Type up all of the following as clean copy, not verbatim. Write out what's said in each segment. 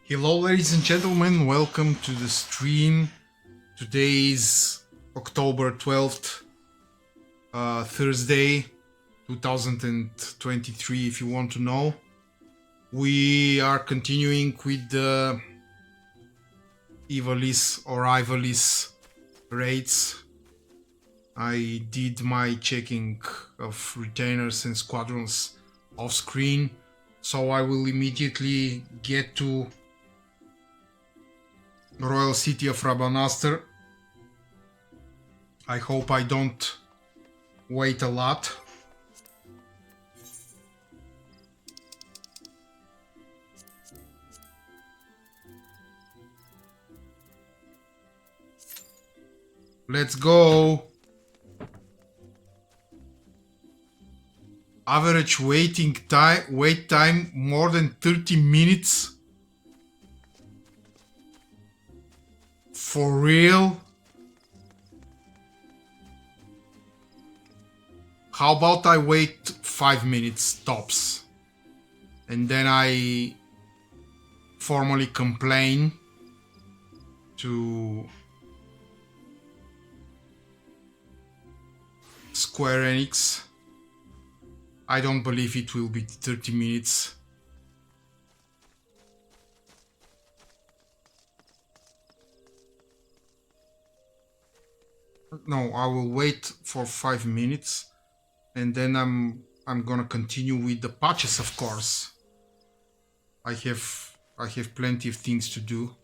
Hello ladies and gentlemen, welcome to the stream. Today is October 12th, Thursday 2023 if you want to know. We are continuing with the Ivalice raids. I did my checking of retainers and squadrons off screen, so I will immediately get to Royal City of Rabanastre. I hope I don't wait a lot. Let's go. Average wait time more than 30 minutes. For real? How about I wait 5 minutes tops and then I formally complain to Square Enix. I don't believe it will be 30 minutes. No, I will wait for 5 minutes and then I'm gonna continue with the patches, of course. I have plenty of things to do.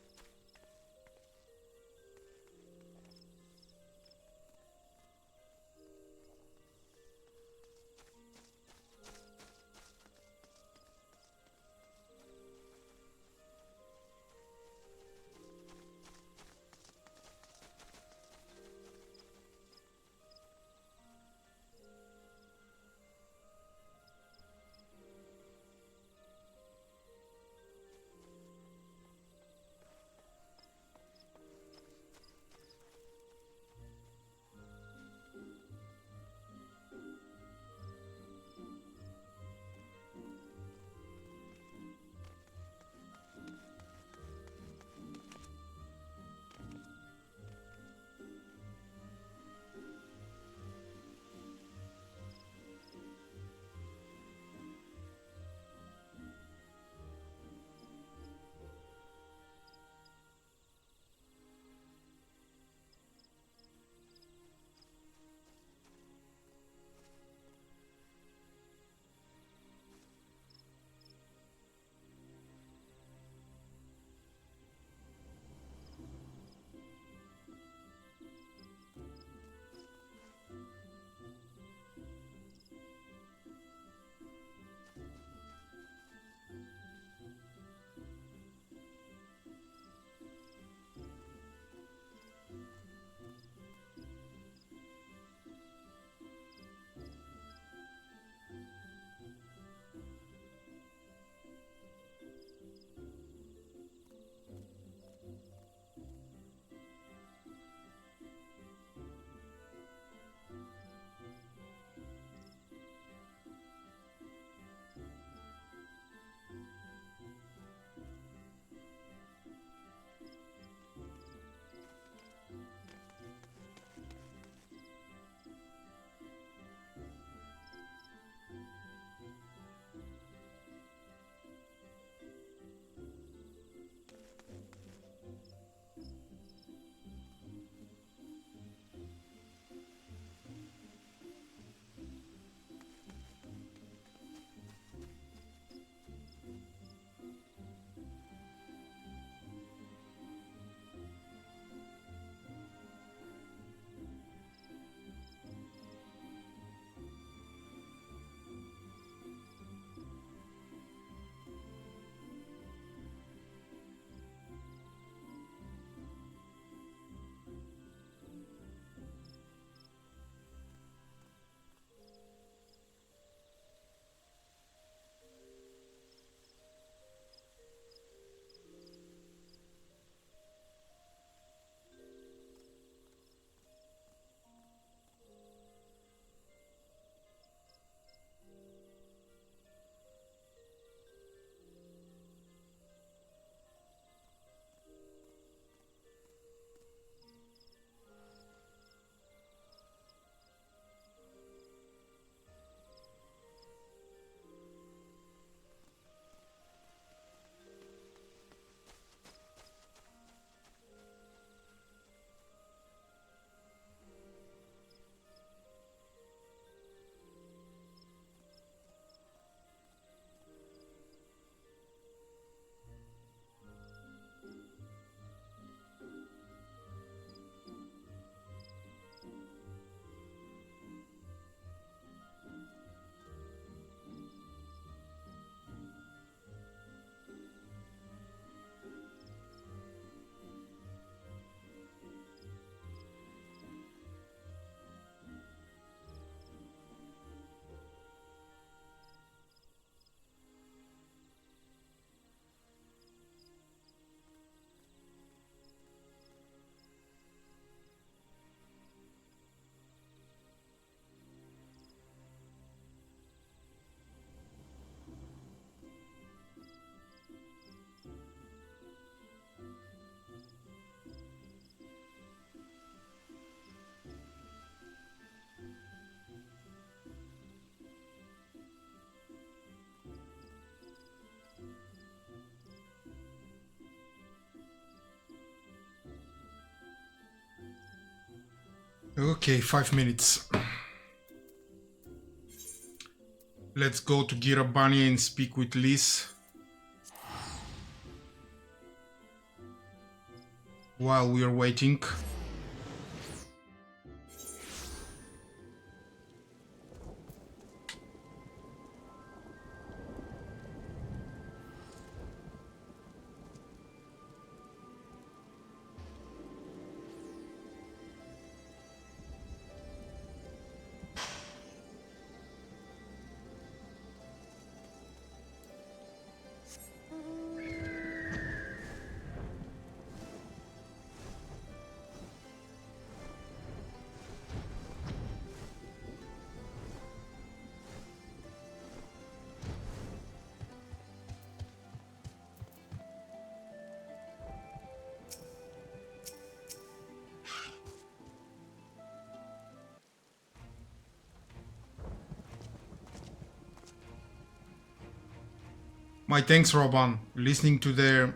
Okay, 5 minutes. Let's go to Girabani and speak with Liz. While we are waiting. My thanks, Roban. Listening to their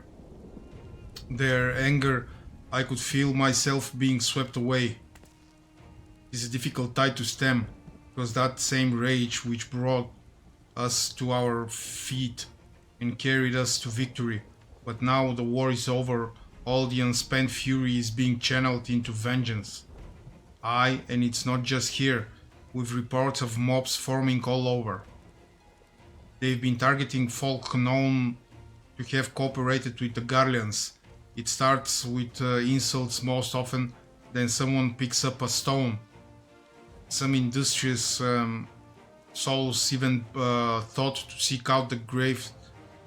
anger, I could feel myself being swept away. It's a difficult tide to stem, because that same rage which brought us to our feet and carried us to victory. But now the war is over, all the unspent fury is being channeled into vengeance. Aye, and it's not just here, with reports of mobs forming all over. They've been targeting folk known to have cooperated with the Garleans. It starts with insults most often, then someone picks up a stone. Some industrious souls even thought to seek out the graves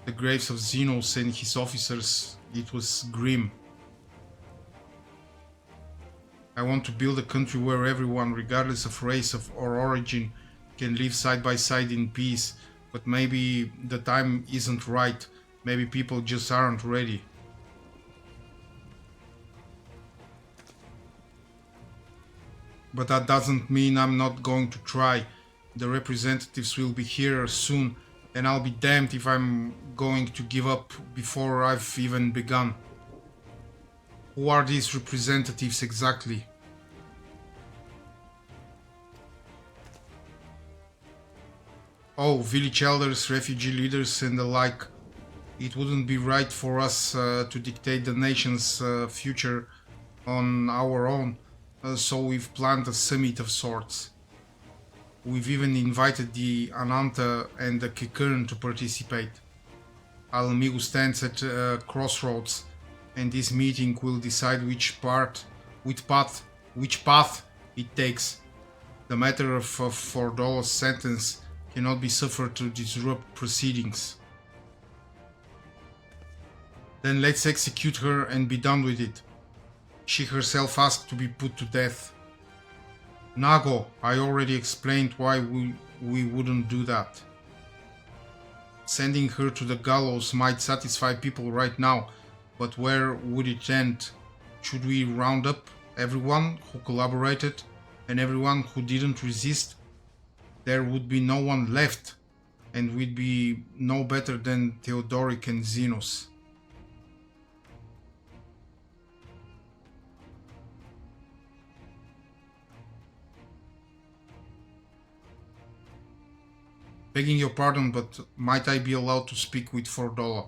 of Xenos and his officers. It was grim. I want to build a country where everyone, regardless of race or origin, can live side by side in peace, but maybe the time isn't right. Maybe people just aren't ready. But that doesn't mean I'm not going to try. The representatives will be here soon, and I'll be damned if I'm going to give up before I've even begun. Who are these representatives exactly? Oh, village elders, refugee leaders, and the like. It wouldn't be right for us to dictate the nation's future on our own, so we've planned a summit of sorts. We've even invited the Ananta and the Kikern to participate. Al Amigo stands at crossroads, and this meeting will decide which path it takes. The matter of Fordola's sentence cannot be suffered to disrupt proceedings. Then let's execute her and be done with it. She herself asked to be put to death. Nago, I already explained why we wouldn't do that. Sending her to the gallows might satisfy people right now, but where would it end? Should we round up everyone who collaborated and everyone who didn't resist? There would be no one left, and we'd be no better than Theodoric and Xenos. Begging your pardon, but might I be allowed to speak with Fordola?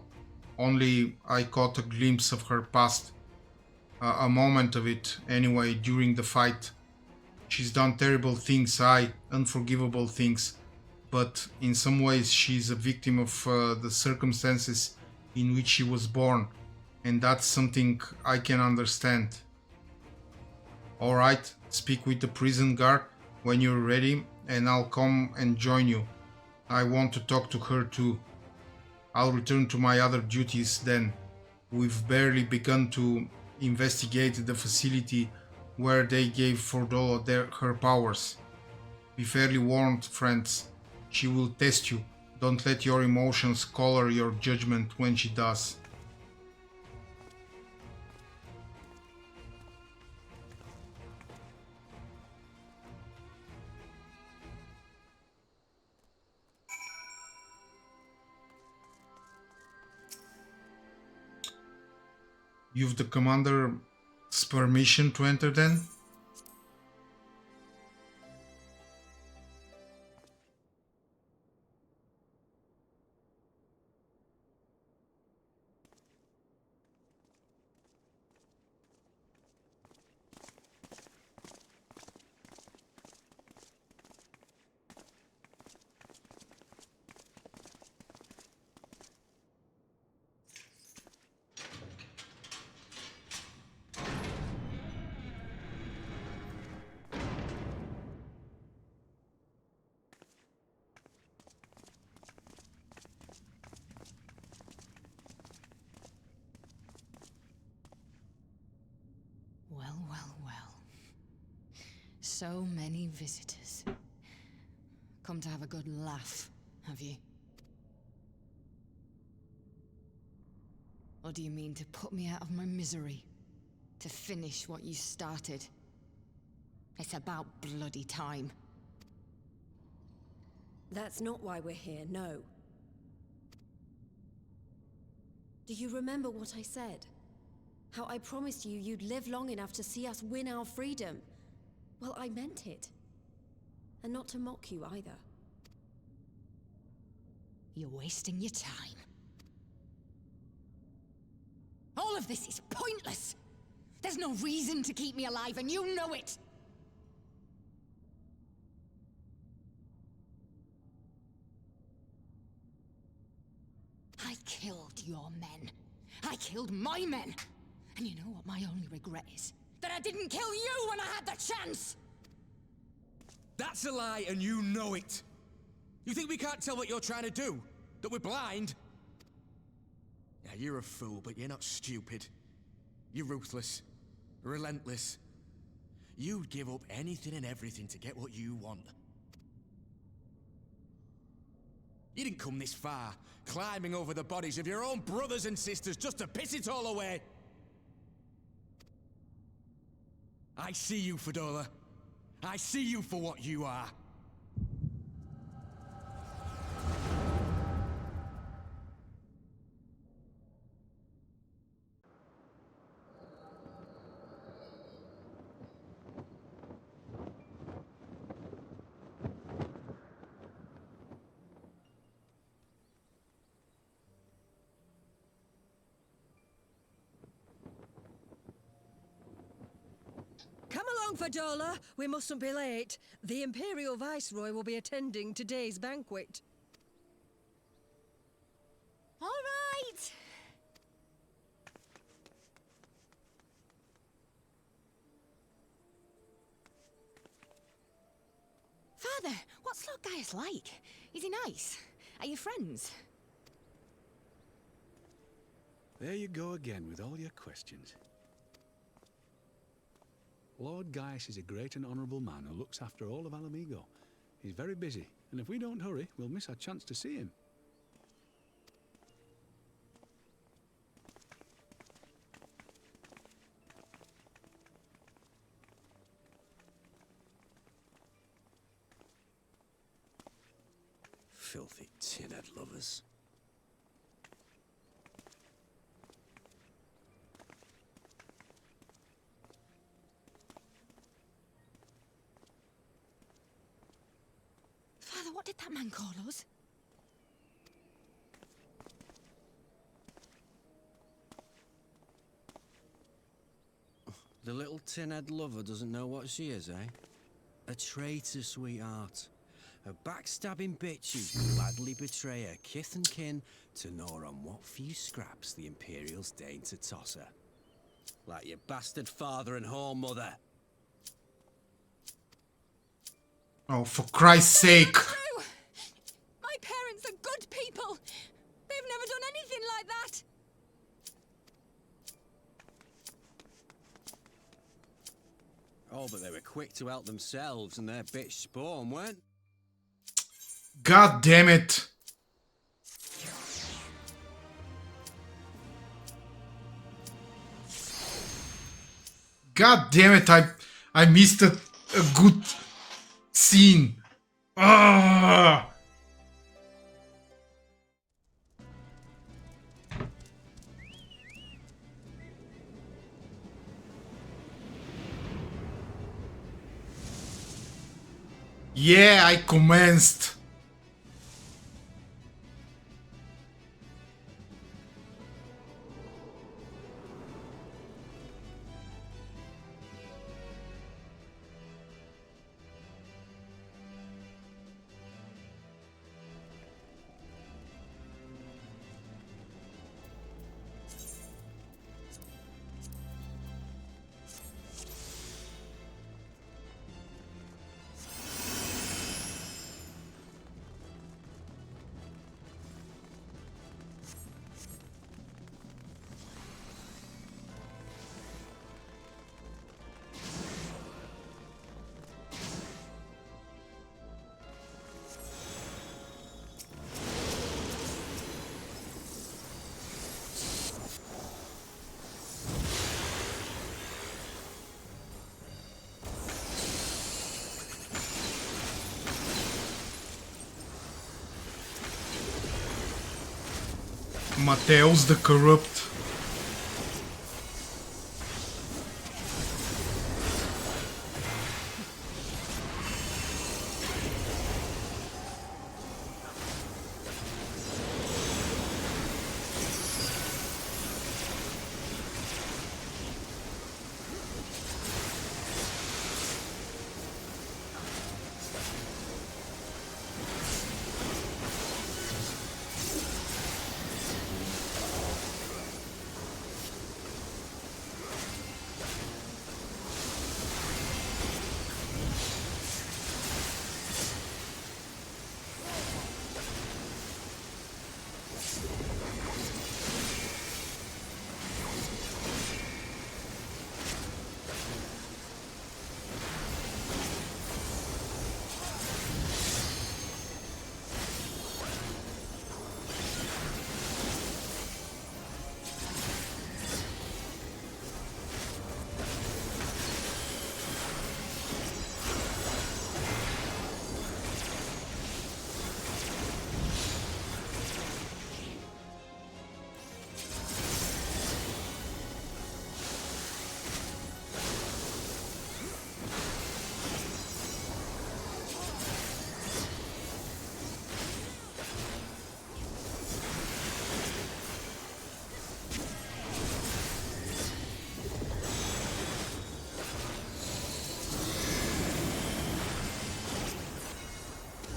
Only I caught a glimpse of her past. A moment of it, anyway, during the fight. She's done terrible things, aye, unforgivable things, but in some ways she's a victim of the circumstances in which she was born, and that's something I can understand. Alright, speak with the prison guard when you're ready, and I'll come and join you. I want to talk to her too. I'll return to my other duties then. We've barely begun to investigate the facility where they gave Fordola her powers. Be fairly warned, friends. She will test you. Don't let your emotions color your judgment when she does. You've the commander's permission to enter then? well, well. So many visitors. Come to have a good laugh, have you? Or do you mean to put me out of my misery? To finish what you started? It's about bloody time. That's not why we're here, no. Do you remember what I said? How I promised you you'd live long enough to see us win our freedom? Well, I meant it. And not to mock you either. You're wasting your time. All of this is pointless! There's no reason to keep me alive, and you know it! I killed your men. I killed my men. And you know what my only regret is? That I didn't kill you when I had the chance! That's a lie, and you know it! You think we can't tell what you're trying to do? That we're blind? Yeah, you're a fool, but you're not stupid. You're ruthless. Relentless. You'd give up anything and everything to get what you want. You didn't come this far, climbing over the bodies of your own brothers and sisters just to piss it all away. I see you, Fedora. I see you for what you are. Come along, Fedora. We mustn't be late. The Imperial Viceroy will be attending today's banquet. All right! Father, what's Lord Gaius like? Is he nice? Are you friends? There you go again with all your questions. Lord Gaius is a great and honourable man who looks after all of Alamigo. He's very busy, and if we don't hurry, we'll miss our chance to see him. Filthy tin-head lovers. Father, what did that man call us? The little tin-head lover doesn't know what she is, eh? A traitor, sweetheart. A backstabbing bitch who'd gladly betray her kith and kin to gnaw on what few scraps the Imperials deign to toss her. Like your bastard father and whore mother. Oh, for Christ's sake! True! My parents are good people! They've never done anything like that! Oh, but they were quick to help themselves and their bitch spawn, weren't? God damn it! God damn it! I missed a good scene. Ah! Yeah, I commenced. Mateus the Corrupt.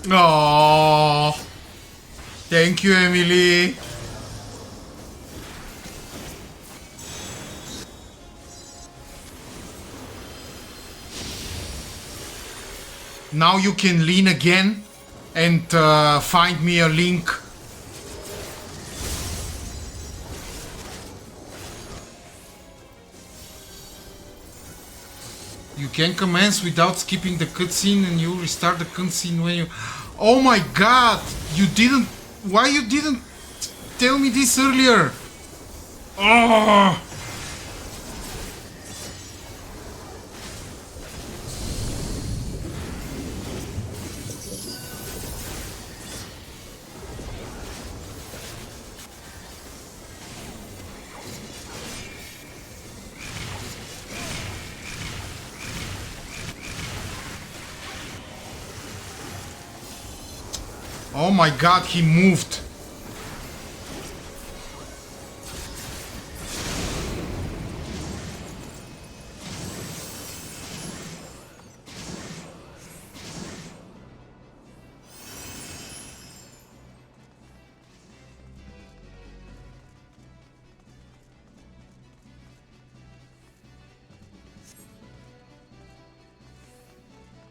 Oh, thank you, Emily. Now you can lean again and find me a link. You can commence without skipping the cutscene and you restart the cutscene when you... Oh my god! You didn't... Why you didn't tell me this earlier? Oh! Oh my god, he moved.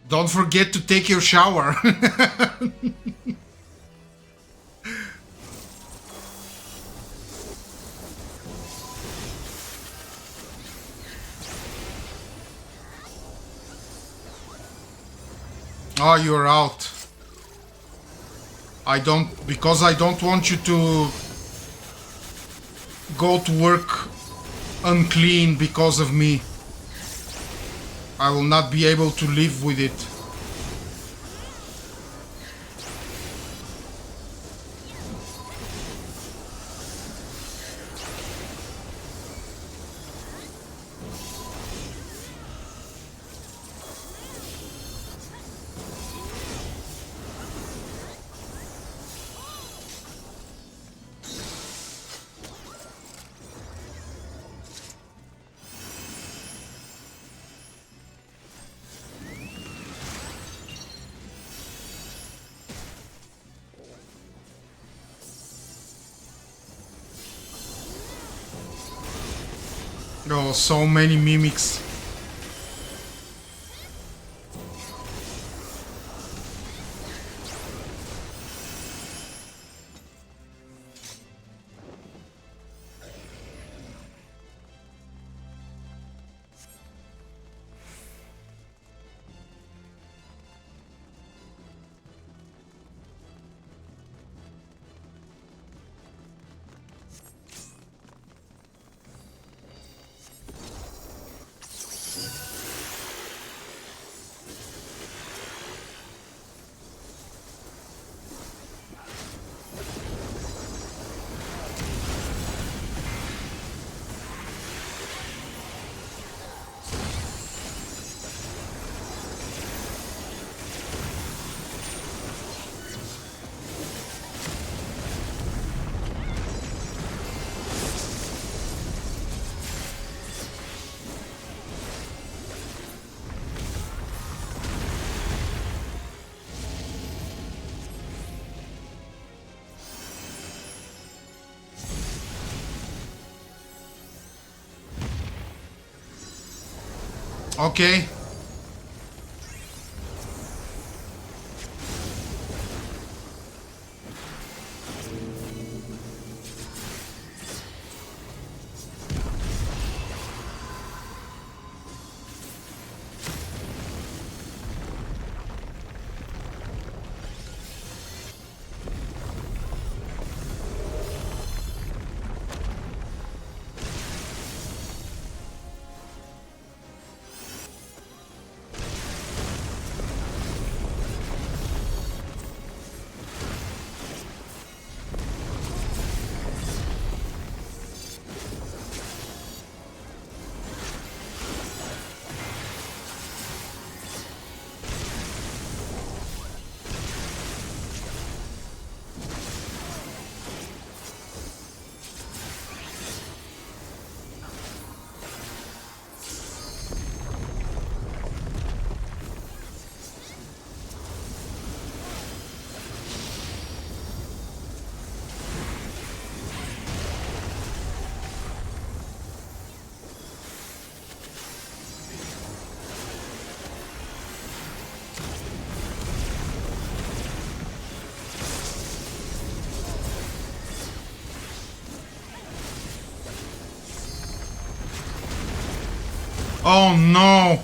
Don't forget to take your shower. Oh, you're out. Because I don't want you to go to work unclean because of me. I will not be able to live with it. Oh, so many mimics. Okay. Oh no!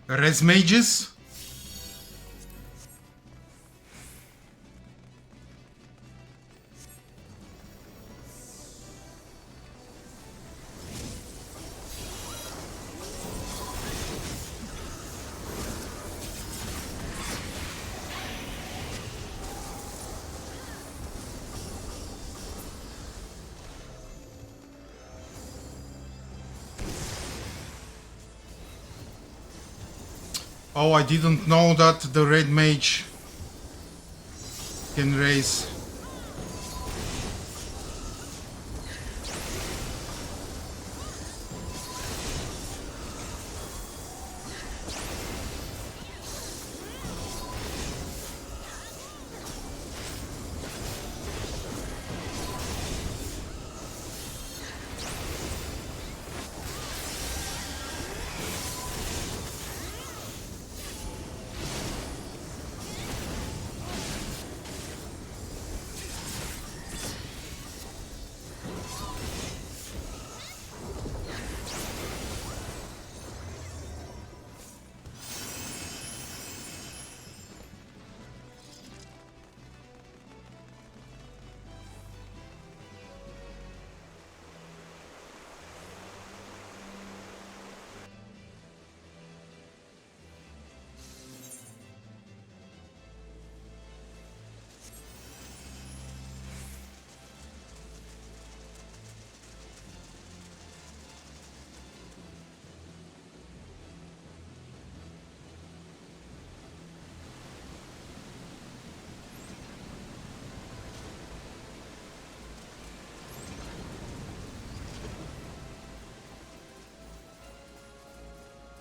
Res mages? Oh, I didn't know that the red mage can raise.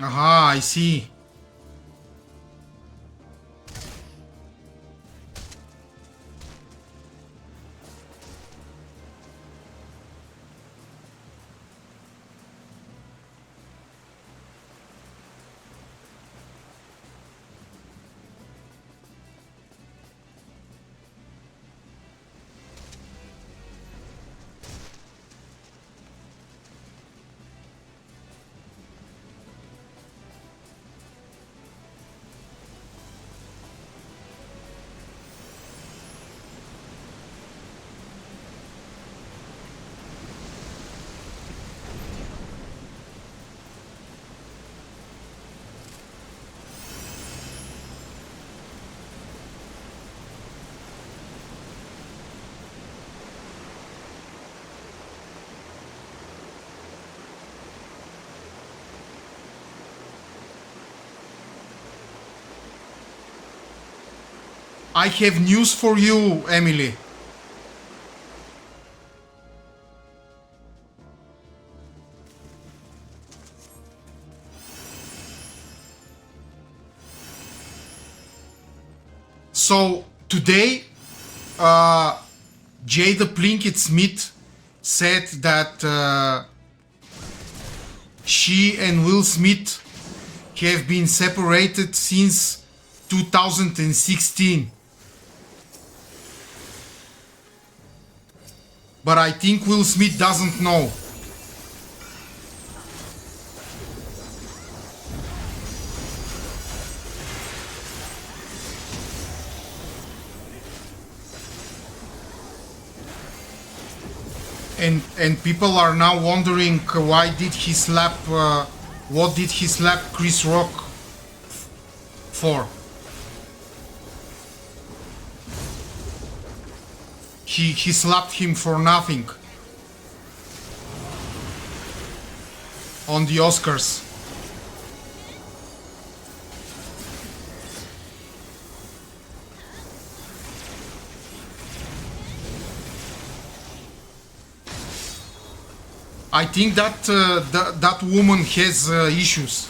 Aha, I see. I have news for you, Emily. So today, Jada Plinkett Smith said that she and Will Smith have been separated since 2016. But I think Will Smith doesn't know. And people are now wondering why did he slap, what did he slap Chris Rock for? He slapped him for nothing on the Oscars. I think that that woman has issues.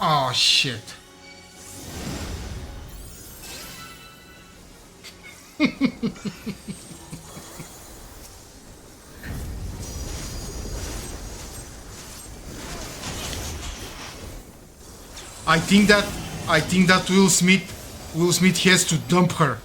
Oh shit. I think that Will Smith has to dump her.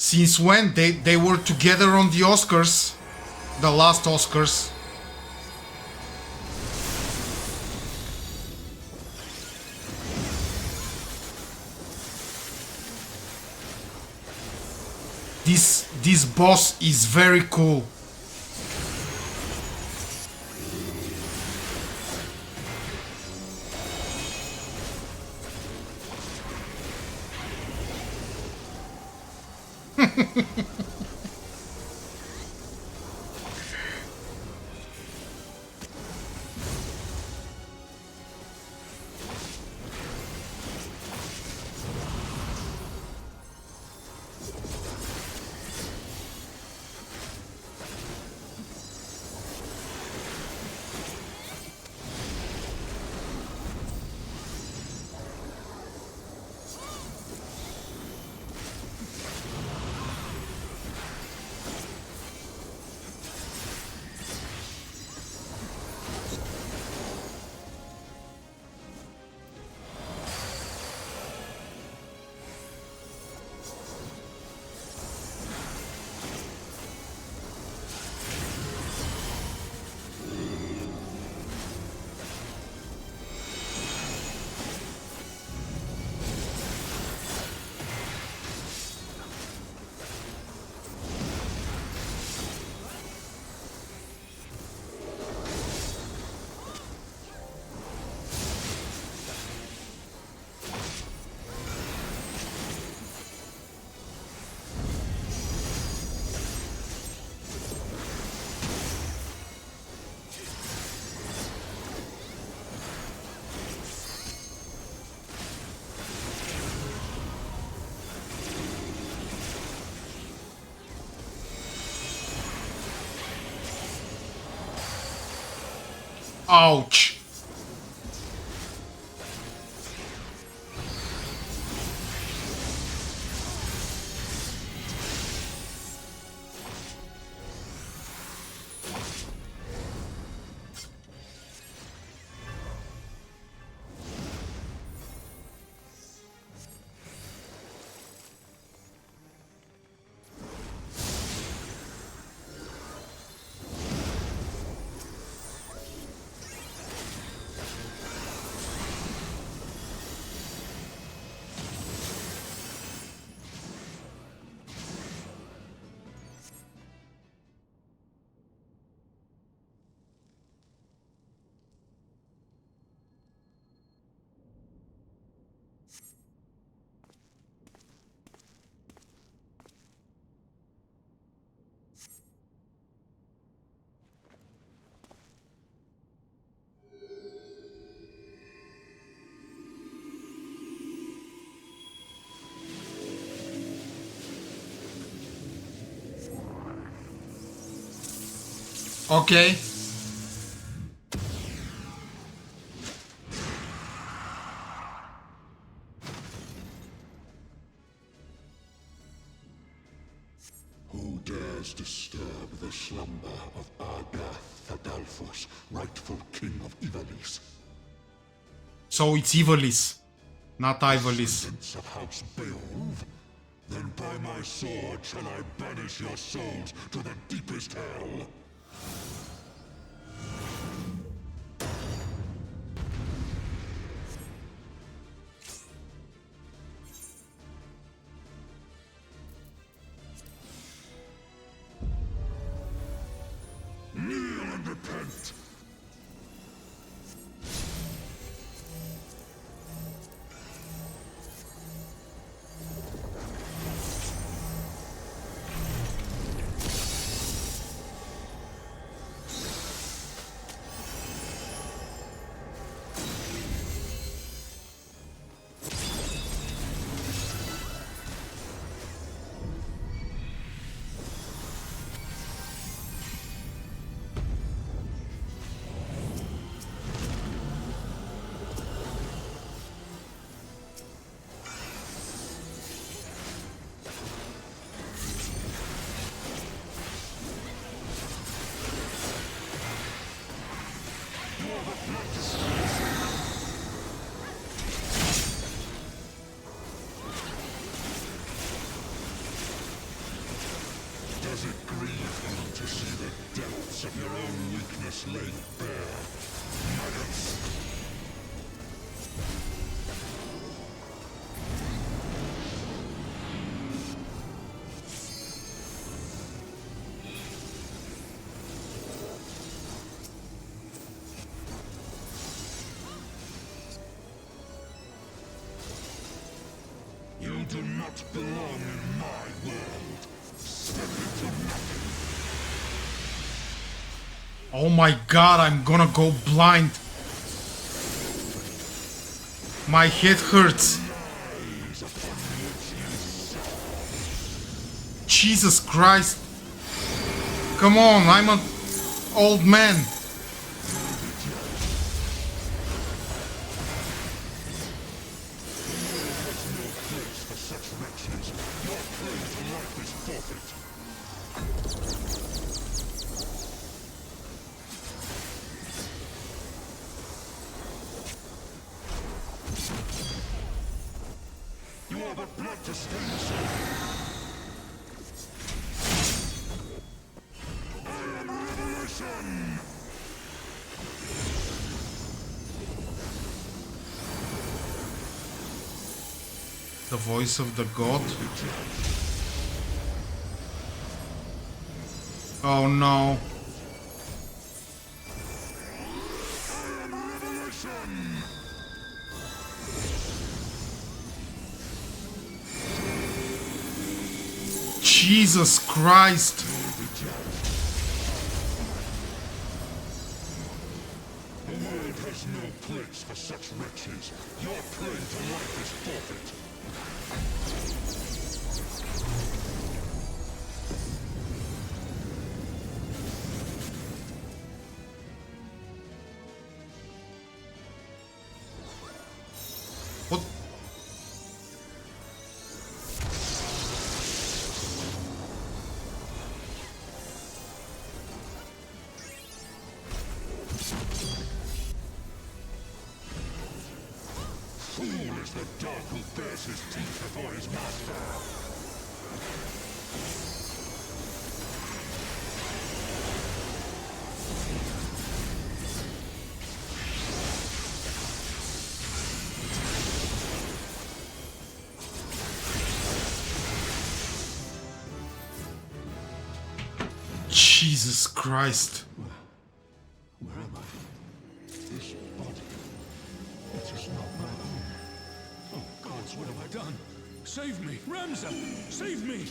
Since when they were together on the Oscars, the last Oscars. This boss is very cool. Ouch! Okay. Who dares disturb the slumber of Ivalice, rightful king of Ivalice? So it's Ivalice, not Ivalice. Descendants of House Beowulf? Then by my sword shall I banish your souls to the deepest hell. Kneel and repent! Does it grieve you to see the depths of your own weakness laid bare? Maggots! You do not belong in my world. Step into nothing. Oh my god, I'm gonna go blind. My head hurts. Jesus Christ. Come on, I'm an old man. You are but blood to stain the soul. I am Revelation! The voice of the god? Oh no. I am Revelation! Jesus Christ. The world has no place for such wretches. Your claim to life is forfeit. is the dog who bares his teeth before his master. Jesus Christ. Where am I? This body. It is not my own. Oh, gods, what have I done? Save me! Ramza! Save me!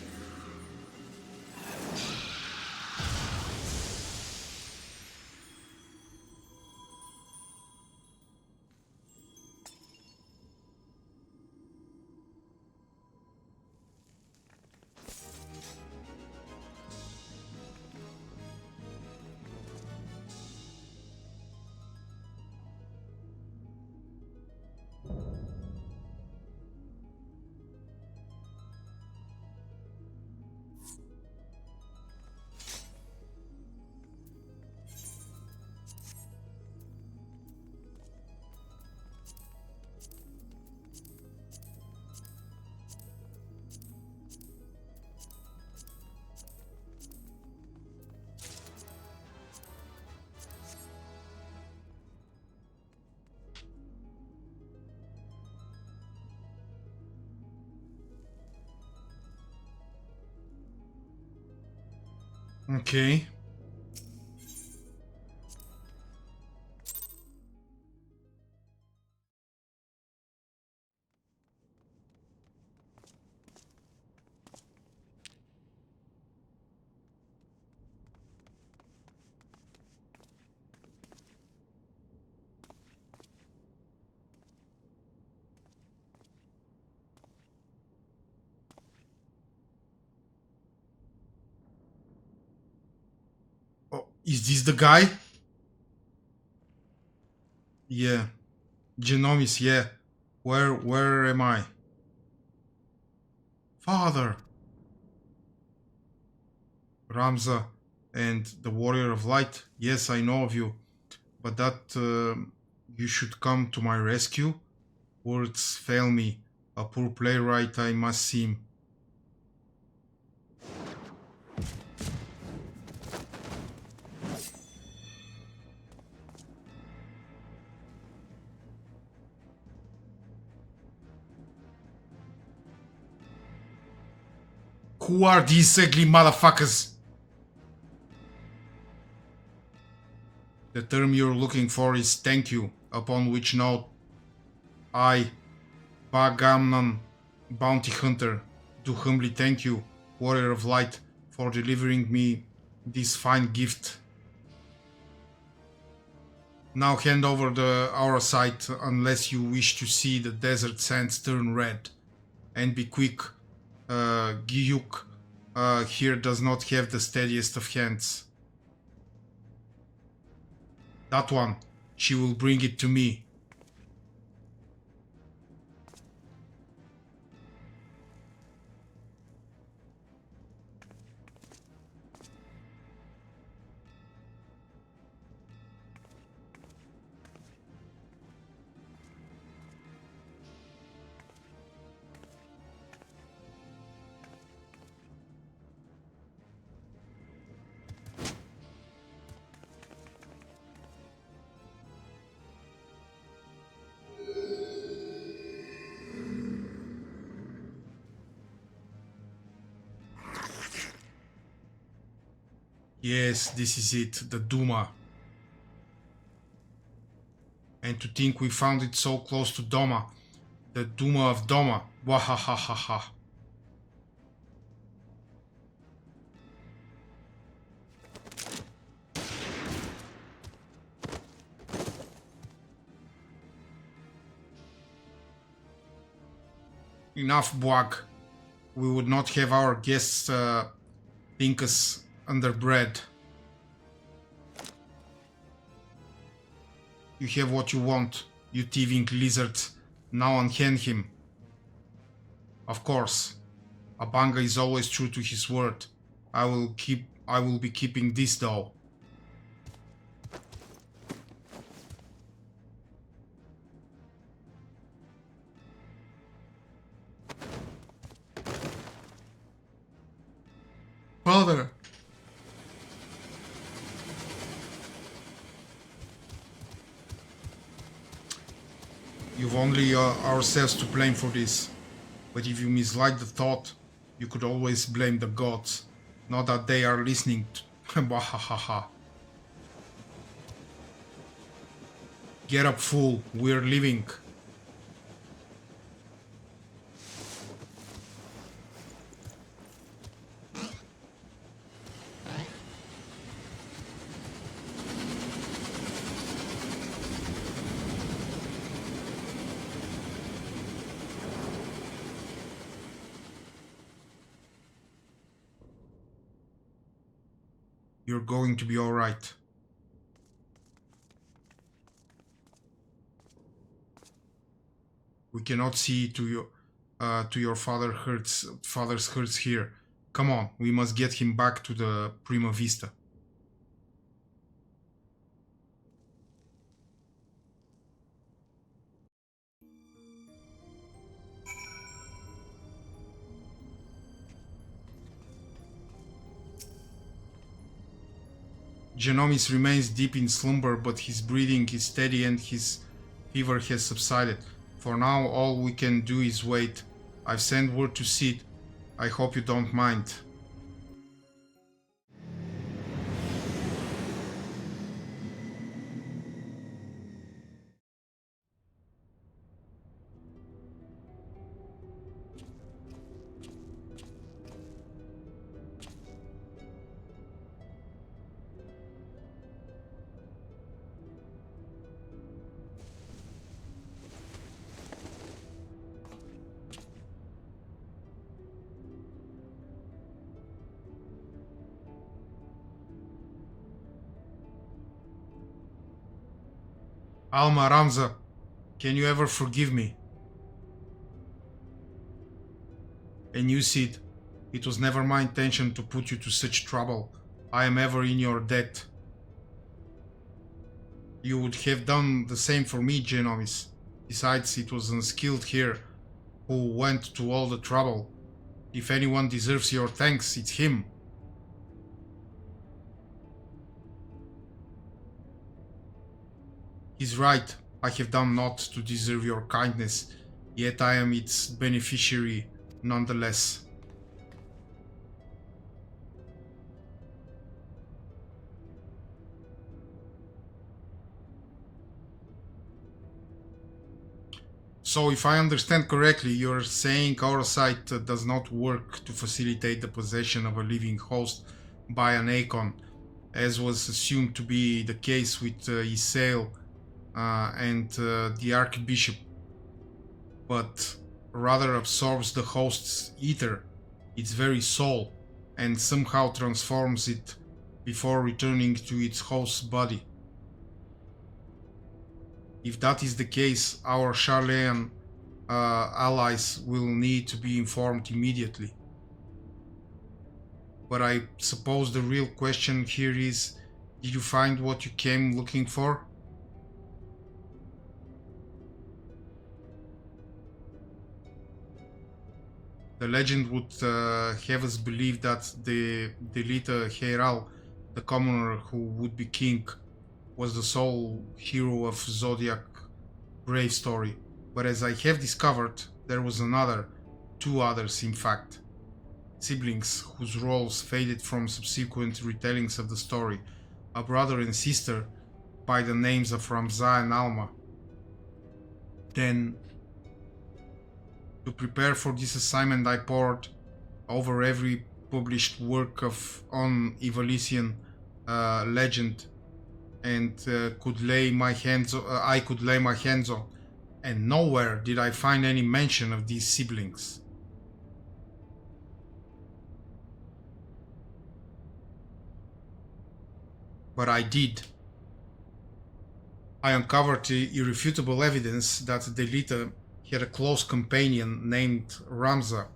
Okay. Oh, is this the guy? Yeah. Genomis, yeah. Where am I? Father! Ramza and the Warrior of Light. Yes, I know of you. But that you should come to my rescue? Words fail me. A poor playwright I must seem. Who are these ugly motherfuckers? The term you're looking for is thank you, upon which note I, Bagamnan, Bounty Hunter, do humbly thank you, Warrior of Light, for delivering me this fine gift. Now hand over our sight unless you wish to see the desert sands turn red. And be quick, Giyuk here does not have the steadiest of hands. That one, she will bring it to me. Yes, this is it, the Duma. And to think we found it so close to Doma. The Duma of Doma. Wahahahaha. Enough, Boag. We would not have our guests think us underbred. You have what you want, you thieving lizards. Now unhand him. Of course, Abanga is always true to his word. I will be keeping this though. father! You've only ourselves to blame for this. But if you mislight the thought, you could always blame the gods. Not that they are listening to... Bahahaha. Get up, fool. We're leaving. You're going to be all right. We cannot see to your father's hurts here. Come on, we must get him back to the Prima Vista. Genomis remains deep in slumber, but his breathing is steady and his fever has subsided. For now, all we can do is wait. I've sent word to Sid. I hope you don't mind. Alma, Ramza, can you ever forgive me? And you, Sid, it was never my intention to put you to such trouble. I am ever in your debt. You would have done the same for me, Genovis. Besides, it was unskilled here who went to all the trouble. If anyone deserves your thanks, it's him. He's right, I have done naught to deserve your kindness, yet I am its beneficiary nonetheless. So if I understand correctly, you're saying our site does not work to facilitate the possession of a living host by an Acon, as was assumed to be the case with Isael and the Archbishop, but rather absorbs the host's ether, its very soul, and somehow transforms it before returning to its host's body. If that is the case, our Charlean allies will need to be informed immediately. But I suppose the real question here is, did you find what you came looking for? The legend would have us believe that the Delita Heiral, the commoner who would be king, was the sole hero of Zodiac brave story. But as I have discovered, there was two others in fact. Siblings whose roles faded from subsequent retellings of the story. A brother and sister by the names of Ramza and Alma. Then, to prepare for this assignment, I pored over every published work on Ivalician legend, and I could lay my hands on, and nowhere did I find any mention of these siblings. But I did. I uncovered irrefutable evidence that Delita had a close companion named Ramza,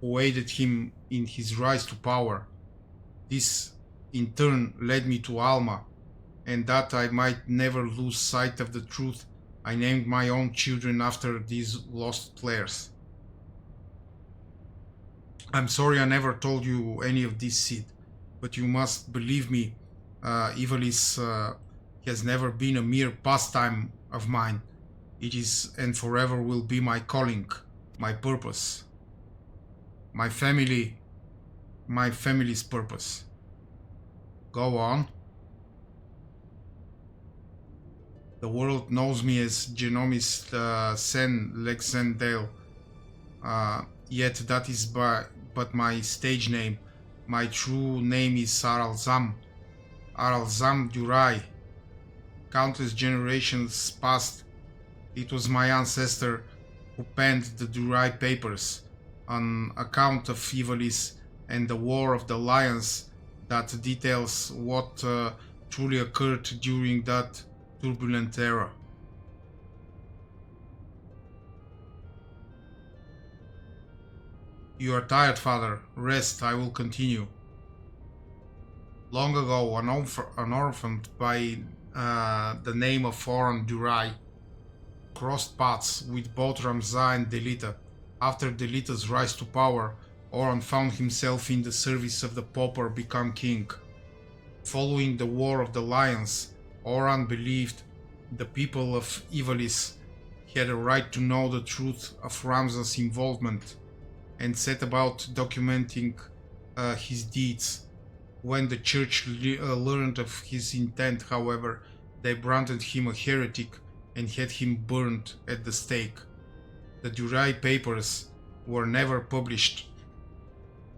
who aided him in his rise to power. This, in turn, led me to Alma, and that I might never lose sight of the truth, I named my own children after these lost players. I'm sorry I never told you any of this, Sid. but you must believe me, Ivalice has never been a mere pastime of mine. It is and forever will be my calling, my purpose, my family's purpose. Go on. The world knows me as Genomist Sen Lexendale, yet that is but my stage name. My true name is Aralzam Durai. Countless generations past, it was my ancestor who penned the Durai papers, an account of Ivalice and the War of the Lions that details what truly occurred during that turbulent era. You are tired, father. Rest, I will continue. Long ago, an orphan by the name of Oran Durai crossed paths with both Ramza and Delita. After Delita's rise to power, Oran found himself in the service of the pauper become king. Following the War of the Lions, Oran believed the people of Ivalice had a right to know the truth of Ramza's involvement and set about documenting his deeds. When the church learned of his intent, however, they branded him a heretic and had him burned at the stake. The Durai papers were never published,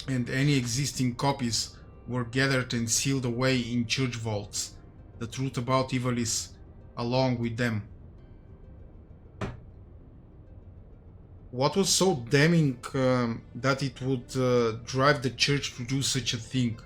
and any existing copies were gathered and sealed away in church vaults, the truth about Ivalice along with them. What was so damning that it would drive the church to do such a thing?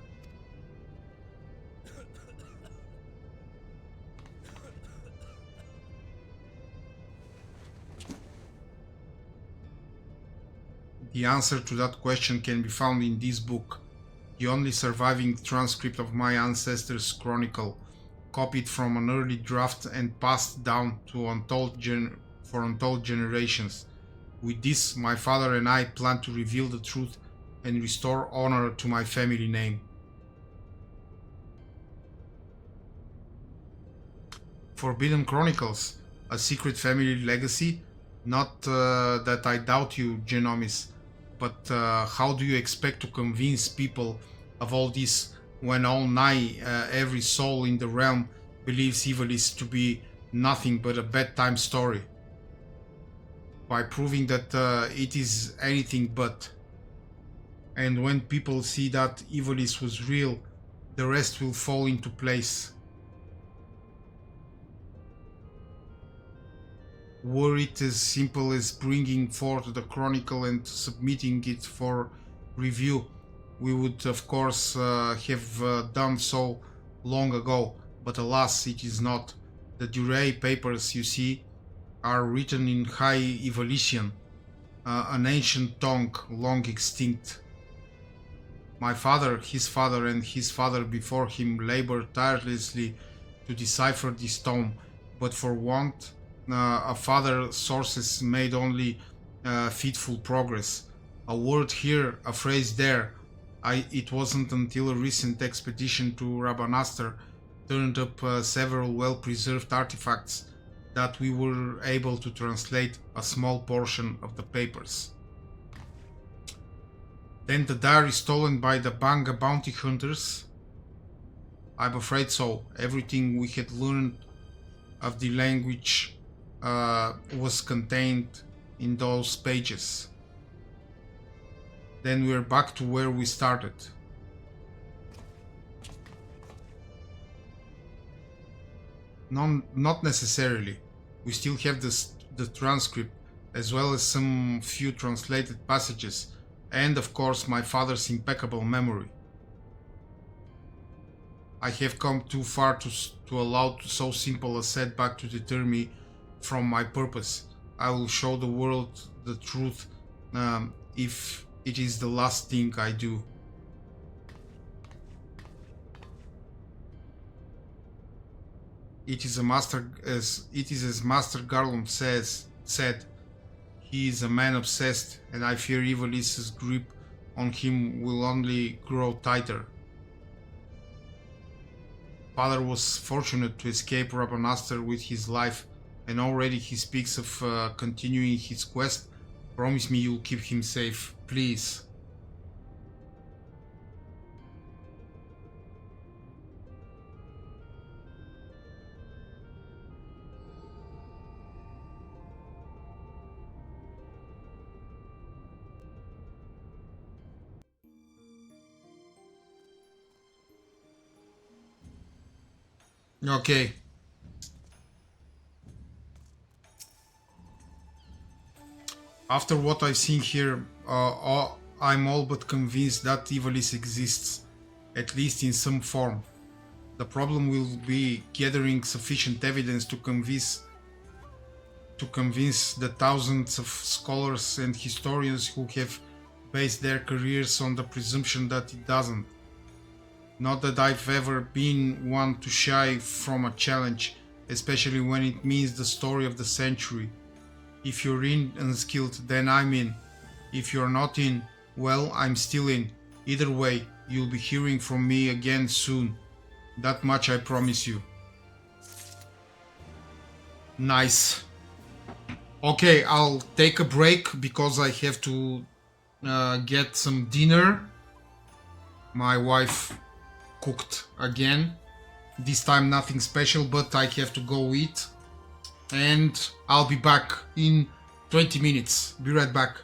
The answer to that question can be found in this book, the only surviving transcript of my ancestors' chronicle, copied from an early draft and passed down to untold generations. With this, my father and I plan to reveal the truth and restore honor to my family name. Forbidden Chronicles, a secret family legacy? Not that I doubt you, Genomis, but how do you expect to convince people of all this when nigh every soul in the realm believes Ivalice to be nothing but a bedtime story? By proving that it is anything but. And when people see that Ivalice was real, the rest will fall into place. Were it as simple as bringing forth the chronicle and submitting it for review, we would of course have done so long ago, but alas, it is not. The Durai papers, you see, are written in High Ivalician, an ancient tongue long extinct. My father, his father, and his father before him labored tirelessly to decipher this tome, but for want of other sources made only fitful progress. A word here, a phrase there. It wasn't until a recent expedition to Rabanastre turned up several well-preserved artifacts that we were able to translate a small portion of the papers. Then the diary stolen by the Banga bounty hunters? I'm afraid so. Everything we had learned of the language was contained in those pages. Then we're back to where we started. Not necessarily. We still have the transcript, as well as some few translated passages, and of course my father's impeccable memory. I have come too far to allow so simple a setback to deter me from my purpose. I will show the world the truth, if it is the last thing I do. It is as Master Garlum said. He is a man obsessed, and I fear Ivalice's grip on him will only grow tighter. father was fortunate to escape Rabanastre with his life, and already he speaks of continuing his quest. Promise me you'll keep him safe, please. Okay. After what I've seen here, I'm all but convinced that Ivalice exists, at least in some form. The problem will be gathering sufficient evidence to convince the thousands of scholars and historians who have based their careers on the presumption that it doesn't. Not that I've ever been one to shy from a challenge, especially when it means the story of the century. If you're in unskilled, then I'm in. If you're not in, well, I'm still in. Either way, you'll be hearing from me again soon. That much I promise you. Nice. Okay, I'll take a break because I have to get some dinner. My wife cooked again. This time nothing special, but I have to go eat. And I'll be back in 20 minutes. Be right back.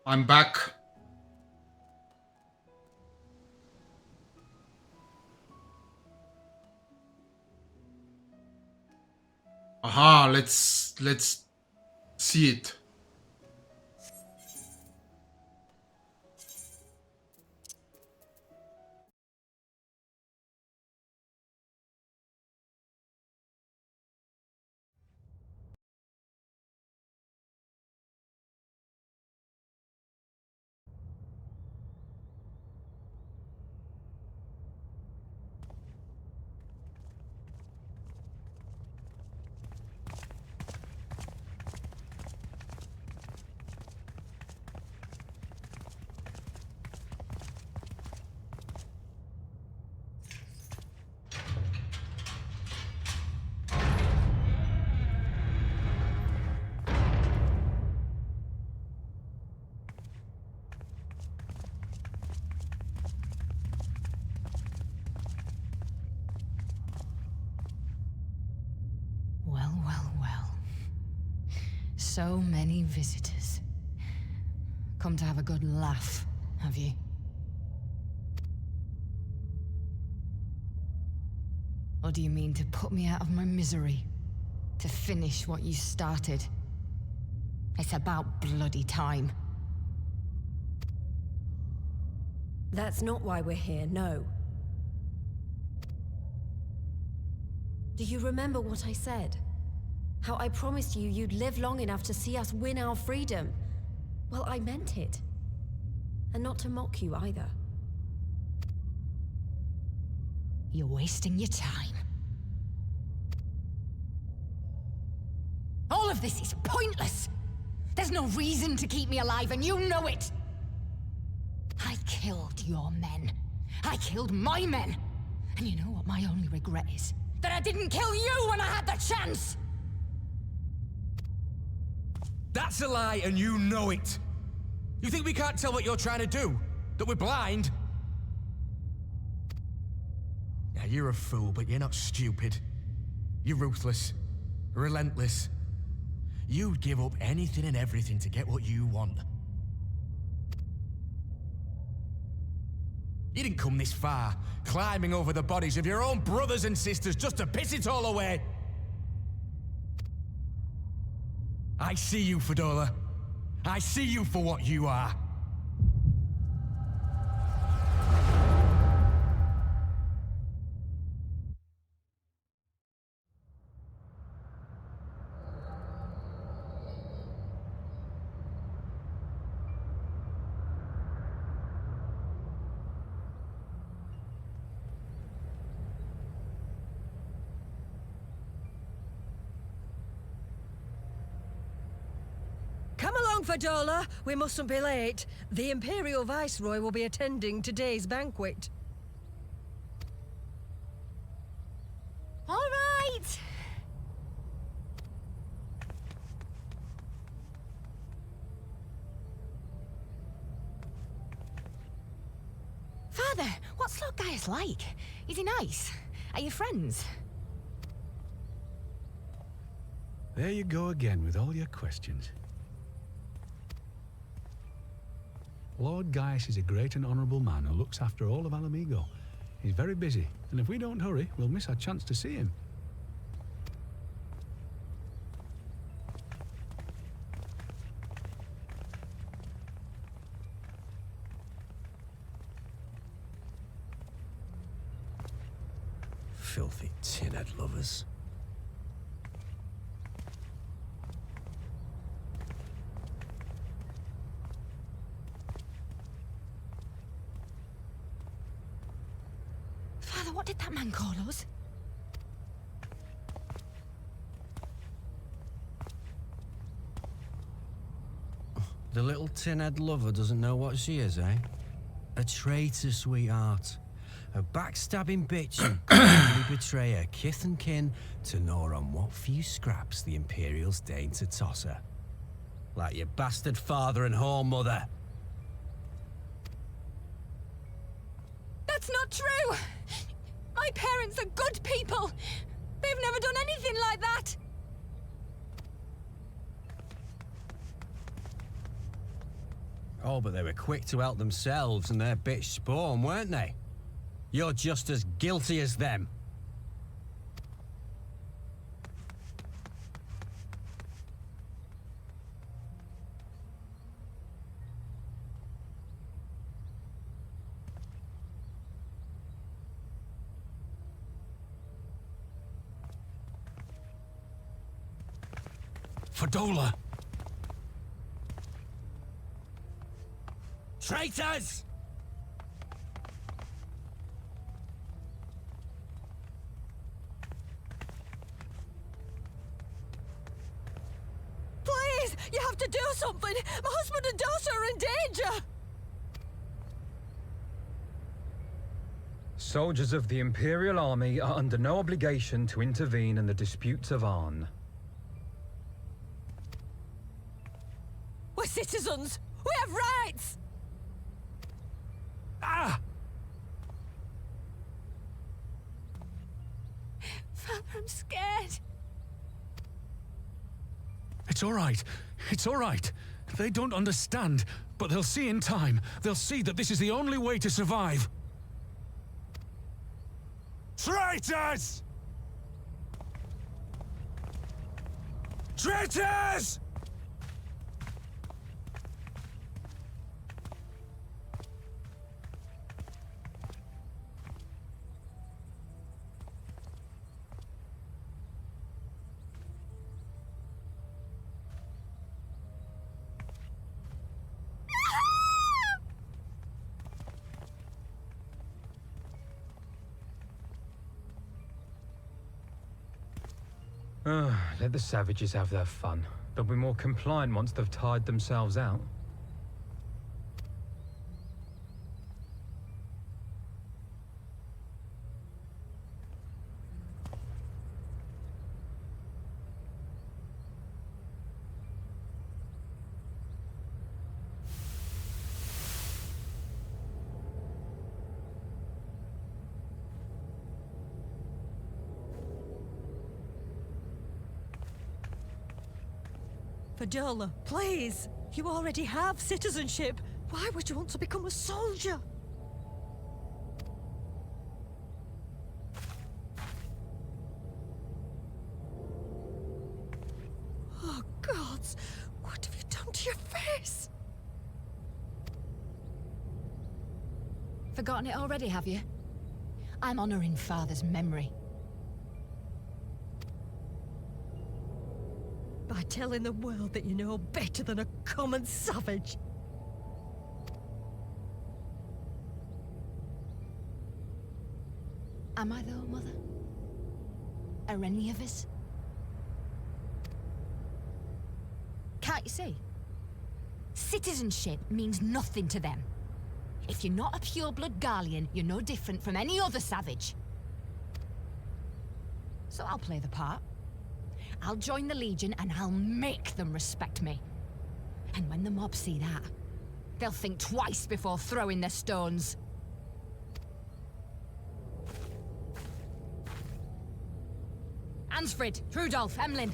I'm back. Aha, let's see it. Well, well, well. So many visitors. Come to have a good laugh, have you? Or do you mean to put me out of my misery? To finish what you started? It's about bloody time. That's not why we're here, no. Do you remember what I said? How I promised you you'd live long enough to see us win our freedom? Well, I meant it. And not to mock you either. You're wasting your time. All of this is pointless! There's no reason to keep me alive, and you know it! I killed your men. I killed my men. And you know what my only regret is? That I didn't kill you when I had the chance! That's a lie, and you know it. You think we can't tell what you're trying to do? That we're blind? Yeah, you're a fool, but you're not stupid. You're ruthless. Relentless. You'd give up anything and everything to get what you want. You didn't come this far, climbing over the bodies of your own brothers and sisters just to piss it all away. I see you, Fedora. I see you for what you are. Come along, Fedora. We mustn't be late. The Imperial Viceroy will be attending today's banquet. All right! Father, what's Lord Gaius like? Is he nice? Are you friends? There you go again with all your questions. Lord Gaius is a great and honourable man who looks after all of Alamigo. He's very busy, and if we don't hurry, we'll miss our chance to see him. Filthy tin-head lovers. Father, what did that man call us? The little tin-head lover doesn't know what she is, eh? A traitor, sweetheart. A backstabbing bitch who gladly betray her kith and kin to gnaw on what few scraps the Imperials deign to toss her. Like your bastard father and whore mother. That's not true! My parents are good people! They've never done anything like that! Oh, but they were quick to help themselves and their bitch spawn, weren't they? You're just as guilty as them. Fadola! Traitors! Please! You have to do something! My husband and daughter are in danger! Soldiers of the Imperial Army are under no obligation to intervene in the disputes of Arn. We're citizens! We have rights! Ah! Father, I'm scared. It's all right. It's all right. They don't understand, but they'll see in time. They'll see that this is the only way to survive. Traitors! Traitors! Let the savages have their fun. They'll be more compliant once they've tired themselves out. Fadola, please! You already have citizenship. Why would you want to become a soldier? Oh, gods! What have you done to your face? Forgotten it already, have you? I'm honoring Father's memory. By telling the world that you know better than a common savage. Am I though, Mother? Are any of us? Can't you see? Citizenship means nothing to them. If you're not a pure-blood Garlean, you're no different from any other savage. So I'll play the part. I'll join the Legion and I'll make them respect me. And when the mob see that, they'll think twice before throwing their stones. Ansfrid, Rudolph, Emlyn.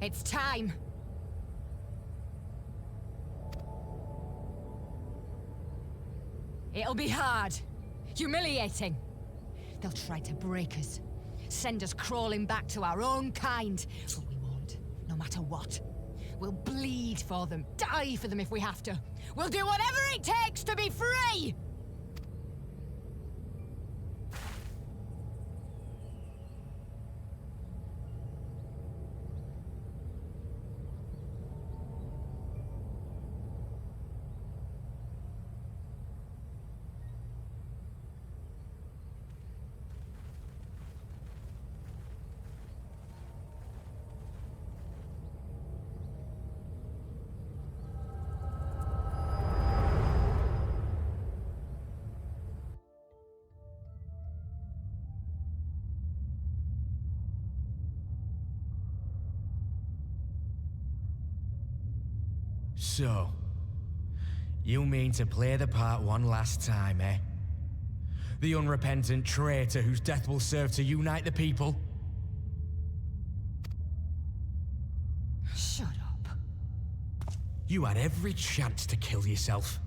It's time. It'll be hard. Humiliating. They'll try to break us. Send us crawling back to our own kind. But we won't, no matter what. We'll bleed for them, die for them if we have to. We'll do whatever it takes to be free! So, you mean to play the part one last time, eh? The unrepentant traitor whose death will serve to unite the people? Shut up. You had every chance to kill yourself.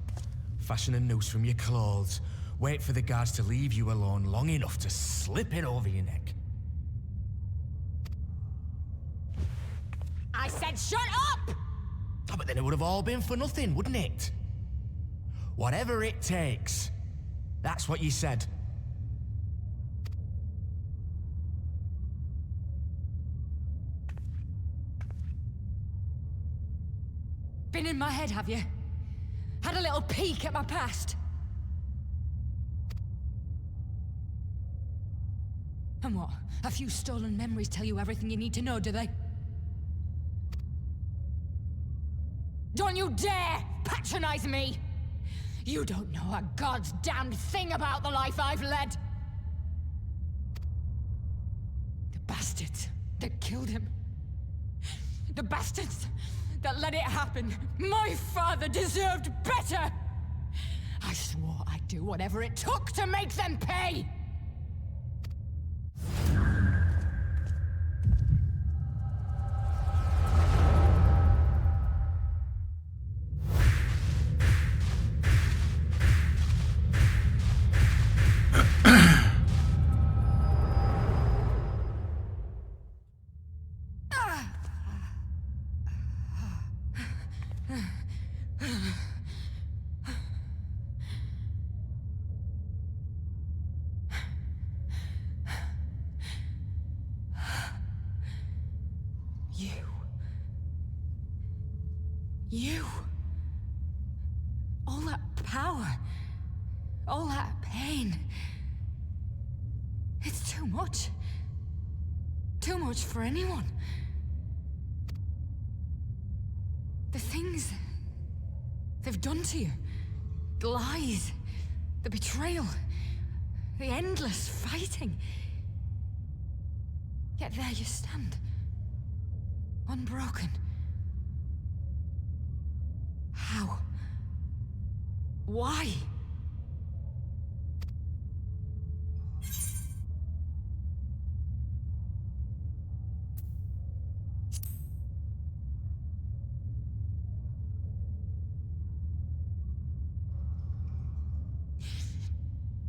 Fasten a noose from your clothes. Wait for the guards to leave you alone long enough to slip it over your neck. I said shut up! Oh, but then it would have all been for nothing, wouldn't it? Whatever it takes. That's what you said. Been in my head, have you? Had a little peek at my past? And what? A few stolen memories tell you everything you need to know, do they? Don't you dare patronize me! You don't know a god's damned thing about the life I've led! The bastards that killed him. The bastards that let it happen. My father deserved better! I swore I'd do whatever it took to make them pay! You. All that power. All that pain. It's too much. Too much for anyone. The things they've done to you. The lies. The betrayal. The endless fighting. Yet there you stand. Unbroken. How? Why?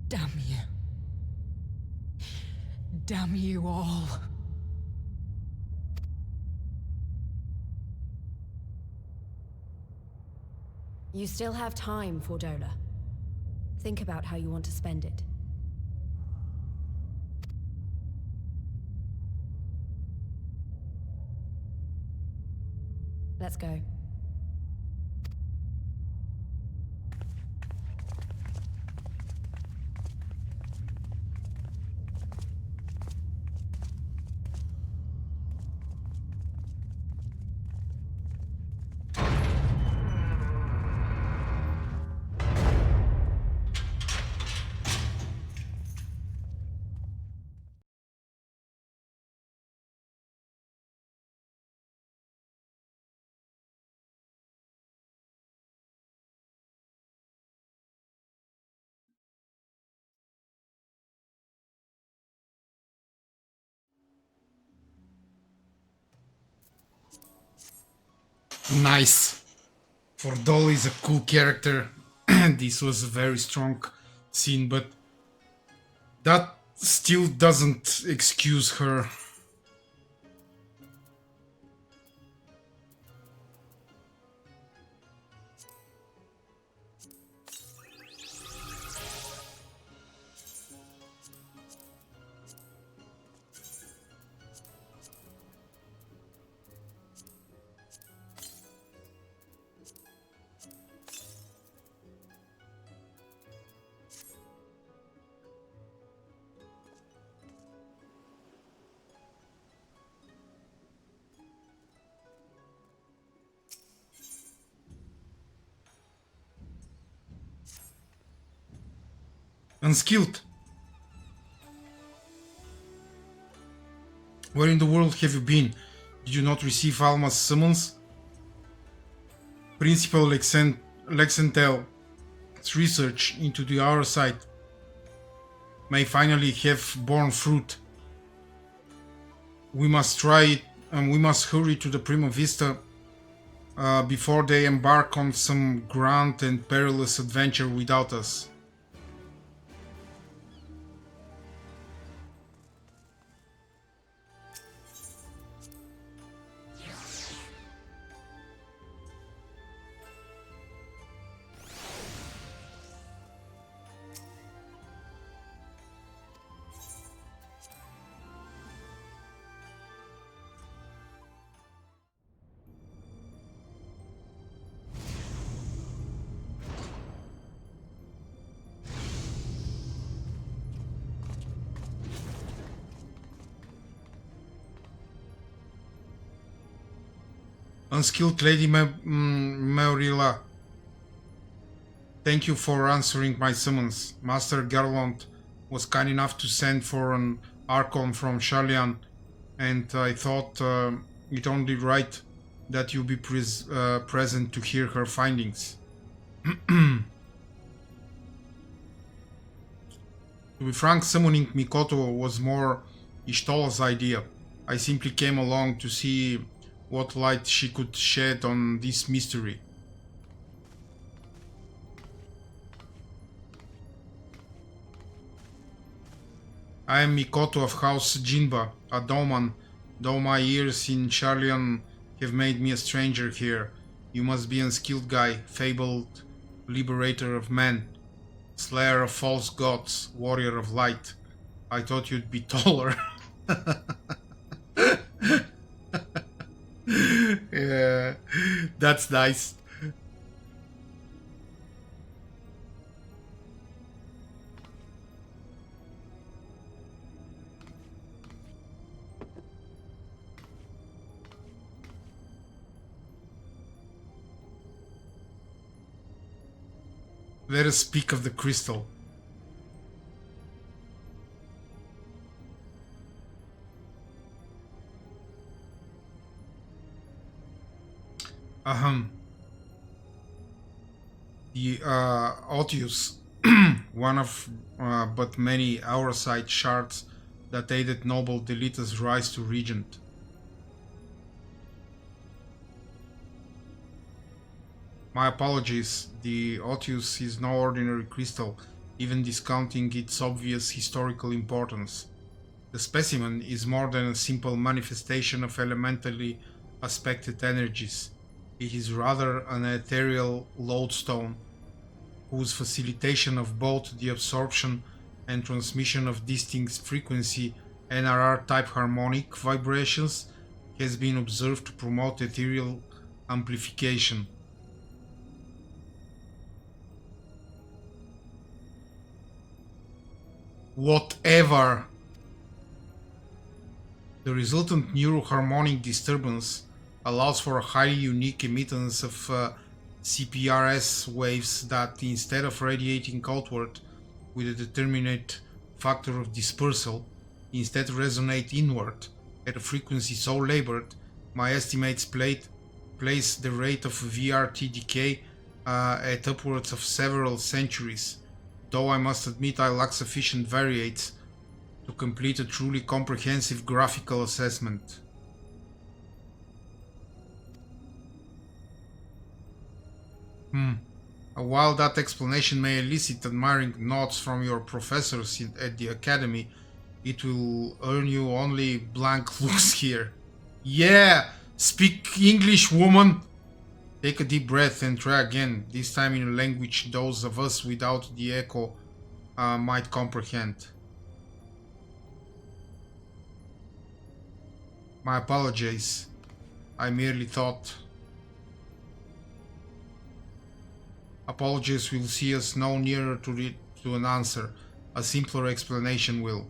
Damn you. Damn you all. You still have time, Fordola. Think about how you want to spend it. Let's go. Nice. Fordol is a cool character. This was a very strong scene, but that still doesn't excuse her. Unskilled. Where in the world have you been? Did you not receive Alma's summons? Principal Lexentel's research into the Aura site may finally have borne fruit. We must try it, and we must hurry to the Prima Vista before they embark on some grand and perilous adventure without us. Unskilled Lady Meorilla, thank you for answering my summons. Master Garland was kind enough to send for an Archon from Shalian, and I thought it only right that you be present to hear her findings. To be frank, summoning Mikoto was more Ishtola's idea. I simply came along to see what light she could shed on this mystery. I am Mikoto of House Jinba, a Doman, though my years in Charlian have made me a stranger here. You must be an unskilled guy, fabled liberator of men, slayer of false gods, warrior of light. I thought you'd be taller. Yeah, that's nice. Let us speak of the crystal. The Otius, one of but many Aurosite shards that aided noble Delita's rise to regent. My apologies, the Otius is no ordinary crystal, even discounting its obvious historical importance. The specimen is more than a simple manifestation of elementally aspected energies. It is rather an ethereal lodestone, whose facilitation of both the absorption and transmission of distinct frequency NRR-type harmonic vibrations has been observed to promote ethereal amplification. Whatever. The resultant neuroharmonic disturbance allows for a highly unique emittance of CPRS waves that, instead of radiating outward with a determinate factor of dispersal, instead resonate inward at a frequency so labored, my estimates place the rate of VRT decay at upwards of several centuries, though I must admit I lack sufficient variates to complete a truly comprehensive graphical assessment. While that explanation may elicit admiring nods from your professors at the academy, it will earn you only blank looks here. Yeah! Speak English, woman! Take a deep breath and try again, this time in a language those of us without the echo might comprehend. My apologies. I merely thought... Apologies will see us no nearer to an answer. A simpler explanation will.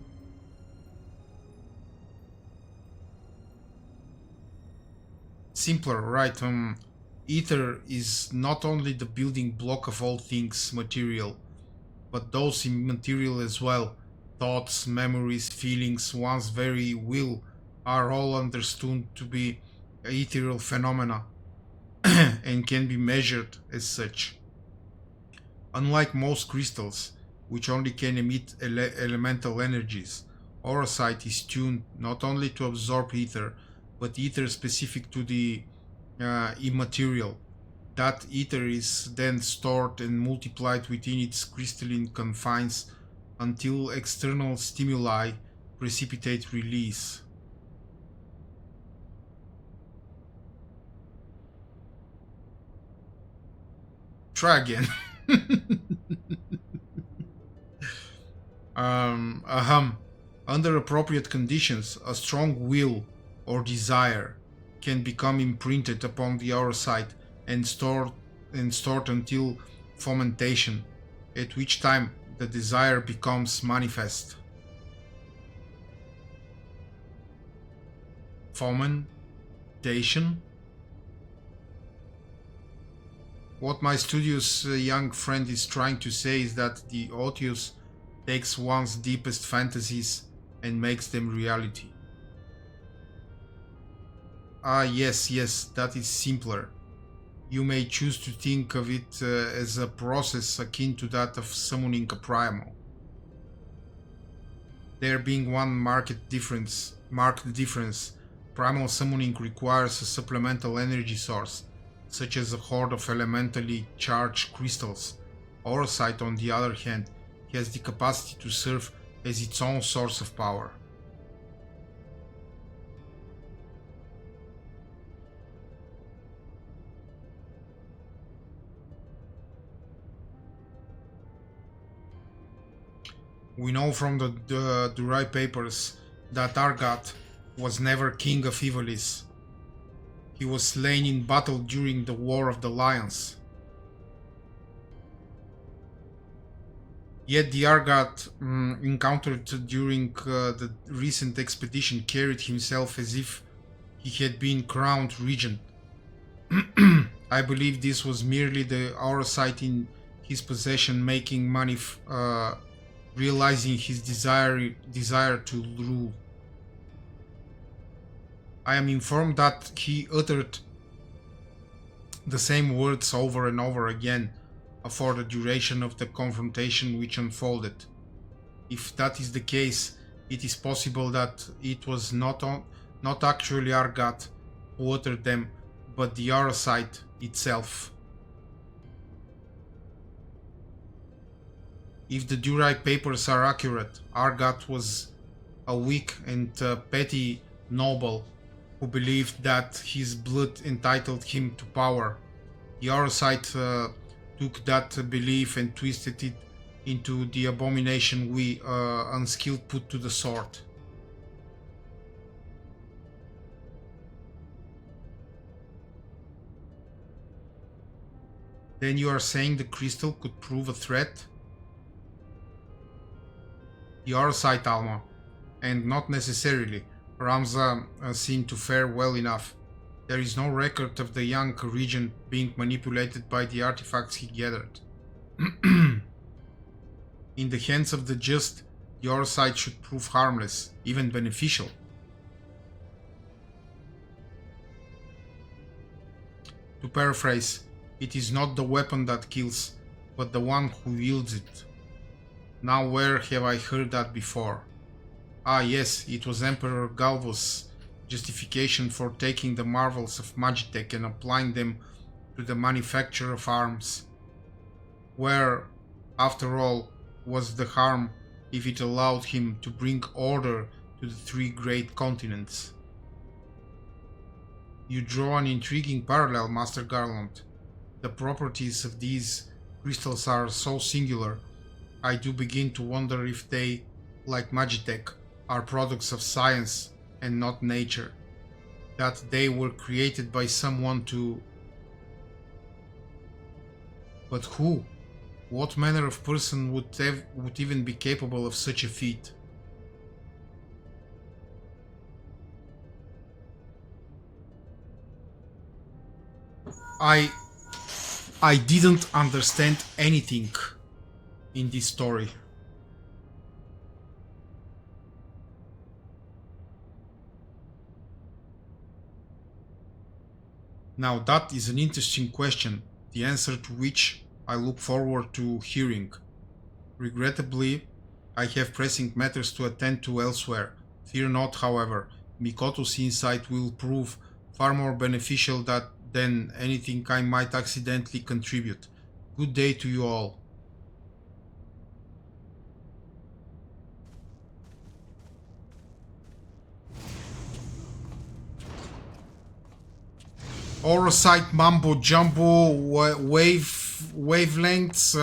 Simpler, right? Ether is not only the building block of all things material, but those immaterial as well. Thoughts, memories, feelings, one's very will are all understood to be ethereal phenomena and can be measured as such. Unlike most crystals, which only can emit elemental energies, Aurosite is tuned not only to absorb ether, but ether specific to the immaterial. That ether is then stored and multiplied within its crystalline confines until external stimuli precipitate release. Try again. Under appropriate conditions, a strong will or desire can become imprinted upon the aurosite and stored until fomentation, at which time the desire becomes manifest. Fomentation? What my studious young friend is trying to say is that the Otius takes one's deepest fantasies and makes them reality. Ah, yes, that is simpler. You may choose to think of it as a process akin to that of summoning a primal. There being one marked difference, primal summoning requires a supplemental energy source, such as a horde of elementally charged crystals. Aurosite, on the other hand, has the capacity to serve as its own source of power. We know from the Durai papers that Argat was never king of Ivalice. He was slain in battle during the War of the Lions. Yet the Argat encountered during the recent expedition carried himself as if he had been crowned regent. I believe this was merely the aurosite in his possession making realizing his desire to rule. I am informed that he uttered the same words over and over again for the duration of the confrontation which unfolded. If that is the case, it is possible that it was not actually Argat who uttered them, but the aurosite itself. If the Durai papers are accurate, Argat was a weak and petty noble who believed that his blood entitled him to power. The aurosite took that belief and twisted it into the abomination we unskilled put to the sword. Then you are saying the crystal could prove a threat? The aurosite, Alma, and not necessarily. Ramza seemed to fare well enough. There is no record of the young regent being manipulated by the artifacts he gathered. In the hands of the just, the aurosite should prove harmless, even beneficial. To paraphrase, it is not the weapon that kills, but the one who wields it. Now where have I heard that before? Ah yes, it was Emperor Galvo's justification for taking the marvels of Magitech and applying them to the manufacture of arms. Where, after all, was the harm if it allowed him to bring order to the three great continents? You draw an intriguing parallel, Master Garland. The properties of these crystals are so singular, I do begin to wonder if they, like Magitech, are products of science and not nature. That they were created by someone to... But who? What manner of person would even be capable of such a feat? I didn't understand anything in this story. Now that is an interesting question, the answer to which I look forward to hearing. Regrettably, I have pressing matters to attend to elsewhere. Fear not, however, Mikoto's insight will prove far more beneficial than anything I might accidentally contribute. Good day to you all. Orosite Mambo Jumbo wavelengths,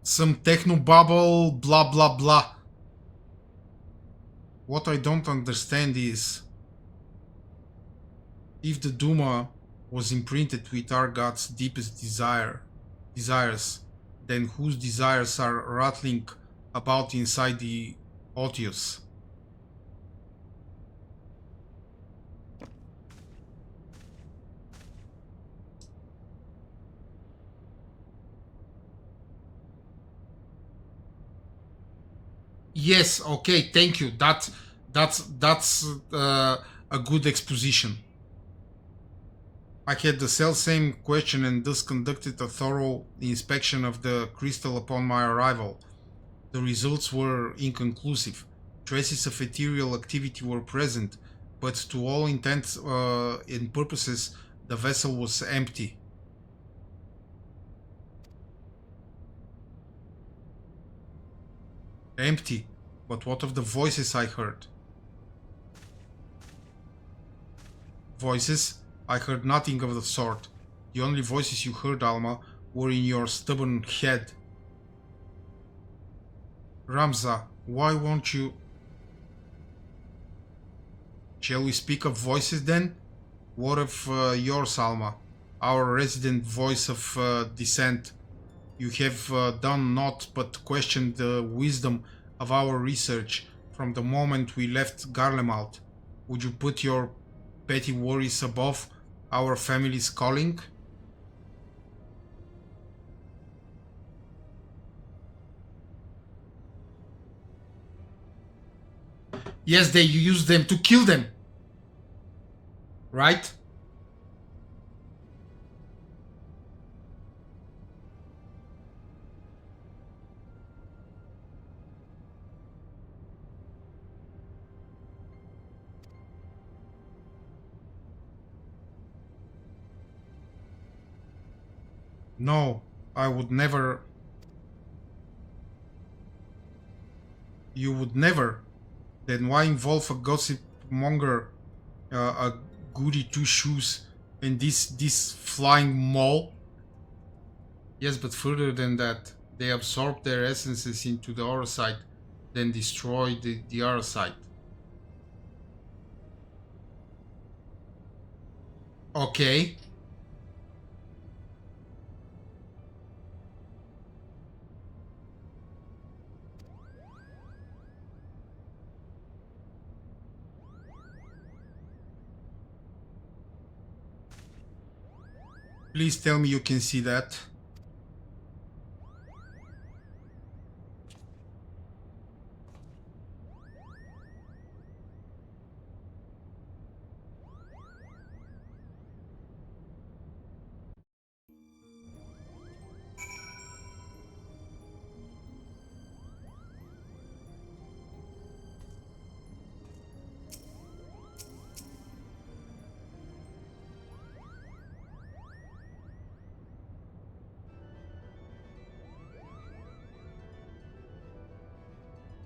some techno bubble, blah blah blah. What I don't understand is, if the Duma was imprinted with our God's deepest desires, then whose desires are rattling about inside the Otius? Yes, okay, thank you. That's a good exposition. I had the same question and thus conducted a thorough inspection of the crystal upon my arrival. The results were inconclusive. Traces of ethereal activity were present, but to all intents and purposes, the vessel was empty. Empty. But what of the voices I heard? Voices? I heard nothing of the sort. The only voices you heard, Alma, were in your stubborn head. Ramza, why won't you... Shall we speak of voices then? What of yours, Alma? Our resident voice of dissent. You have done naught but questioned the wisdom of our research from the moment we left Garlemald. Would you put your petty worries above our family's calling? Yes, you use them to kill them. Right? No, I would never. You would never. Then why involve a gossip monger, a goody two shoes, and this flying mole? Yes, but further than that, they absorb their essences into the Orosite, then destroy the Orosite. Okay. Please tell me you can see that.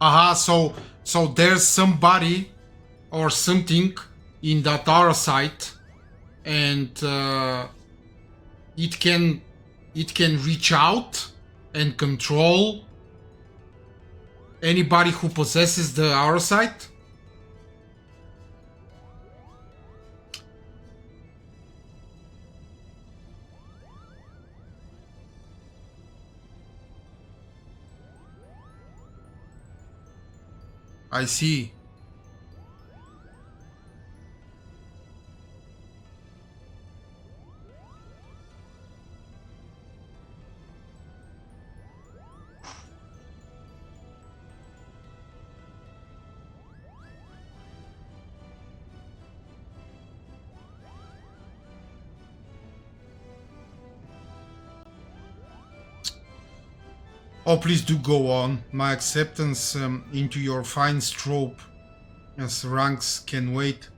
Aha, so there's somebody or something in that Orosite, and it can reach out and control anybody who possesses the Orosite. I see. Oh, please do go on. My acceptance into your fine strobe as ranks can wait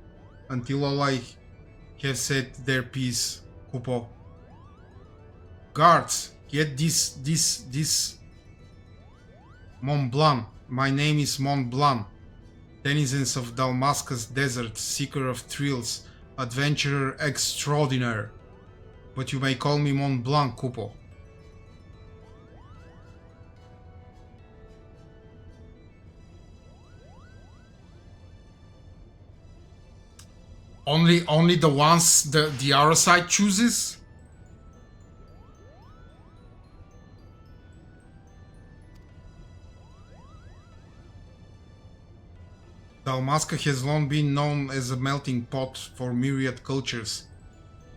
until all I have said their piece, Kupo. Guards, get this Mont Blanc. My name is Mont Blanc. Denizens of Damascus Desert, seeker of thrills, adventurer extraordinaire. But you may call me Mont Blanc, Kupo. Only the ones the other side chooses? Dalmasca has long been known as a melting pot for myriad cultures,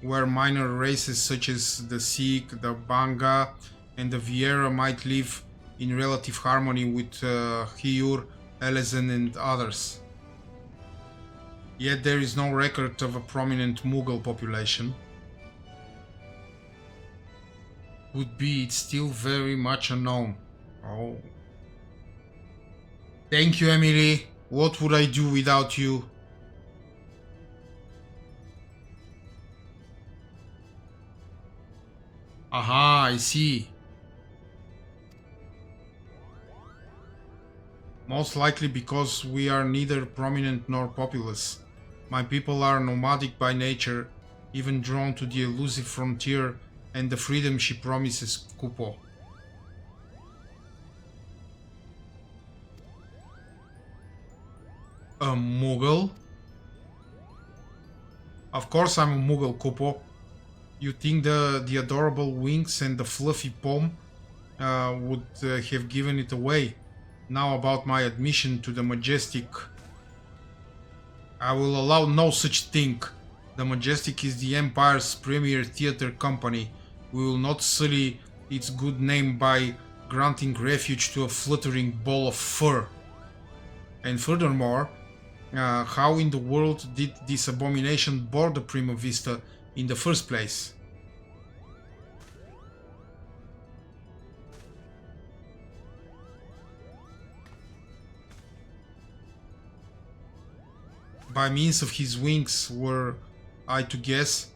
where minor races such as the Sikh, the Banga, and the Vieira might live in relative harmony with Hiur, Elezen, and others. Yet there is no record of a prominent Mughal population. Would be it's still very much unknown. Oh. Thank you, Emily. What would I do without you? Aha, I see. Most likely because we are neither prominent nor populous. My people are nomadic by nature, even drawn to the elusive frontier and the freedom she promises, Kupo. A Mughal? Of course I'm a Mughal, Kupo. You think the adorable wings and the fluffy palm would have given it away. Now about my admission to the Majestic. I will allow no such thing. The Majestic is the Empire's premier theater company. We will not sully its good name by granting refuge to a fluttering ball of fur. And furthermore, how in the world did this abomination board the Prima Vista in the first place? By means of his wings, were I to guess.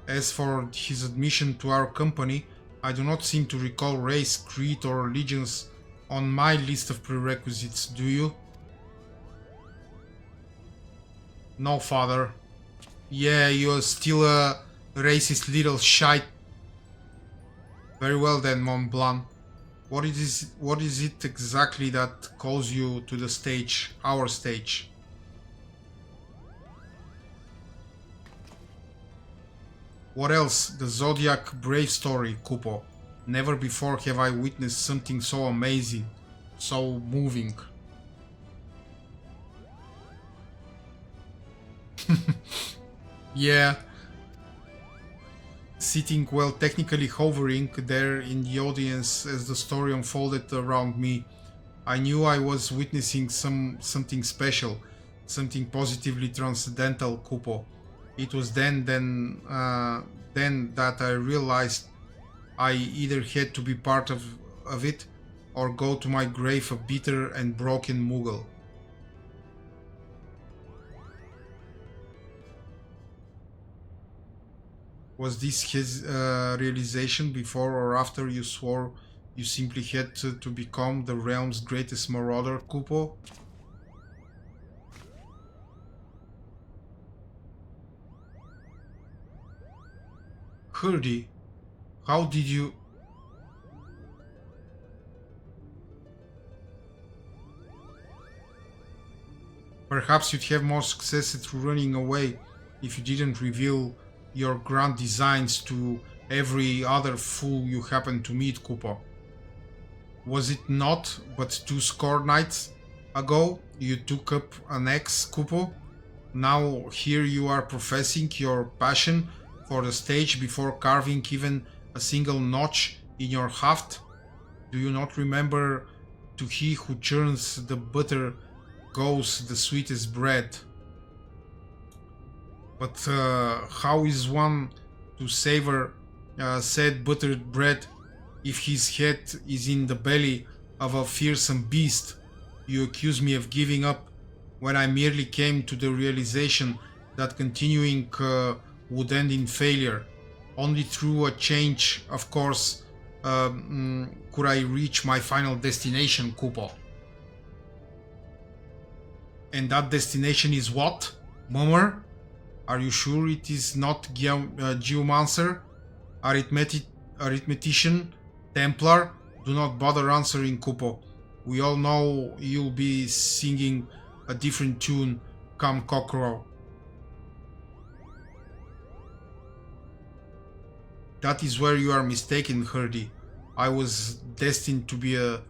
As for his admission to our company, I do not seem to recall race, creed or allegiance on my list of prerequisites, do you? No, father. Yeah, you're still a racist little shite. Very well then, Mont Blanc. What is it exactly that calls you to the stage, our stage? What else? The Zodiac brave story, Kupo. Never before have I witnessed something so amazing, so moving. Yeah. Sitting, well, technically hovering there in the audience as the story unfolded around me, I knew I was witnessing something special, something positively transcendental, Kupo. It was then that I realized I either had to be part of it or go to my grave a bitter and broken Mughal. Was this his realization before or after you swore you simply had to become the realm's greatest marauder, Kupo? Hurdy, how did you... Perhaps you'd have more success at running away if you didn't reveal your grand designs to every other fool you happen to meet, Kupo. Was it not but 20 nights ago you took up an axe, Kupo? Now here you are professing your passion for the stage before carving even a single notch in your haft? Do you not remember, to he who churns the butter goes the sweetest bread? But how is one to savor said buttered bread if his head is in the belly of a fearsome beast? You accuse me of giving up when I merely came to the realization that continuing would end in failure. Only through a change, of course, could I reach my final destination, Kupo. And that destination is what? Mummer? Are you sure it is not Geomancer? Arithmetician? Templar? Do not bother answering, Kupo. We all know you'll be singing a different tune come cockcrow. That is where you are mistaken, Herdy. I was destined to be a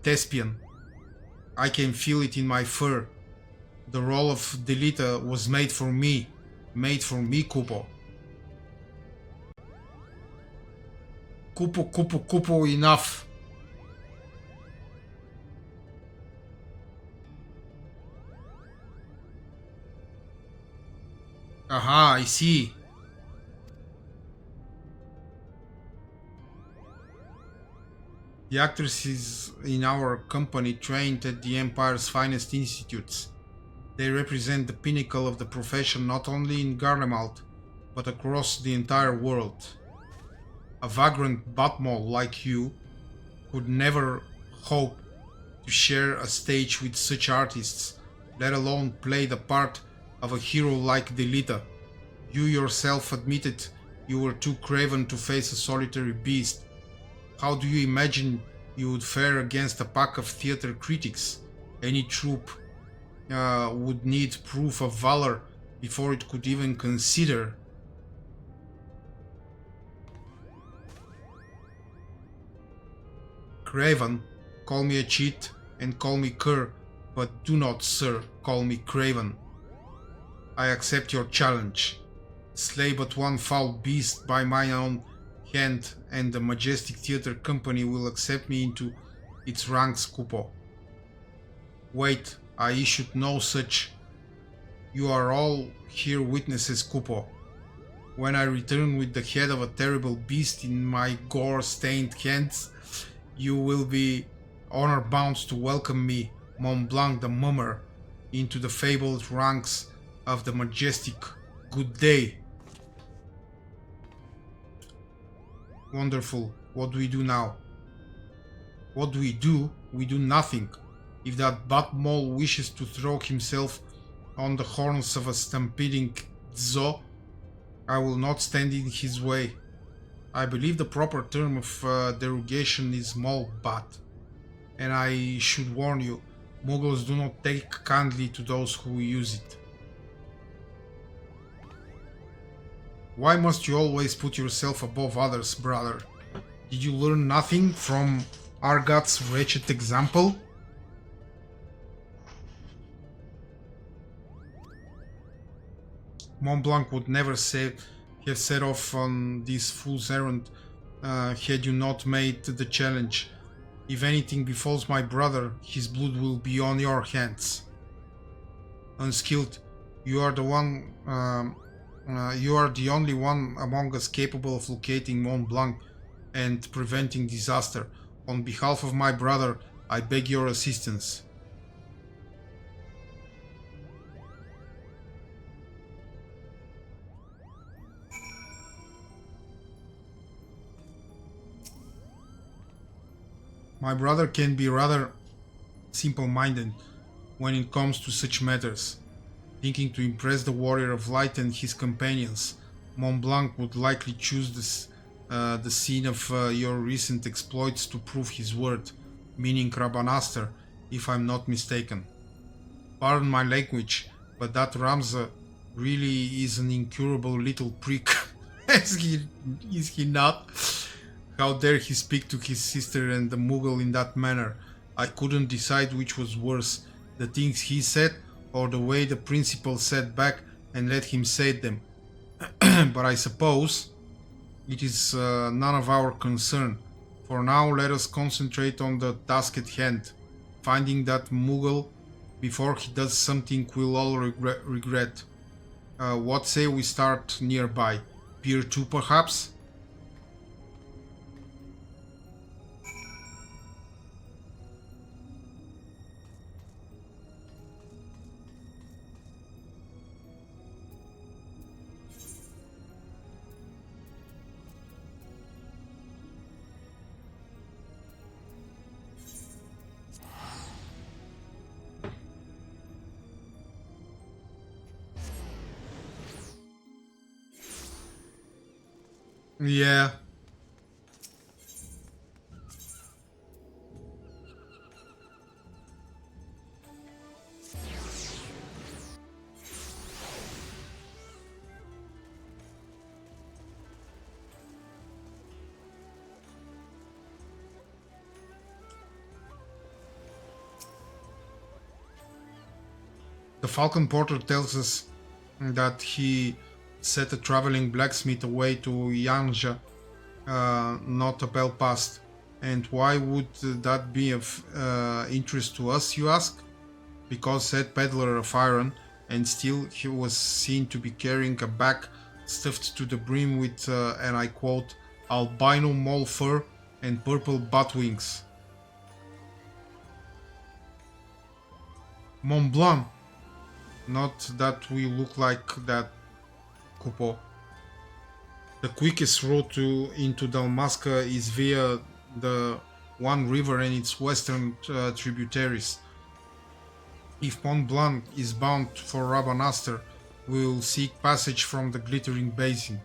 thespian. I can feel it in my fur. The role of Delita was made for me. Made for me, Kupo. Kupo, enough. Aha, I see. The actresses in our company trained at the Empire's finest institutes. They represent the pinnacle of the profession not only in Garlemald, but across the entire world. A vagrant buttmole like you could never hope to share a stage with such artists, let alone play the part of a hero like Delita. You yourself admitted you were too craven to face a solitary beast. How do you imagine you would fare against a pack of theater critics? Any troupe would need proof of valor before it could even consider. Craven, call me a cheat and call me cur, but do not, sir, call me Craven. I accept your challenge. Slay but one foul beast by my own hand, and the majestic theater company will accept me into its ranks, Kupo. Wait, I issued no such. You are all here witnesses, Kupo. When I return with the head of a terrible beast in my gore-stained hands, you will be honor-bound to welcome me, Mont Blanc the Mummer, into the fabled ranks of the majestic. Good day. Wonderful. What do we do now? What do? We do nothing. If that buttmole wishes to throw himself on the horns of a stampeding Zo, I will not stand in his way. I believe the proper term of derogation is mole butt. And I should warn you, Muggles do not take kindly to those who use it. Why must you always put yourself above others, brother? Did you learn nothing from Argat's wretched example? Mont Blanc would never have set off on this fool's errand had you not made the challenge. If anything befalls my brother, his blood will be on your hands. Unskilled, you are the only one among us capable of locating Mont Blanc and preventing disaster. On behalf of my brother, I beg your assistance. My brother can be rather simple-minded when it comes to such matters. Thinking to impress the Warrior of Light and his companions, Mont Blanc would likely choose the scene of your recent exploits to prove his word, meaning Rabanastre, if I'm not mistaken. Pardon my language, but that Ramza really is an incurable little prick. Is he not? How dare he speak to his sister and the Moogle in that manner? I couldn't decide which was worse, the things he said or the way the principal sat back and let him say them. But I suppose it is none of our concern. For now, let us concentrate on the task at hand, finding that Moogle before he does something we'll all regret. What say we start nearby? Pier 2 perhaps? Yeah. The Falcon Porter tells us that he set a traveling blacksmith away to Yanja, not a Belfast. And why would that be of interest to us, you ask? Because said peddler of iron and steel, he was seen to be carrying a bag stuffed to the brim with, and I quote, albino mole fur and purple bat wings. Mont Blanc. Not that we look like that, Kupo. The quickest route into Dalmasca is via the One River and its western tributaries. If Mont Blanc is bound for Rabanastre, we will seek passage from the Glittering Basin.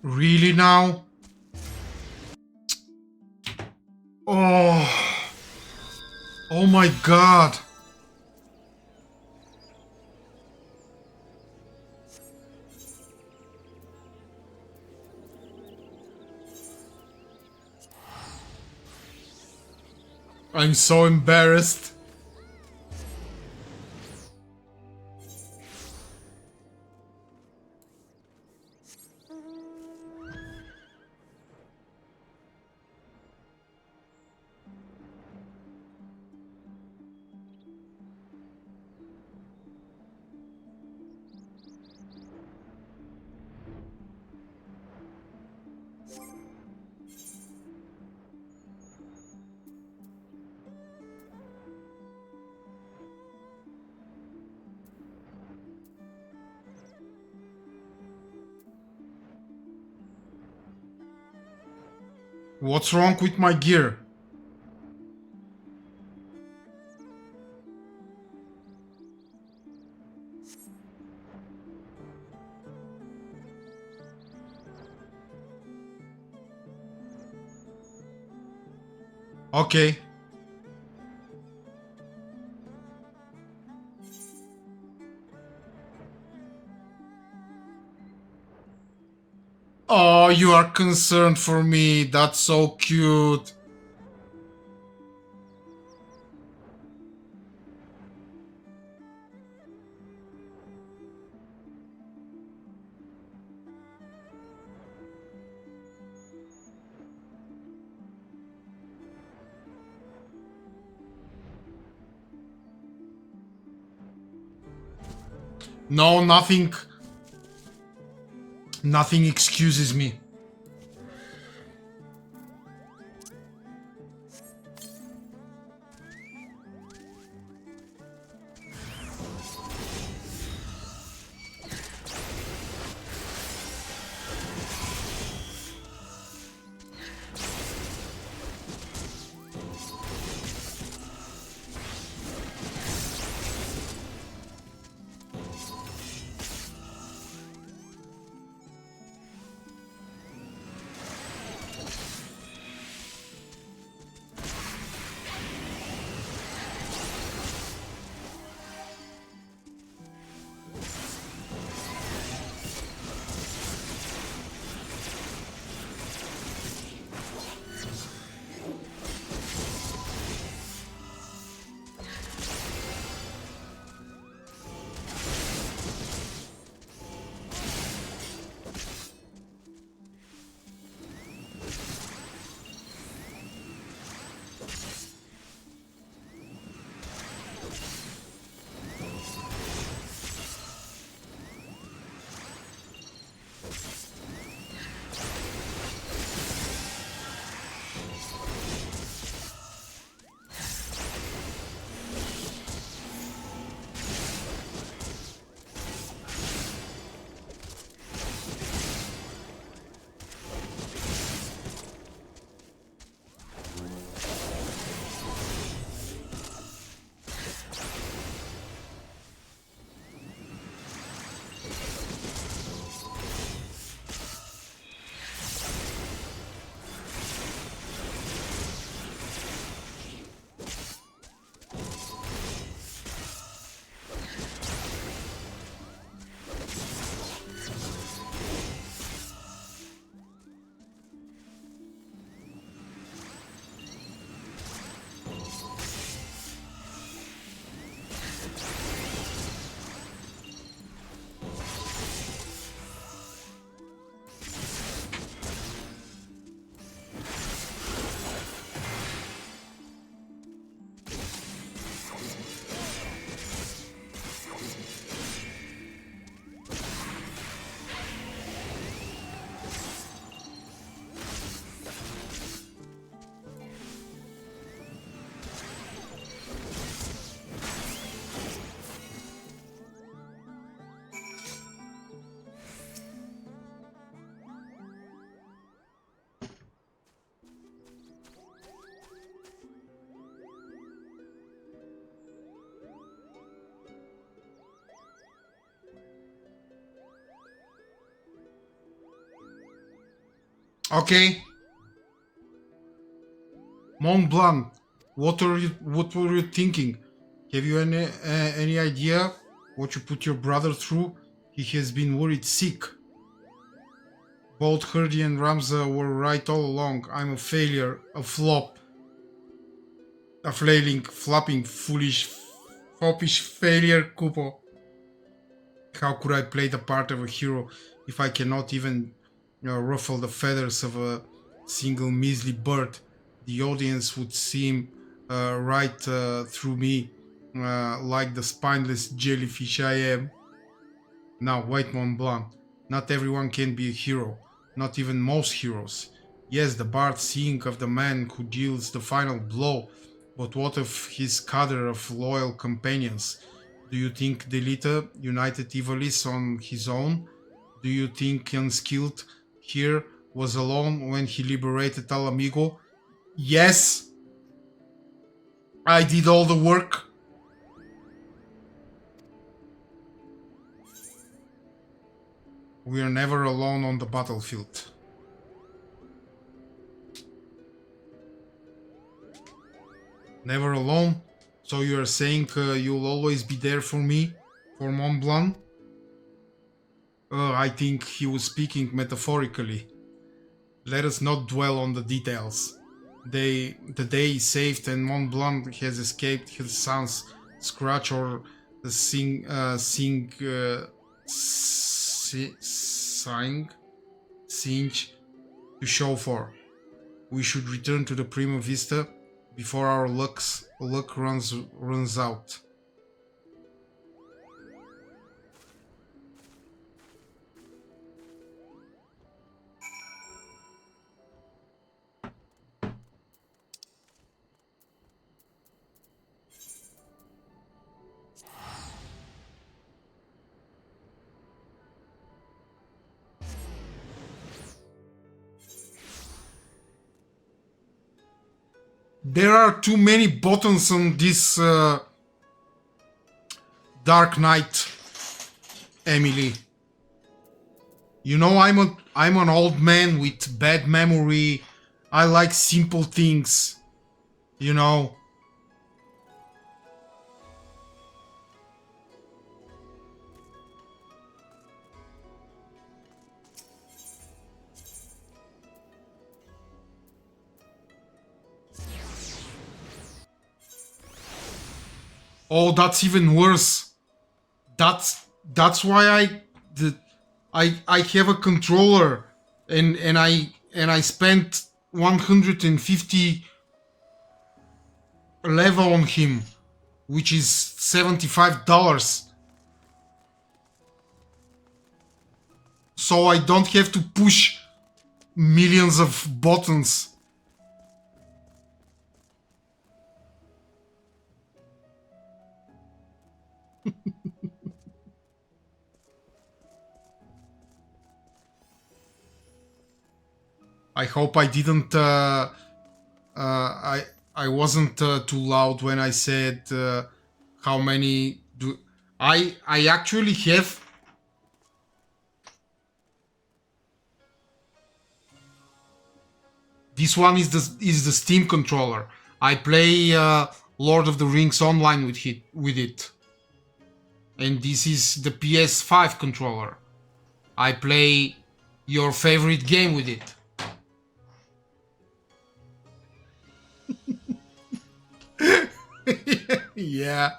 Really now? Oh. Oh my god. I'm so embarrassed. What's wrong with my gear? Okay. Oh, you are concerned for me. That's so cute. No, nothing. Nothing excuses me. Okay. Mont Blanc, what were you thinking? Have you any idea what you put your brother through? He has been worried sick. Both Hardy and Ramza were right all along. I'm a failure, a flop, a flailing, flapping, foolish, foppish failure, Kupo. How could I play the part of a hero if I cannot even ruffle the feathers of a single measly bird? The audience would seem right through me like the spineless jellyfish I am. Now, wait, Mont Blanc. Not everyone can be a hero. Not even most heroes. Yes, the bard sings of the man who deals the final blow, but what of his cadre of loyal companions? Do you think Delita united Ivalice on his own? Do you think unskilled here was alone when he liberated Al Amigo. Yes, I did all the work. We are never alone on the battlefield. Never alone? So you are saying you'll always be there for me? For Mont Blanc? I think he was speaking metaphorically. Let us not dwell on the details. The day is saved and Mont Blanc has escaped his son's scratch or the singe to show for. We should return to the Prima Vista before our luck runs out. There are too many buttons on this Dark Knight, Emily. You know, I'm an old man with bad memory. I like simple things, you know. Oh, that's even worse. That's why I have a controller and I spent 150 level on him, which is $75. So I don't have to push millions of buttons. I hope I didn't. I wasn't too loud when I said how many do I actually have. This one is the Steam controller. I play Lord of the Rings online with it. And this is the PS5 controller. I play your favorite game with it. Yeah.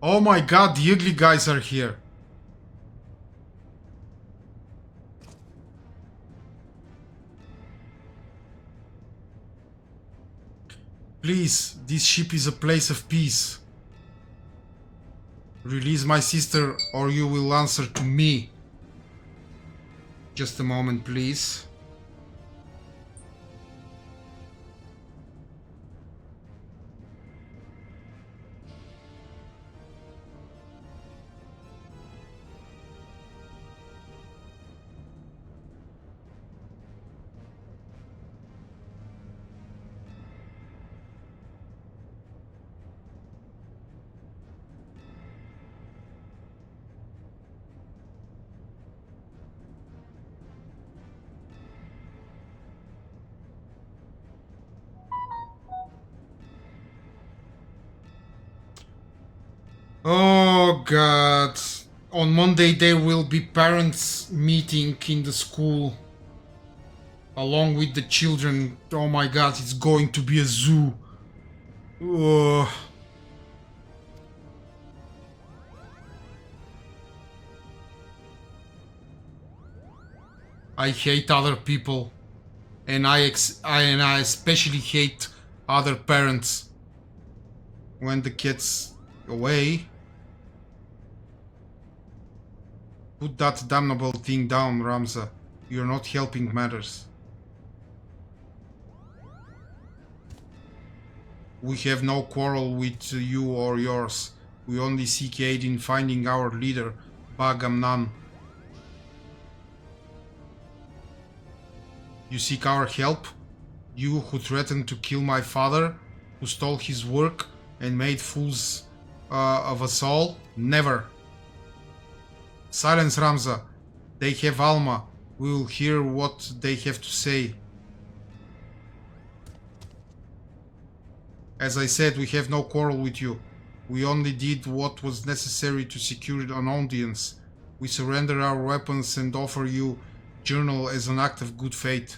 Oh my god, the ugly guys are here. Please, this ship is a place of peace. Release my sister or you will answer to me. Just a moment, please. Oh god. On Monday there will be parents meeting in the school along with the children. Oh my god, it's going to be a zoo. Ugh. I hate other people, and I especially hate other parents. When the kid's away, put that damnable thing down, Ramza. You're not helping matters. We have no quarrel with you or yours. We only seek aid in finding our leader, Bagamnan. You seek our help? You who threatened to kill my father, who stole his work and made fools of us all? Never. Silence, Ramza. They have Alma. We will hear what they have to say. As I said, we have no quarrel with you. We only did what was necessary to secure an audience. We surrender our weapons and offer you journal as an act of good faith.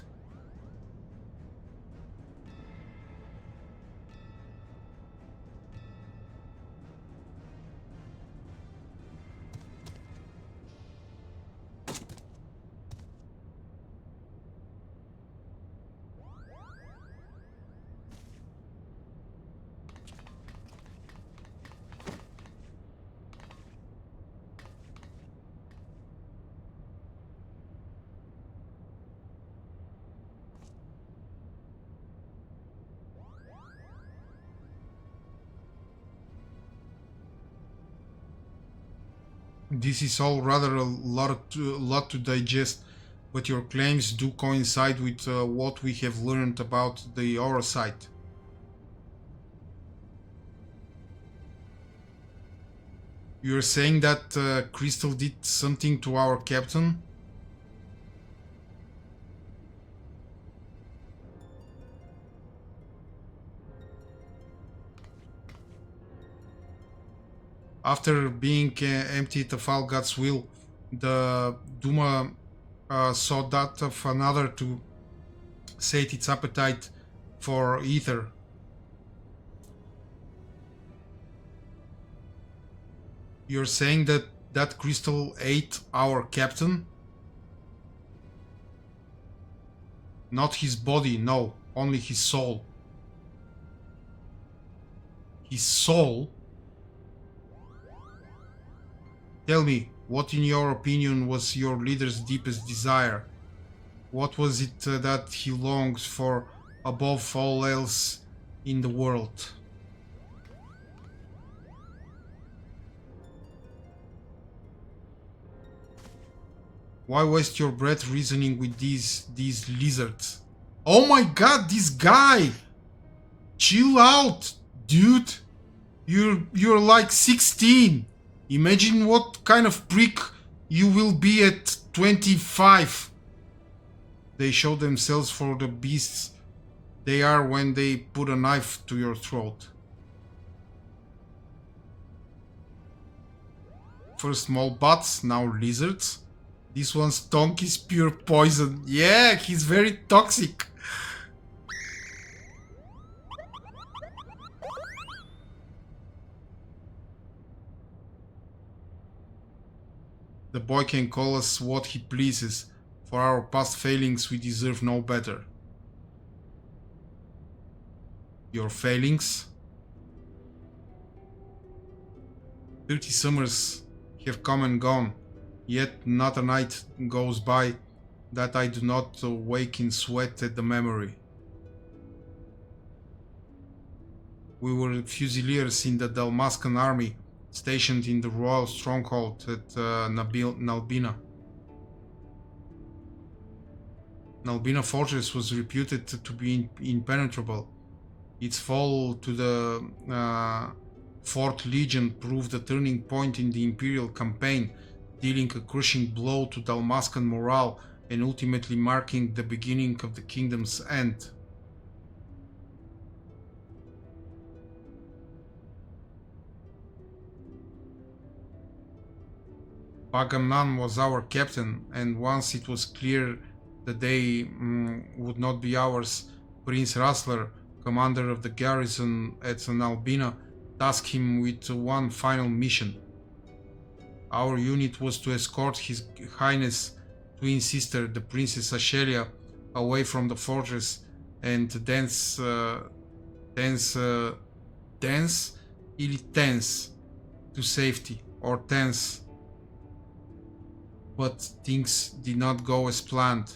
This is all rather a lot to digest, but your claims do coincide with what we have learned about the Aura site. You're saying that Crystal did something to our captain? After being emptied of all God's will, the Duma saw that of another to sate its appetite for ether. You're saying that that crystal ate our captain? Not his body, no, only his soul. His soul? Tell me, what in your opinion was your leader's deepest desire? What was it that he longs for above all else in the world? Why waste your breath reasoning with these lizards? Oh my god, this guy! Chill out, dude! You're like 16! Imagine what kind of prick you will be at 25. They show themselves for the beasts they are when they put a knife to your throat. First small bats, now lizards. This one's tongue is pure poison. Yeah, he's very toxic. The boy can call us what he pleases. For our past failings, we deserve no better. Your failings? 30 summers have come and gone, yet not a night goes by that I do not wake in sweat at the memory. We were fusiliers in the Dalmascan army, stationed in the royal stronghold at Nalbina. Nalbina fortress was reputed to be impenetrable. Its fall to the 4th Legion proved a turning point in the Imperial campaign, dealing a crushing blow to Dalmascan morale and ultimately marking the beginning of the kingdom's end. Bagamnan was our captain, and once it was clear that they would not be ours, Prince Rustler, commander of the garrison at Albina, tasked him with one final mission. Our unit was to escort His Highness' twin sister, the Princess Ashelia, away from the fortress and thence to safety, or tense. But things did not go as planned.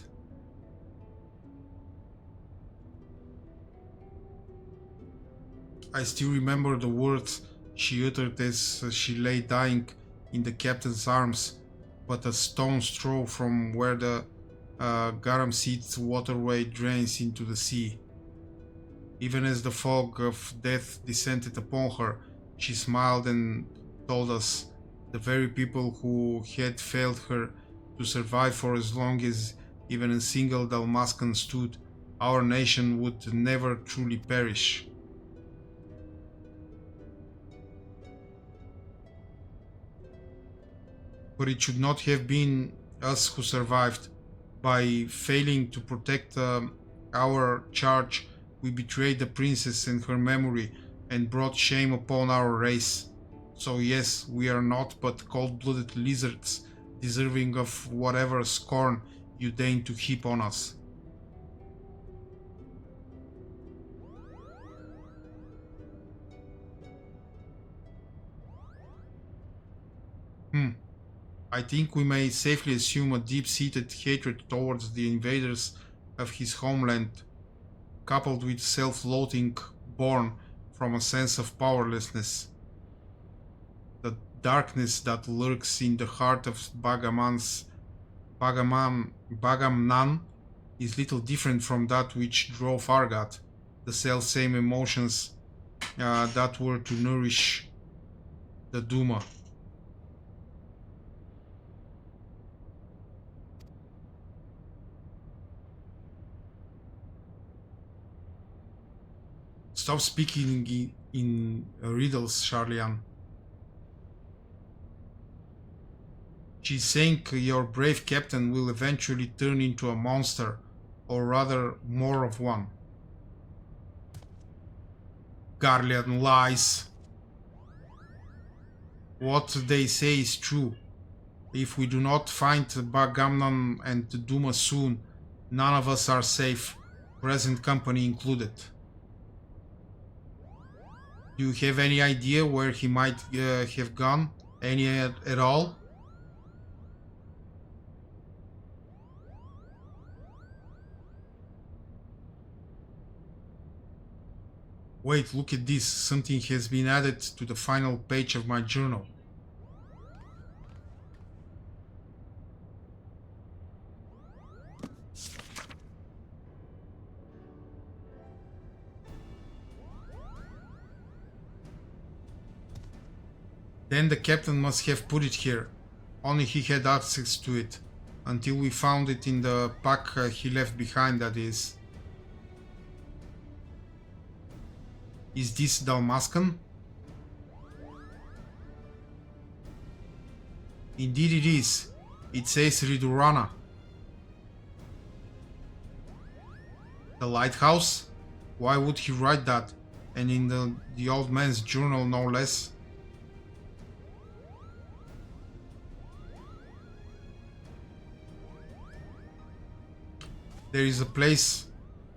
I still remember the words she uttered as she lay dying in the captain's arms, but a stone's throw from where the Garamseed waterway drains into the sea. Even as the fog of death descended upon her, she smiled and told us, the very people who had failed her to survive for as long as even a single Dalmascan stood, our nation would never truly perish. But it should not have been us who survived. By failing to protect our charge, we betrayed the princess and her memory and brought shame upon our race. So yes, we are not but cold-blooded lizards, deserving of whatever scorn you deign to heap on us. I think we may safely assume a deep-seated hatred towards the invaders of his homeland, coupled with self-loathing born from a sense of powerlessness. The darkness that lurks in the heart of Bagamnan is little different from that which drove Argat, the self-same emotions that were to nourish the Duma. Stop speaking in riddles, Charlian. She's saying your brave captain will eventually turn into a monster, or rather more of one. Garlean lies. What they say is true. If we do not find Bagamnan and Duma soon, none of us are safe, present company included. Do you have any idea where he might have gone? Any at all? Wait, look at this. Something has been added to the final page of my journal. Then the captain must have put it here. Only he had access to it. Until we found it in the pack he left behind, that is. Is this Dalmascan? Indeed it is. It says Ridurana. The lighthouse? Why would he write that? And in the old man's journal, no less. There is a place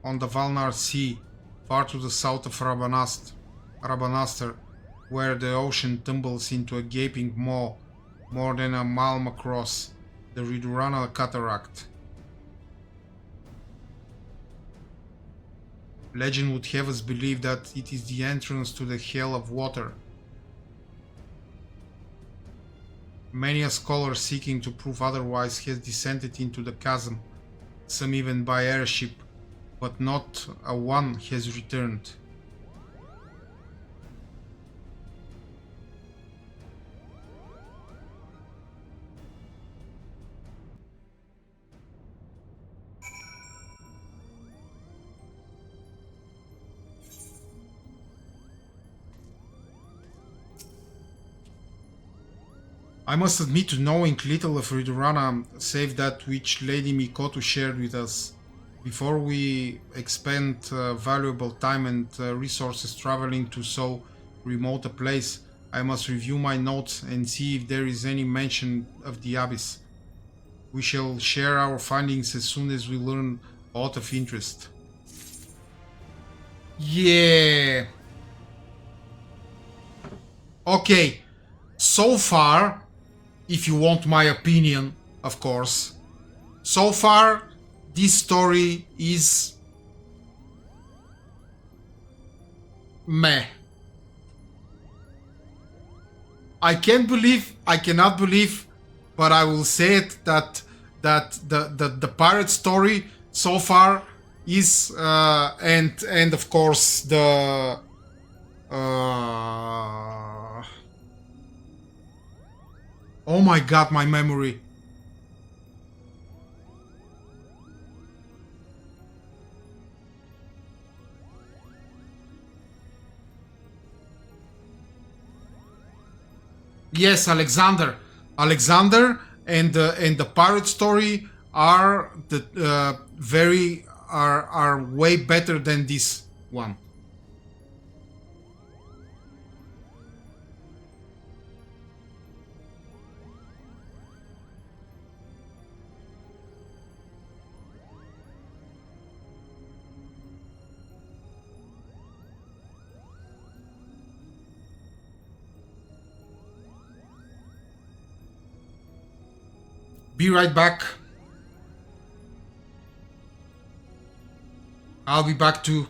on the Valnar Sea, far to the south of Rabanaster, where the ocean tumbles into a gaping maw more than a mile across, the Ridurana Cataract. Legend would have us believe that it is the entrance to the Hell of Water. Many a scholar seeking to prove otherwise has descended into the chasm, some even by airship, but not a one has returned. I must admit to knowing little of Ridurana, save that which Lady Mikoto shared with us. Before we expend valuable time and resources traveling to so remote a place, I must review my notes and see if there is any mention of the Abyss. We shall share our findings as soon as we learn aught of interest. Yeah. Okay. So far, if you want my opinion, of course, so far this story is meh. I cannot believe, but I will say it that the pirate story so far is and of course the oh my god, my memory. Yes, Alexander. Alexander and the pirate story are the are way better than this one. Be right back. I'll be back too.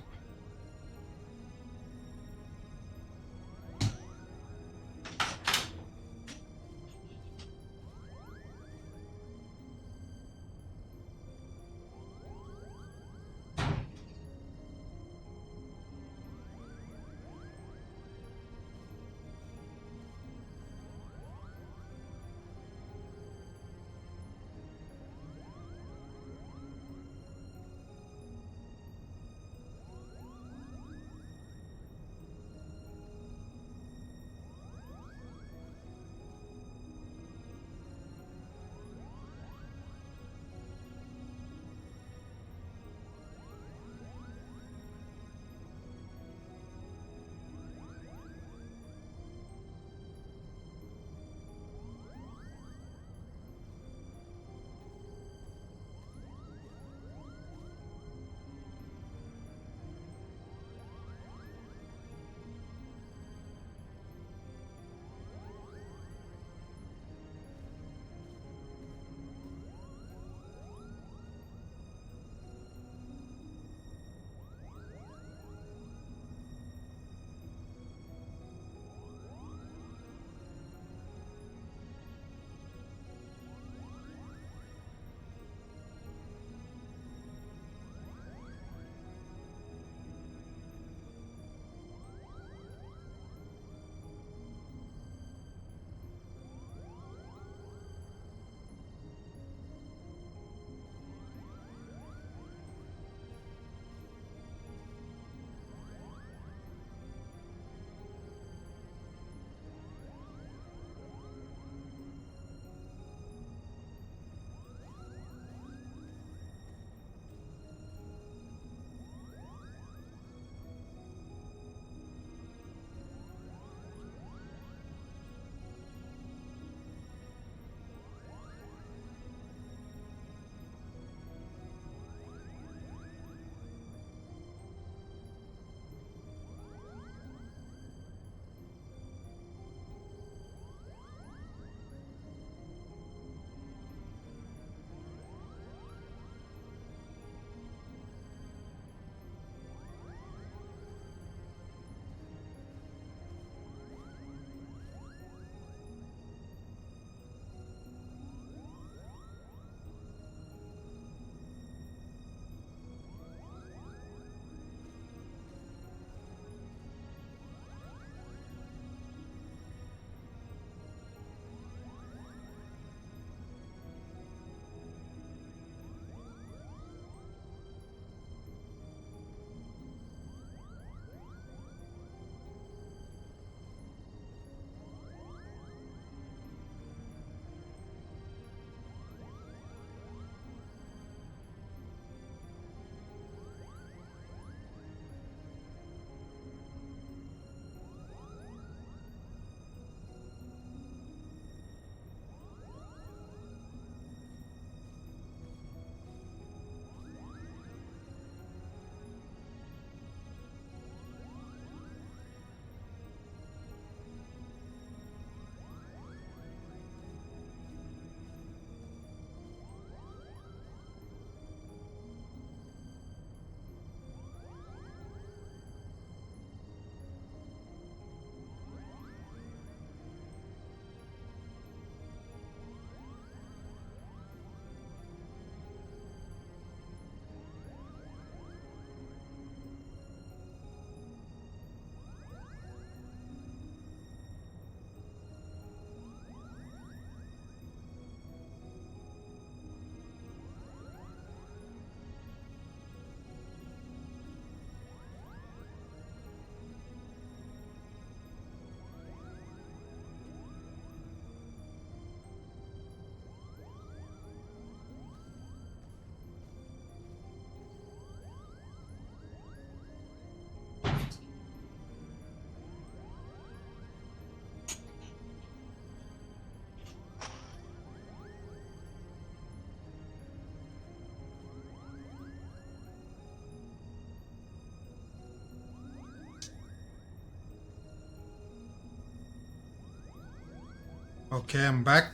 Okay, I'm back.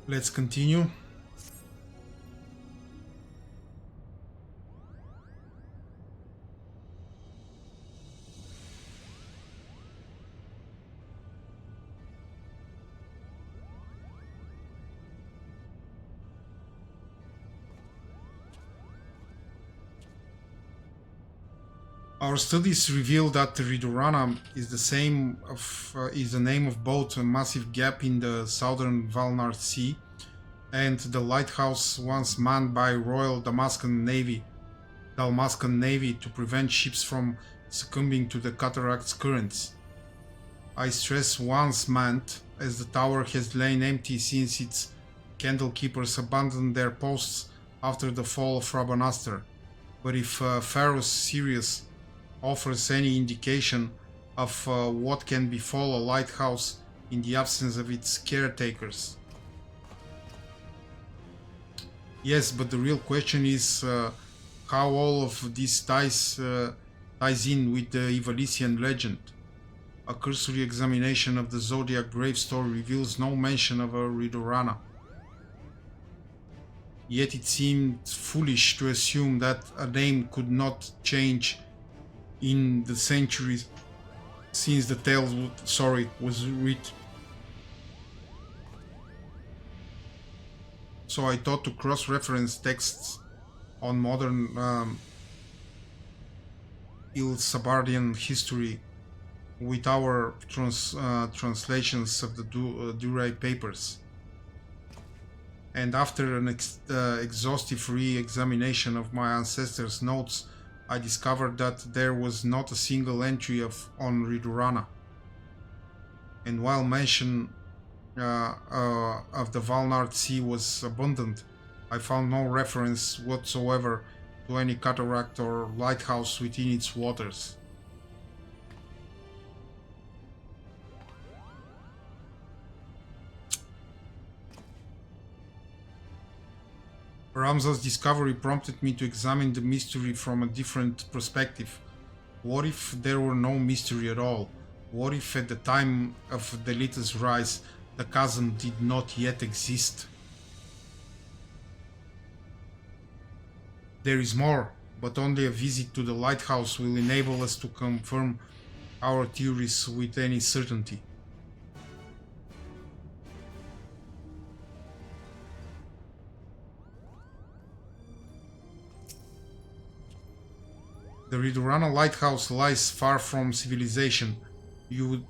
Let's continue. Our studies reveal that Ridorana is the name of both a massive gap in the southern Valnar Sea and the lighthouse once manned by Royal Dalmascan Navy to prevent ships from succumbing to the cataract's currents. I stress once manned, as the tower has lain empty since its candlekeepers abandoned their posts after the fall of Rabanastre. But if Pharaoh Sirius offers any indication of what can befall a lighthouse in the absence of its caretakers. Yes, but the real question is how all of this ties in with the Ivalician legend. A cursory examination of the Zodiac grave story reveals no mention of a Ridorana. Yet it seemed foolish to assume that a name could not change in the centuries since the tale was written. So I thought to cross-reference texts on modern Il-Sabardian history with our translations of the Duray papers. And after an exhaustive re-examination of my ancestors' notes, I discovered that there was not a single entry on Ridorana. And while mention of the Valnard Sea was abundant, I found no reference whatsoever to any cataract or lighthouse within its waters. Ramza's discovery prompted me to examine the mystery from a different perspective. What if there were no mystery at all? What if at the time of Delita's rise, the chasm did not yet exist? There is more, but only a visit to the lighthouse will enable us to confirm our theories with any certainty. The Ridorana lighthouse lies far from civilization. You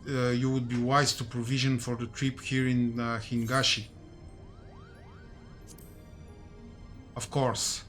would be wise to provision for the trip here in Hingashi. Of course.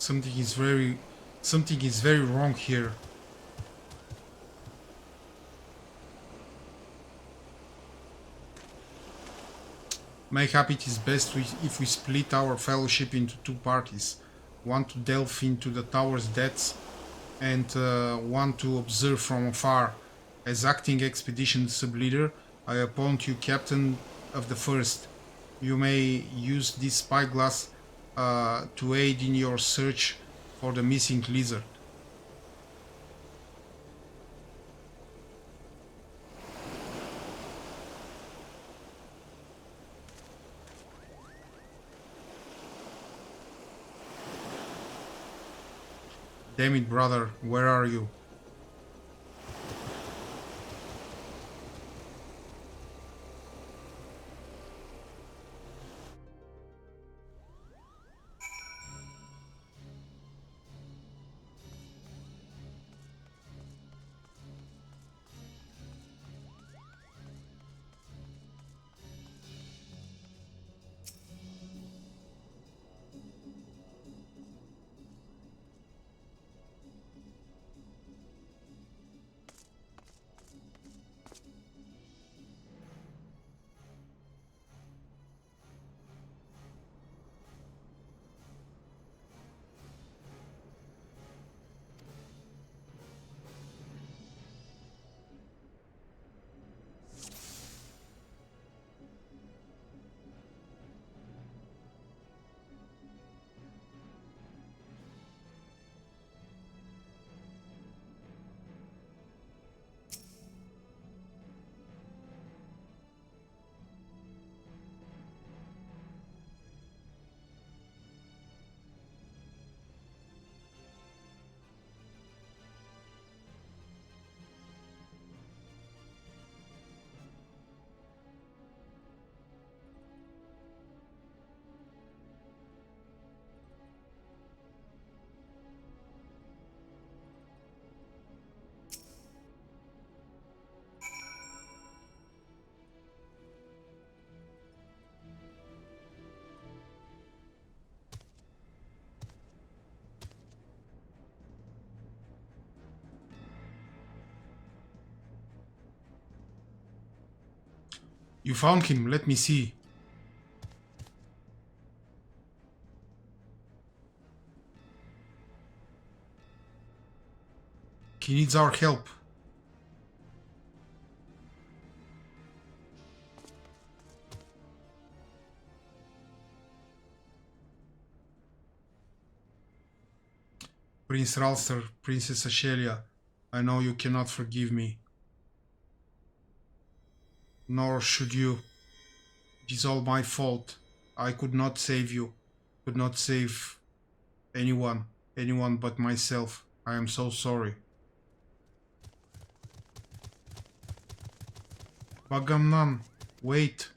Something is very wrong here. Mayhap it is best if we split our fellowship into two parties. One to delve into the tower's depths and one to observe from afar. As acting expedition subleader, I appoint you captain of the first. You may use this spyglass to aid in your search for the missing lizard. Damn it, brother, where are you? You found him, let me see. He needs our help. Prince Ralster, Princess Ashelia, I know you cannot forgive me. Nor should you. It is all my fault. I could not save you. Could not save anyone but myself. I am so sorry. Bagamnan, wait.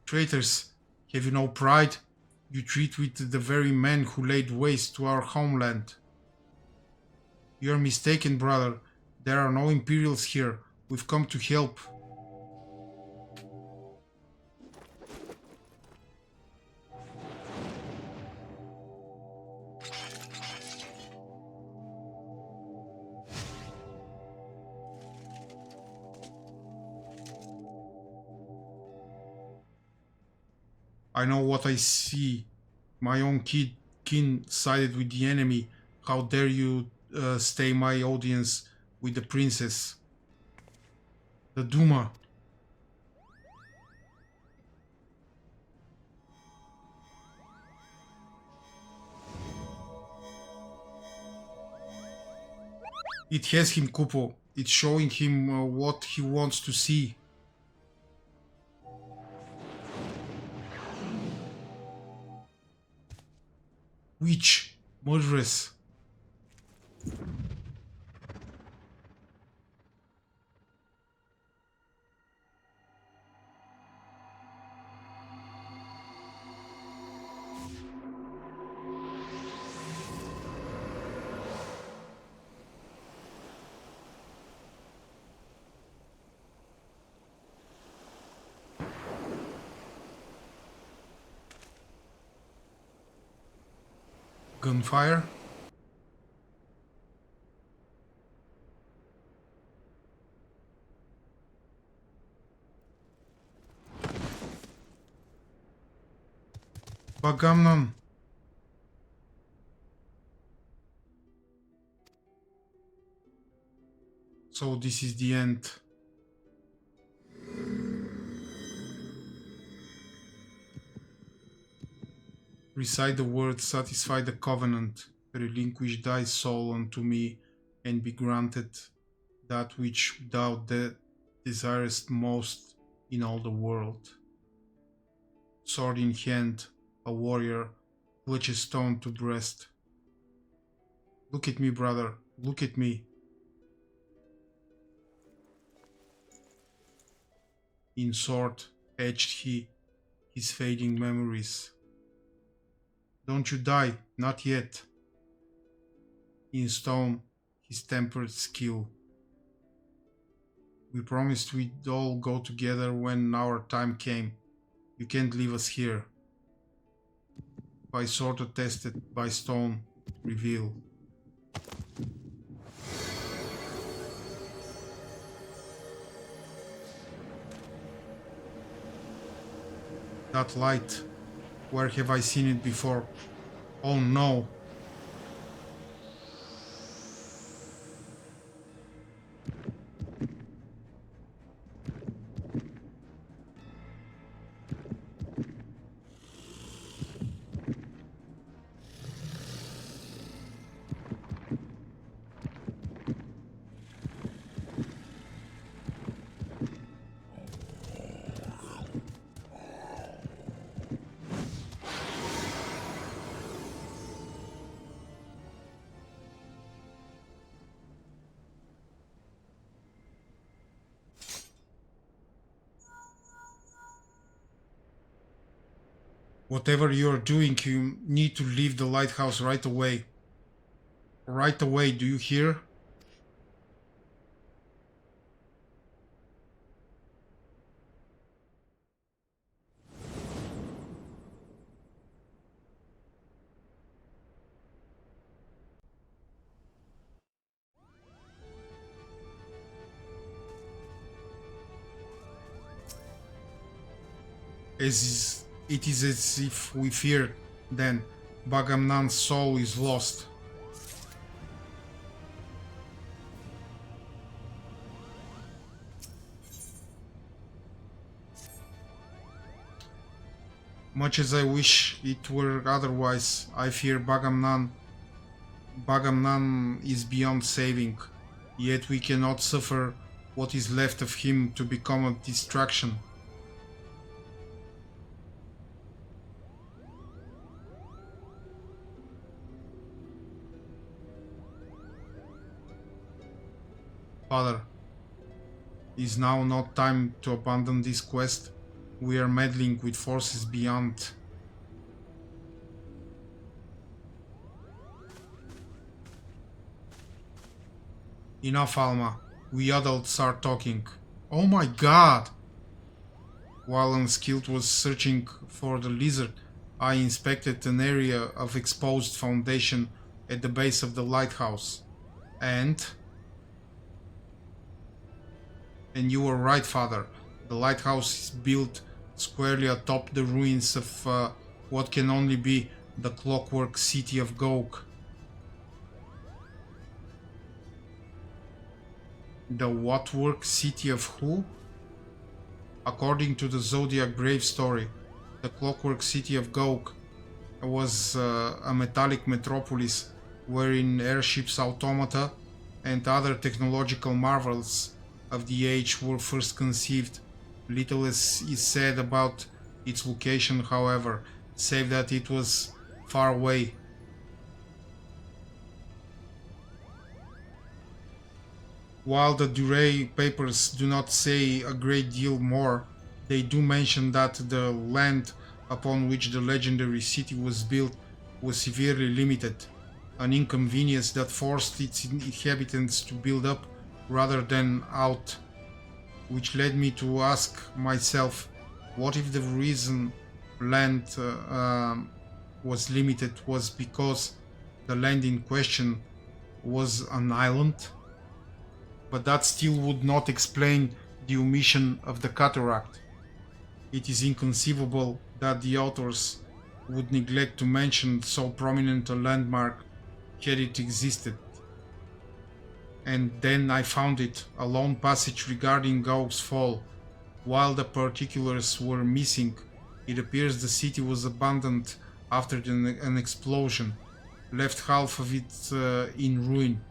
Traitors, have you no pride? You treat with the very men who laid waste to our homeland. You are mistaken, brother. There are no Imperials here. We've come to help. I know what I see. My own kin sided with the enemy. How dare you stay my audience with the princess? The Duma. It has him, Kupo. It's showing him what he wants to see. Witch, murderess. Gunfire. Bagamnon. So this is the end. Recite the words, satisfy the covenant, relinquish thy soul unto me, and be granted that which thou desirest most, in all the world. Sword in hand, a warrior clutches stone to breast. Look at me, brother, look at me. In sword etched he his fading memories. Don't you die, not yet. In stone his tempered skill. We promised we'd all go together when our time came. You can't leave us here. By sword attested, by stone reveal. That light, where have I seen it before? Oh no! Whatever you're doing, you need to leave the lighthouse right away. Right away, do you hear? It is as if we fear, then Bagamnan's soul is lost. Much as I wish it were otherwise, I fear Bagamnan. Bagamnan is beyond saving, yet we cannot suffer what is left of him to become a distraction. Father, is now not time to abandon this quest? We are meddling with forces beyond. Enough, Alma. We adults are talking. Oh my god! While Unskilled was searching for the lizard, I inspected an area of exposed foundation at the base of the lighthouse. And you were right, Father. The lighthouse is built squarely atop the ruins of what can only be the clockwork city of Gog. The what-work city of who? According to the Zodiac Grave story, the clockwork city of Gog was a metallic metropolis wherein airships, automata, and other technological marvels of the age were first conceived. Little is said about its location, however, save that it was far away. While the Duray papers do not say a great deal more, they do mention that the land upon which the legendary city was built was severely limited, an inconvenience that forced its inhabitants to build up rather than out, which led me to ask myself, what if the reason land was limited was because the land in question was an island? But that still would not explain the omission of the cataract. It is inconceivable that the authors would neglect to mention so prominent a landmark had it existed. And then I found it, a lone passage regarding Gog's fall. While the particulars were missing, it appears the city was abandoned after an explosion, left half of it in ruin.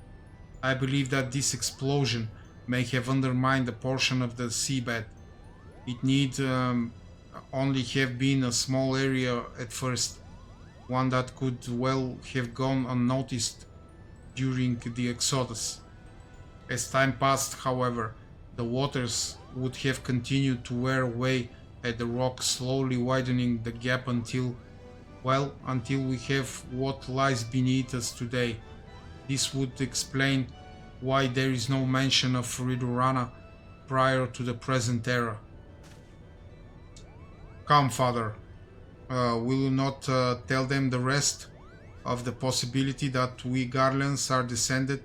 I believe that this explosion may have undermined a portion of the seabed. It need only have been a small area at first, one that could well have gone unnoticed during the Exodus. As time passed, however, the waters would have continued to wear away at the rock, slowly widening the gap until we have what lies beneath us today. This would explain why there is no mention of Ridurana prior to the present era. Come, father, will you not tell them the rest of the possibility that we Garlands are descended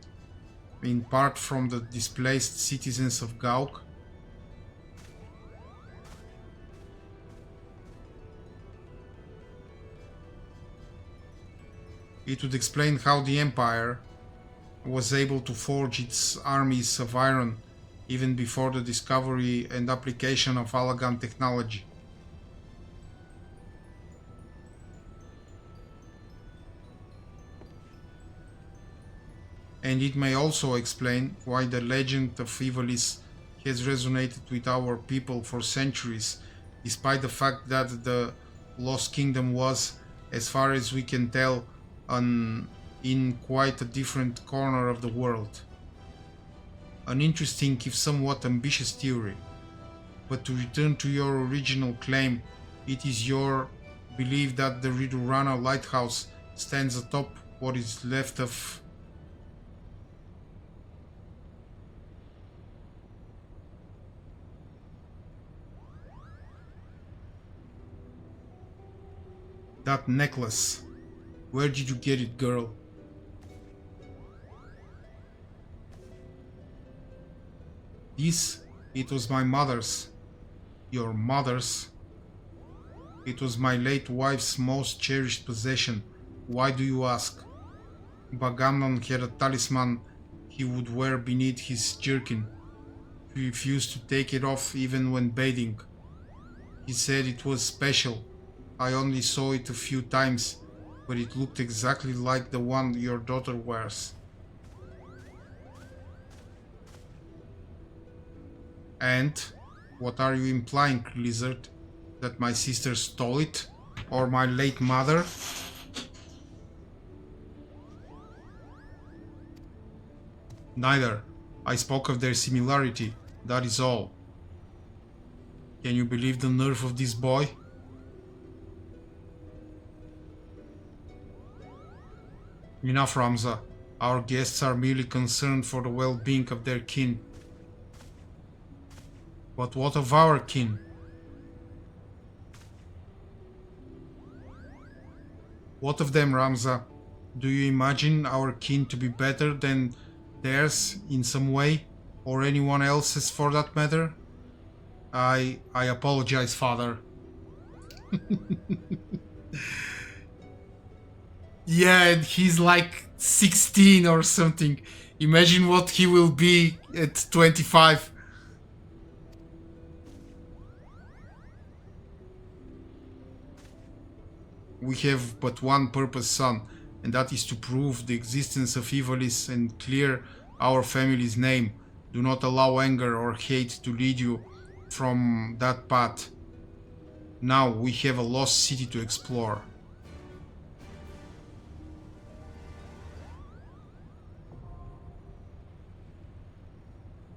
in part from the displaced citizens of Gauk? It would explain how the Empire was able to forge its armies of iron even before the discovery and application of Allagan technology. And it may also explain why the legend of Ivalice has resonated with our people for centuries, despite the fact that the Lost Kingdom was, as far as we can tell, in quite a different corner of the world. An interesting, if somewhat ambitious theory. But to return to your original claim, it is your belief that the Ridurana lighthouse stands atop what is left of that necklace. Where did you get it, girl? It was my mother's. Your mother's? It was my late wife's most cherished possession. Why do you ask? Bagamnon had a talisman he would wear beneath his jerkin. He refused to take it off even when bathing. He said it was special. I only saw it a few times, but it looked exactly like the one your daughter wears. And what are you implying, Lizard? That my sister stole it? Or my late mother? Neither. I spoke of their similarity, that is all. Can you believe the nerve of this boy? Enough, Ramza. Our guests are merely concerned for the well-being of their kin. But what of our kin? What of them, Ramza? Do you imagine our kin to be better than theirs in some way? Or anyone else's for that matter? I apologize, father. Yeah, and he's like 16 or something. Imagine what he will be at 25. We have but one purpose, son, and that is to prove the existence of Ivalice and clear our family's name. Do not allow anger or hate to lead you from that path. Now we have a lost city to explore.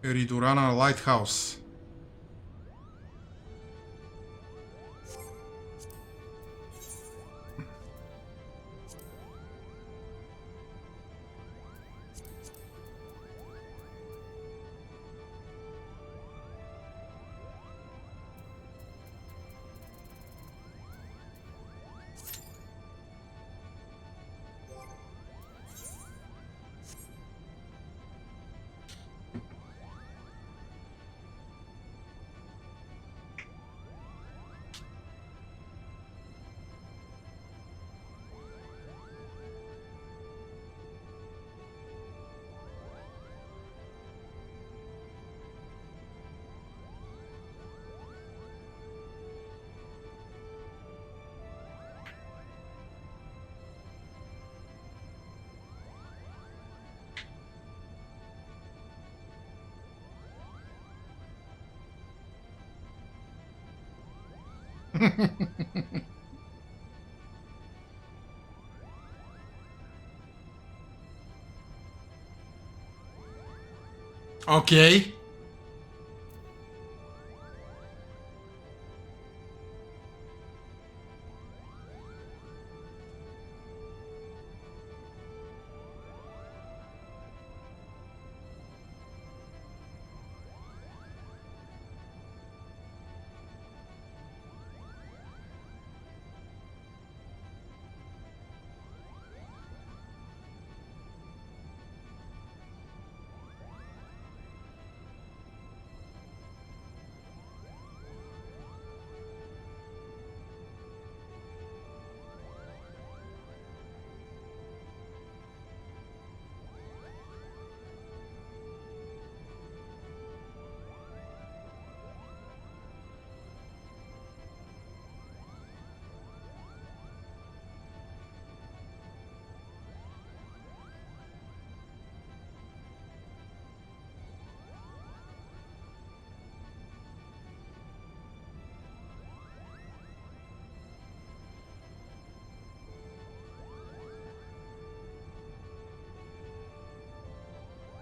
Ridurana Lighthouse. Okay.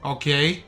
Okay.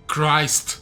Christ.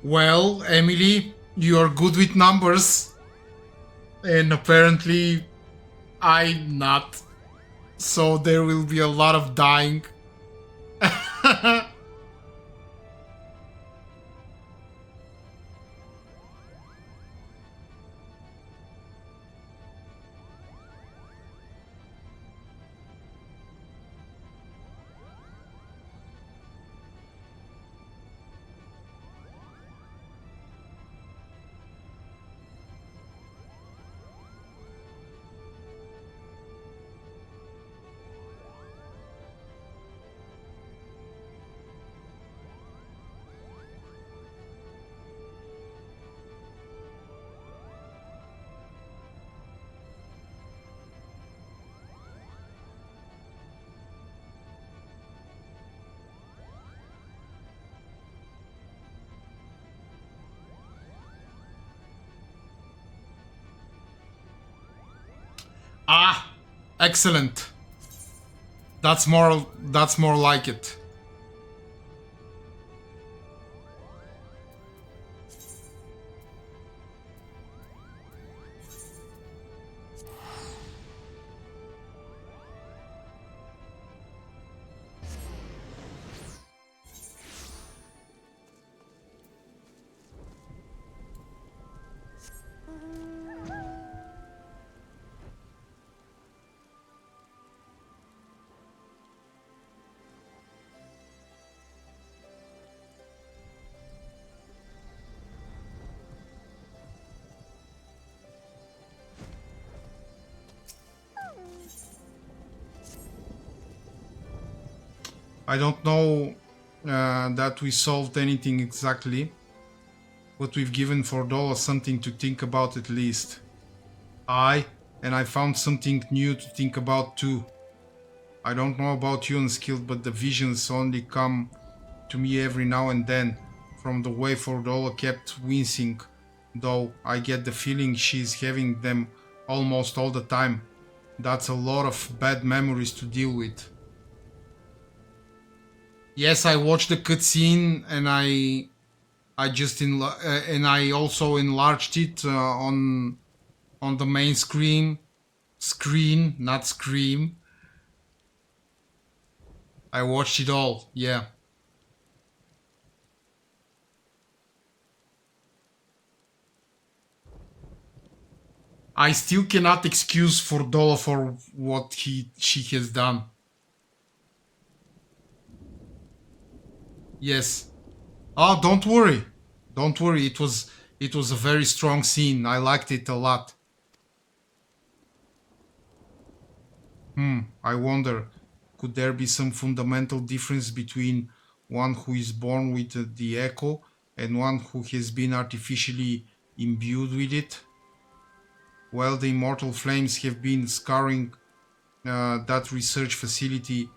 Well, Emily, you're good with numbers. And apparently I'm not. So there will be a lot of dying. Ah, excellent. That's more like it. I don't know that we solved anything exactly, but we've given Fordola something to think about at least. And I found something new to think about too. I don't know about you, Unskilled, but the visions only come to me every now and then, from the way Fordola kept wincing, though I get the feeling she's having them almost all the time. That's a lot of bad memories to deal with. Yes, I watched the cutscene and I also enlarged it on the main screen, not scream. I watched it all, yeah. I still cannot excuse Fordola for what she has done. Yes. Oh, don't worry. Don't worry. It was a very strong scene. I liked it a lot. I wonder, could there be some fundamental difference between one who is born with the echo and one who has been artificially imbued with it? Well, the immortal flames have been scouring that research facility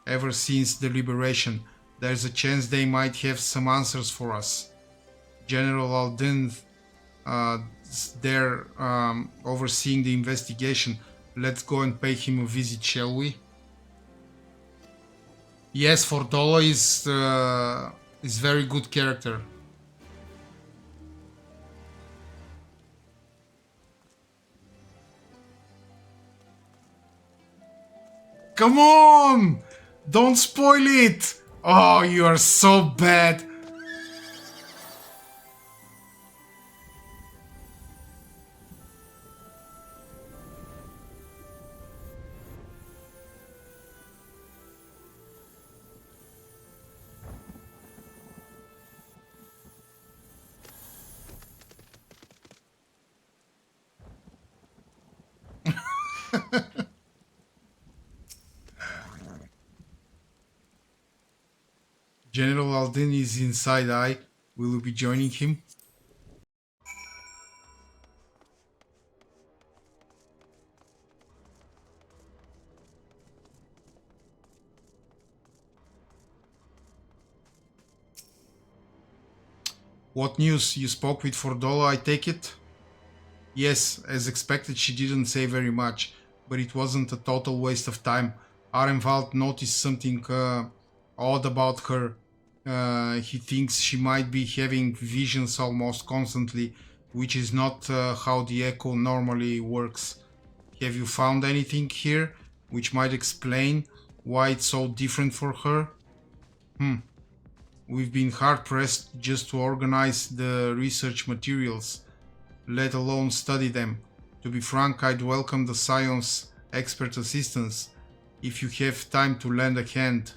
ever since the liberation. There's a chance they might have some answers for us. General Alden there overseeing the investigation. Let's go and pay him a visit, shall we? Yes, Fordola is very good character. Come on! Don't spoil it! Oh, you are so bad. General Alden is inside eye. Will you be joining him? What news? You spoke with Fordola, I take it? Yes, as expected she didn't say very much, but it wasn't a total waste of time. Arenvald noticed something odd about her. He thinks she might be having visions almost constantly, which is not how the echo normally works. Have you found anything here which might explain why it's so different for her? We've been hard-pressed just to organize the research materials, let alone study them. To be frank, I'd welcome the science expert assistance if you have time to lend a hand.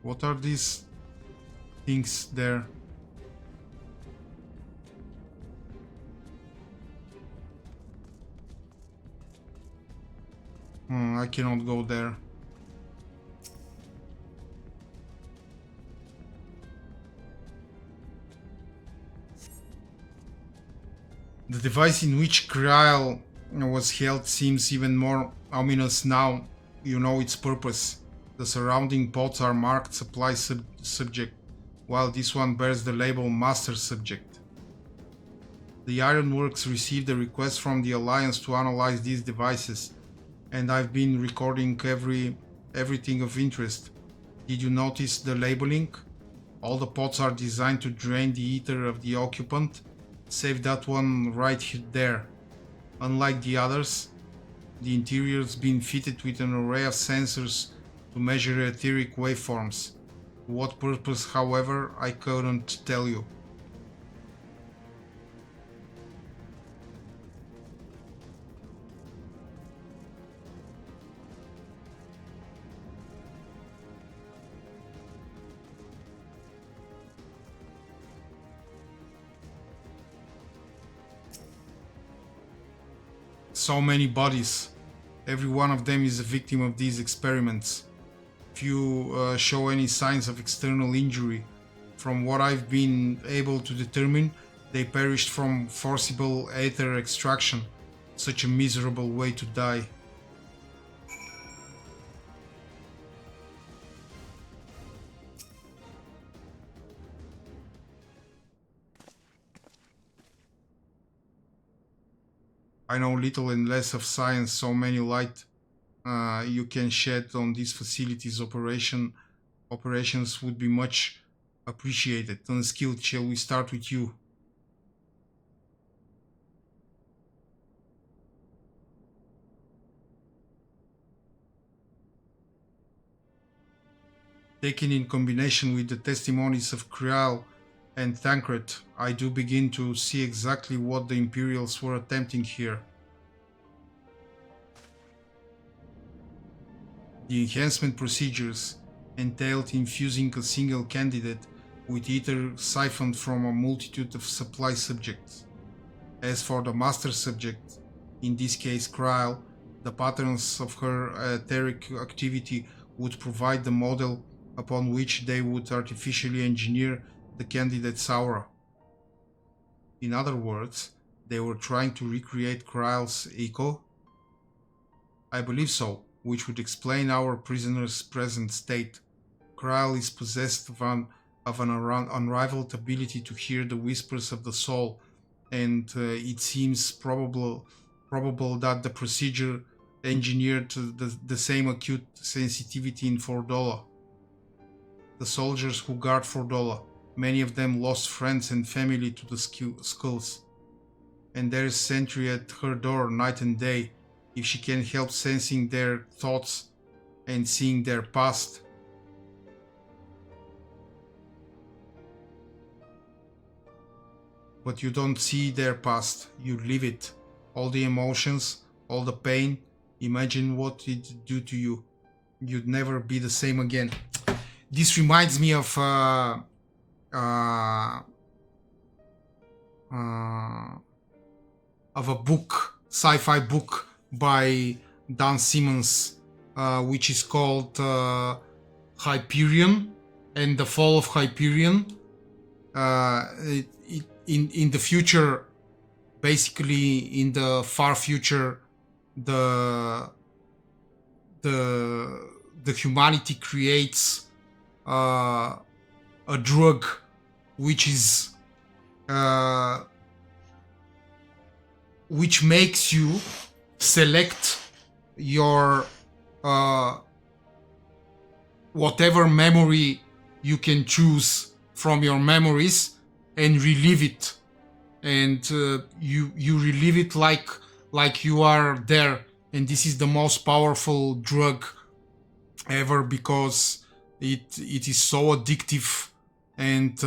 What are these things there? I cannot go there. The device in which Kryl was held seems even more ominous now you know its purpose. The surrounding pods are marked Supply Subject, while this one bears the label Master Subject. The Ironworks received a request from the Alliance to analyze these devices, and I've been recording everything of interest. Did you notice the labeling? All the pods are designed to drain the ether of the occupant, save that one right there. Unlike the others, the interior's been fitted with an array of sensors to measure etheric waveforms. For what purpose, however, I couldn't tell you. So many bodies. Every one of them is a victim of these experiments. Few show any signs of external injury. From what I've been able to determine, they perished from forcible aether extraction. Such a miserable way to die. I know little and less of science, so many light you can shed on these facilities operations would be much appreciated. Unskilled, shall we start with you? Taken in combination with the testimonies of Kryl and Tancred, I do begin to see exactly what the Imperials were attempting here. The enhancement procedures entailed infusing a single candidate with ether siphoned from a multitude of supply subjects. As for the master subject, in this case Kryl, the patterns of her etheric activity would provide the model upon which they would artificially engineer the candidate's aura. In other words, they were trying to recreate Kryl's echo? I believe so, which would explain our prisoner's present state. Kryl is possessed of an unrivaled ability to hear the whispers of the soul, and it seems probable that the procedure engineered the same acute sensitivity in Fordola. The soldiers who guard Fordola, many of them lost friends and family to the skulls, and there is sentry at her door night and day. If she can help sensing their thoughts and seeing their past. But you don't see their past, you live it. All the emotions, all the pain, imagine what it do to you. You'd never be the same again. This reminds me of a book, sci-fi book by Dan Simmons, which is called Hyperion and the Fall of Hyperion. In the future, basically in the far future, the humanity creates a drug which is which makes you select your whatever memory you can choose from your memories and relive it, and you relive it like you are there. And this is the most powerful drug ever, because it is so addictive and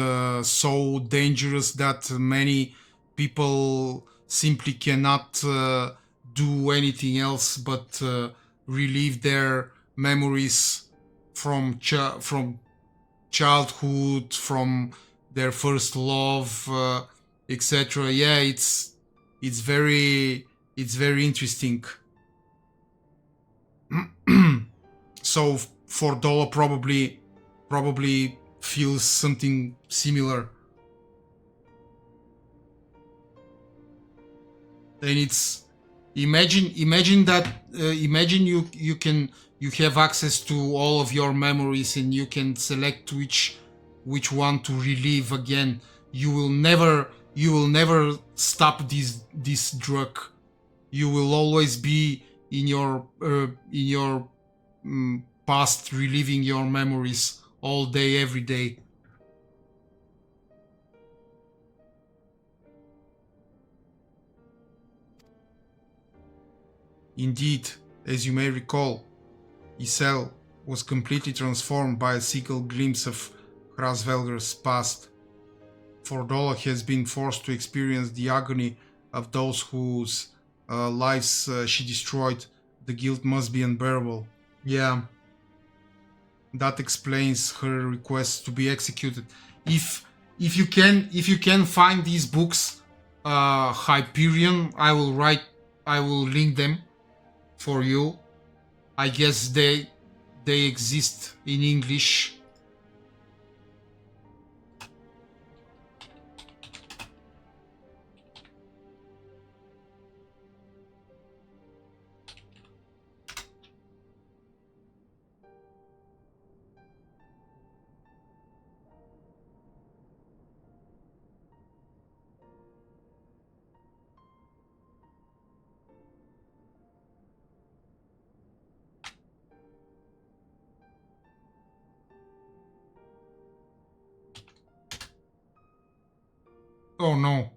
so dangerous that many people simply cannot do anything else but relive their memories from childhood, from their first love, etc. Yeah, it's very interesting. So Fordola probably feels something similar. And it's imagine that imagine you have access to all of your memories and you can select which one to relive again. You will never stop this drug. You will always be in your past, reliving your memories all day, every day. Indeed, as you may recall, Isel was completely transformed by a single glimpse of Hrasvelger's past. Fordola has been forced to experience the agony of those whose lives she destroyed. The guilt must be unbearable. Yeah, that explains her request to be executed. If you can find these books, Hyperion, I will link them for you. I guess they exist in English. Oh no.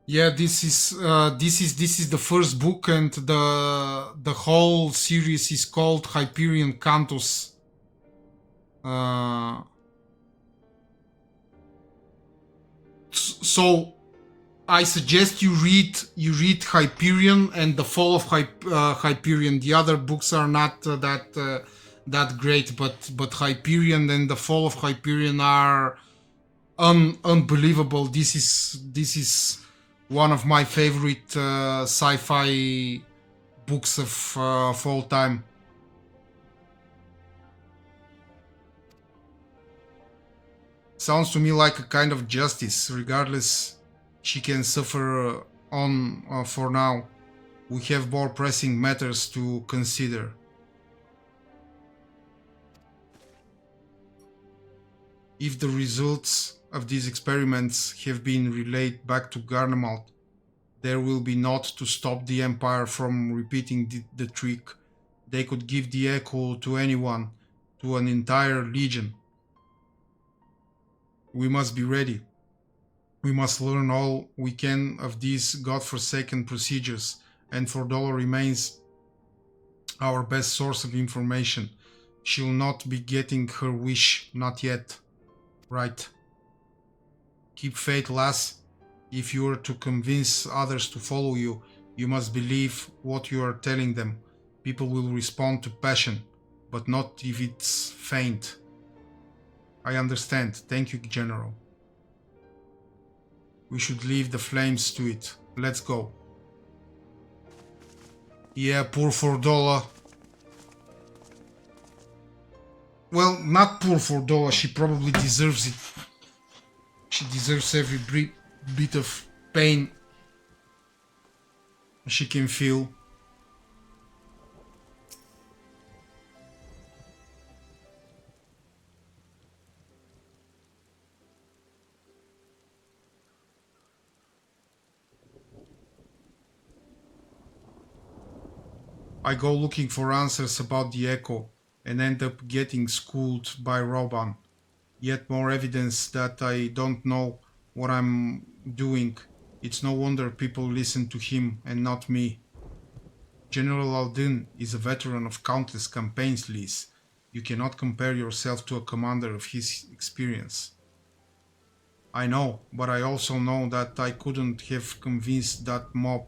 Yeah, this is the first book, and the whole series is called Hyperion Cantus. So I suggest you read Hyperion and the Fall of Hyperion. The other books are not that great, but Hyperion and the Fall of Hyperion are unbelievable. This is one of my favorite sci-fi books of all time. Sounds to me like a kind of justice. Regardless, she can suffer on for now. We have more pressing matters to consider. If the results of these experiments have been relayed back to Garnemald, there will be naught to stop the Empire from repeating the trick. They could give the echo to anyone, to an entire legion. We must be ready. We must learn all we can of these godforsaken procedures, and Fordola remains our best source of information. She'll not be getting her wish, not yet. Right. Keep faith, lass. If you are to convince others to follow you, you must believe what you are telling them. People will respond to passion, but not if it's faint. I understand. Thank you, General. We should leave the flames to it. Let's go. Yeah, poor Fordola. Well, not poor Fordola. She probably deserves it. She deserves every bit of pain she can feel. I go looking for answers about the Echo and end up getting schooled by Roban. Yet more evidence that I don't know what I'm doing. It's no wonder people listen to him and not me. General Aldin is a veteran of countless campaigns, Liz. You cannot compare yourself to a commander of his experience. I know, but I also know that I couldn't have convinced that mob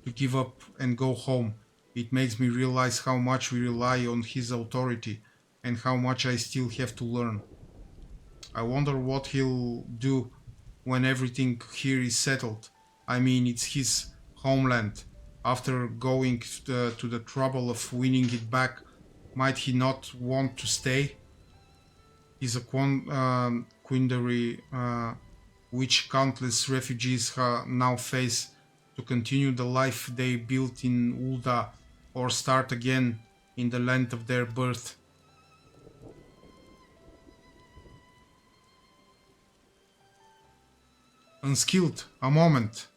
to give up and go home. It makes me realize how much we rely on his authority and how much I still have to learn. I wonder what he'll do when everything here is settled. I mean, it's his homeland. After going to the trouble of winning it back, might he not want to stay? Is a quandary which countless refugees now face to continue the life they built in Ulda or start again in the land of their birth. Unskilled, a moment.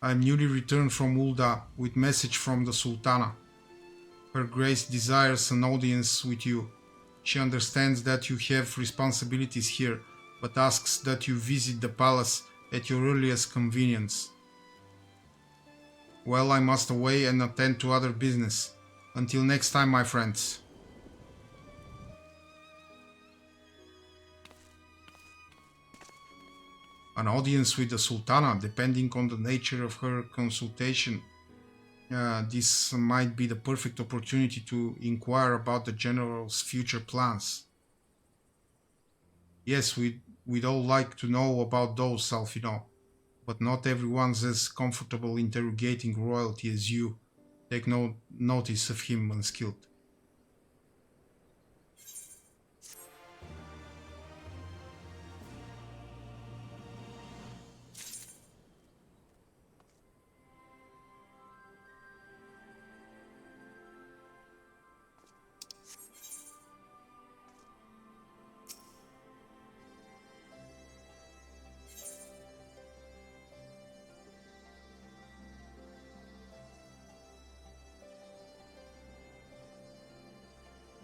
I'm newly returned from Ulda with message from the Sultana. Her Grace desires an audience with you. She understands that you have responsibilities here, but asks that you visit the palace at your earliest convenience. Well, I must away and attend to other business. Until next time, my friends. An audience with the Sultana, depending on the nature of her consultation. This might be the perfect opportunity to inquire about the general's future plans. Yes, we'd all like to know about those, Alfino, but not everyone's as comfortable interrogating royalty as you. Take no notice of him, unskilled.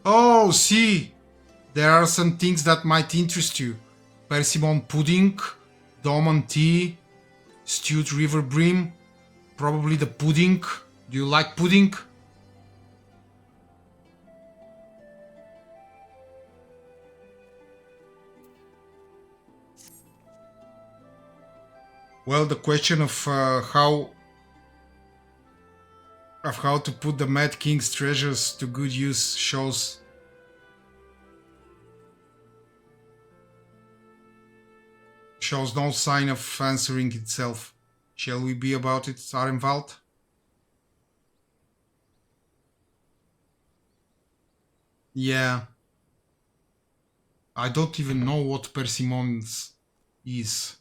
Oh, see! There are some things that might interest you. Persimmon pudding, Dorman tea, stewed river bream, probably the pudding. Do you like pudding? Well, the question of how to put the Mad King's treasures to good use shows no sign of answering itself. Shall we be about it, Arenvald? Yeah. I don't even know what persimmons is.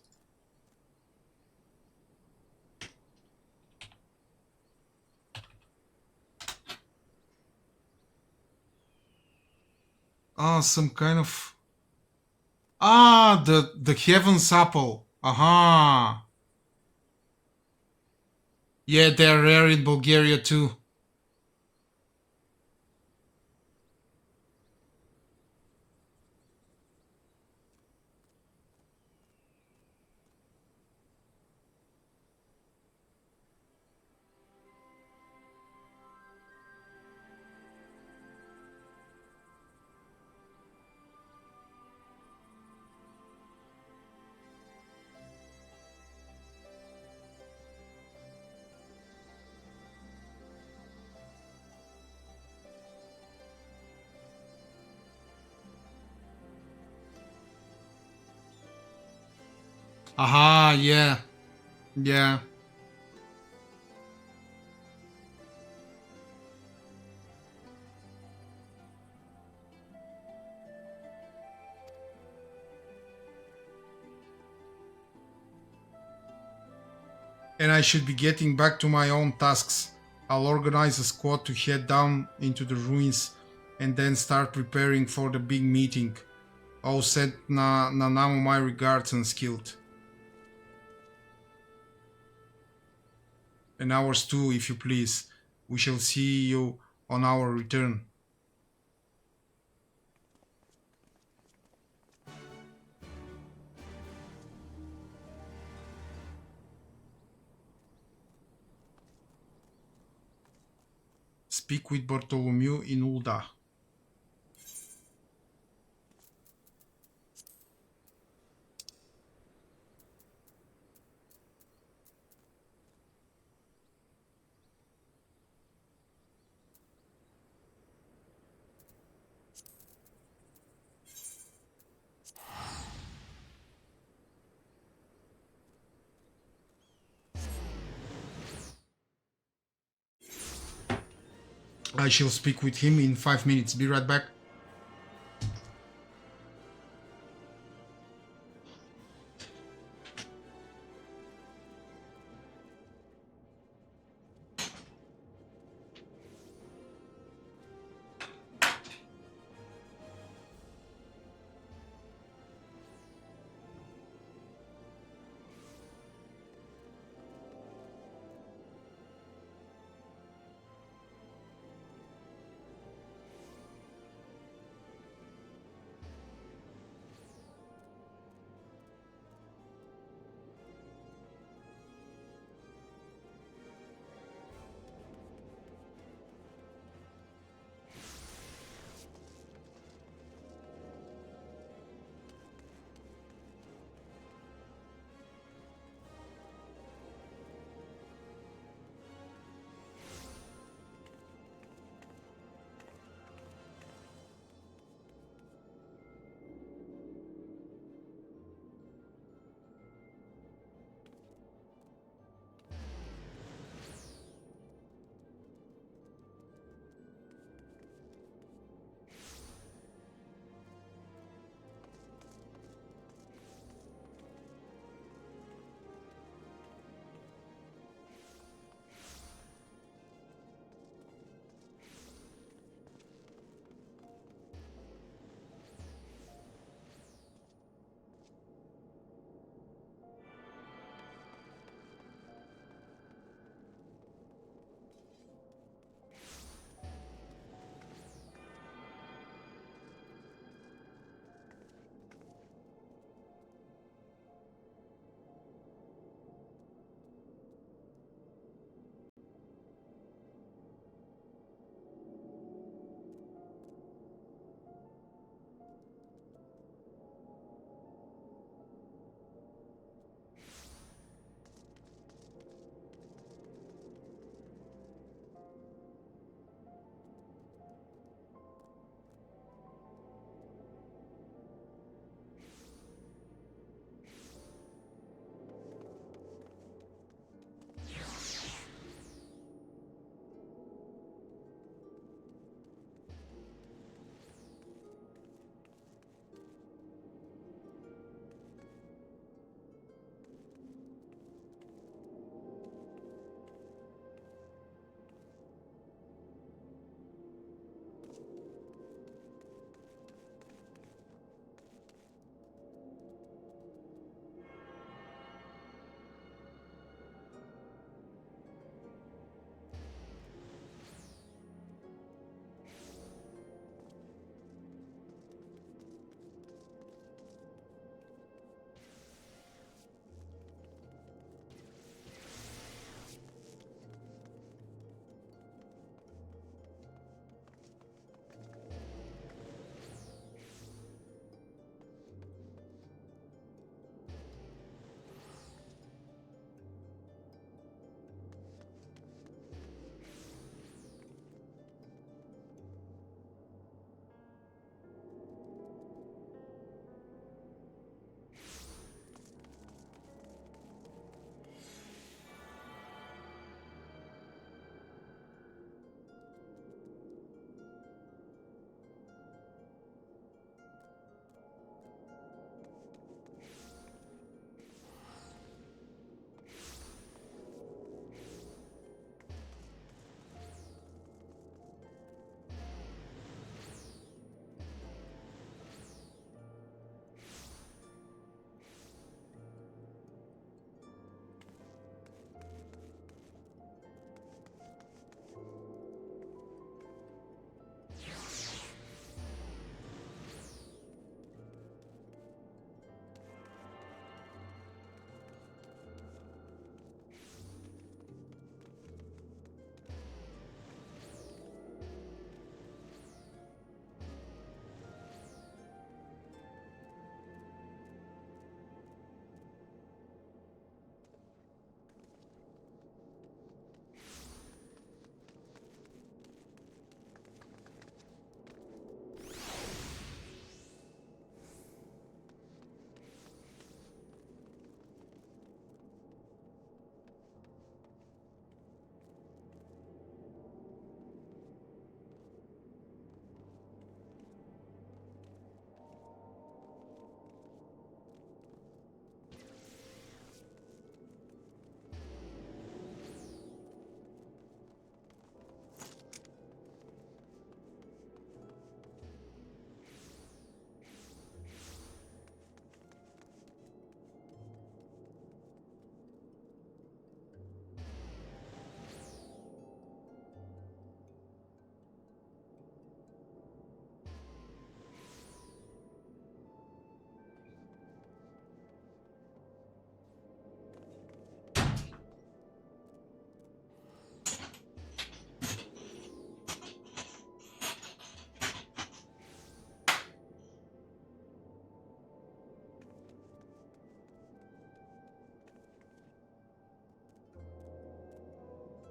Some kind of... the Heaven's Apple. Aha. Yeah, they're rare in Bulgaria too. Aha, yeah. Yeah. And I should be getting back to my own tasks. I'll organize a squad to head down into the ruins and then start preparing for the big meeting. Oh, send Nanamo my regards, unskilled. And ours too, if you please. We shall see you on our return. Speak with Bartholomew in Ulda. I shall speak with him in 5 minutes. Be right back.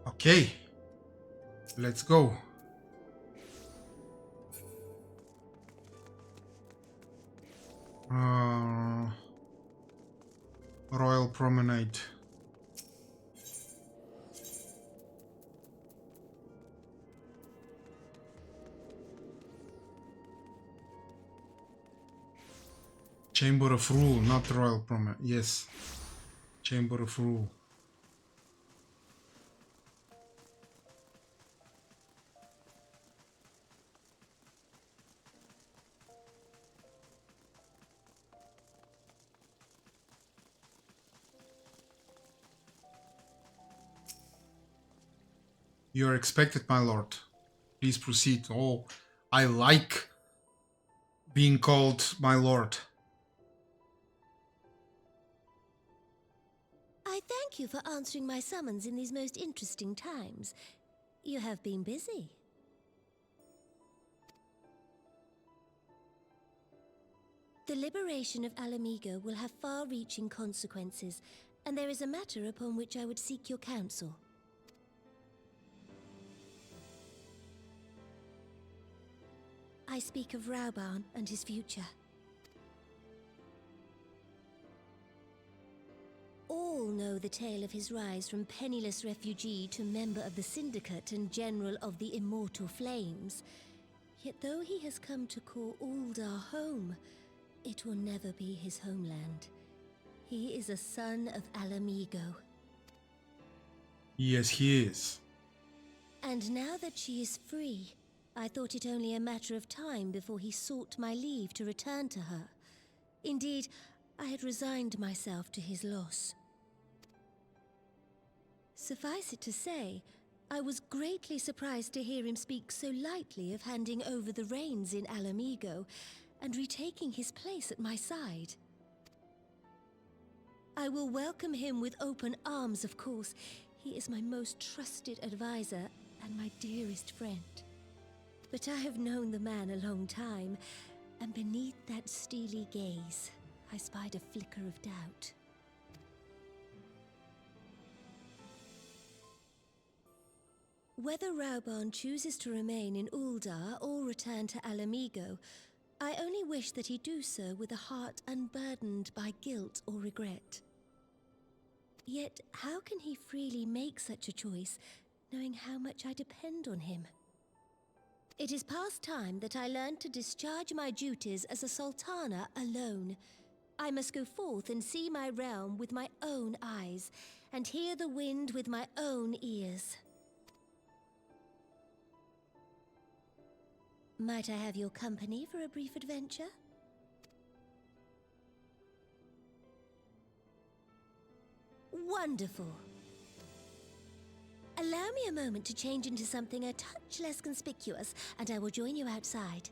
Okay, let's go. Royal Promenade. Chamber of Rule, not Royal Promenade. Yes, Chamber of Rule. You are expected, my lord. Please proceed. Oh, I like being called my lord. I thank you for answering my summons in these most interesting times. You have been busy. The liberation of Alamigo will have far-reaching consequences, and there is a matter upon which I would seek your counsel. I speak of Raubarn and his future. All know the tale of his rise from penniless refugee to member of the Syndicate and General of the Immortal Flames. Yet though he has come to call Uldar home, it will never be his homeland. He is a son of Alamigo. Yes, he is. And now that she is free, I thought it only a matter of time before he sought my leave to return to her. Indeed, I had resigned myself to his loss. Suffice it to say, I was greatly surprised to hear him speak so lightly of handing over the reins in Alamigo and retaking his place at my side. I will welcome him with open arms, of course. He is my most trusted advisor and my dearest friend. But I have known the man a long time, and beneath that steely gaze, I spied a flicker of doubt. Whether Raubarn chooses to remain in Uldar or return to Alamigo, I only wish that he do so with a heart unburdened by guilt or regret. Yet, how can he freely make such a choice, knowing how much I depend on him? It is past time that I learned to discharge my duties as a sultana alone. I must go forth and see my realm with my own eyes, and hear the wind with my own ears. Might I have your company for a brief adventure? Wonderful. Allow me a moment to change into something a touch less conspicuous, and I will join you outside.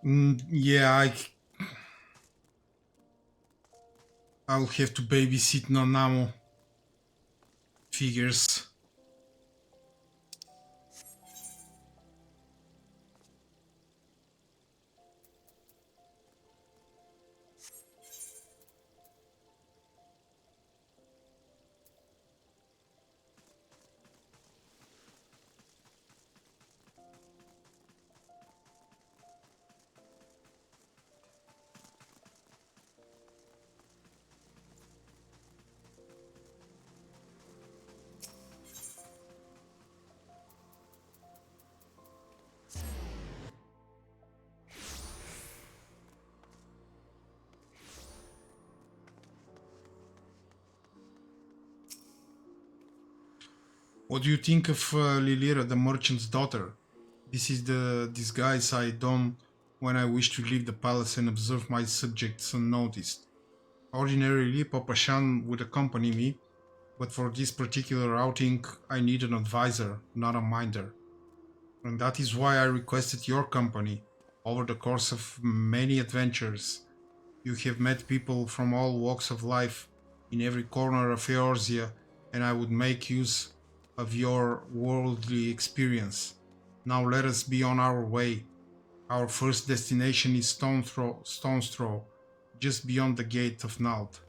Yeah, I'll have to babysit Nanamo. Figures. What do you think of Lilira, the merchant's daughter? This is the disguise I don when I wish to leave the palace and observe my subjects unnoticed. Ordinarily, Papa Shan would accompany me, but for this particular outing, I need an advisor, not a minder. And that is why I requested your company. Over the course of many adventures, you have met people from all walks of life in every corner of Eorzea, and I would make use of your worldly experience. Now let us be on our way. Our first destination is Stone's Throw, just beyond the gate of Nald.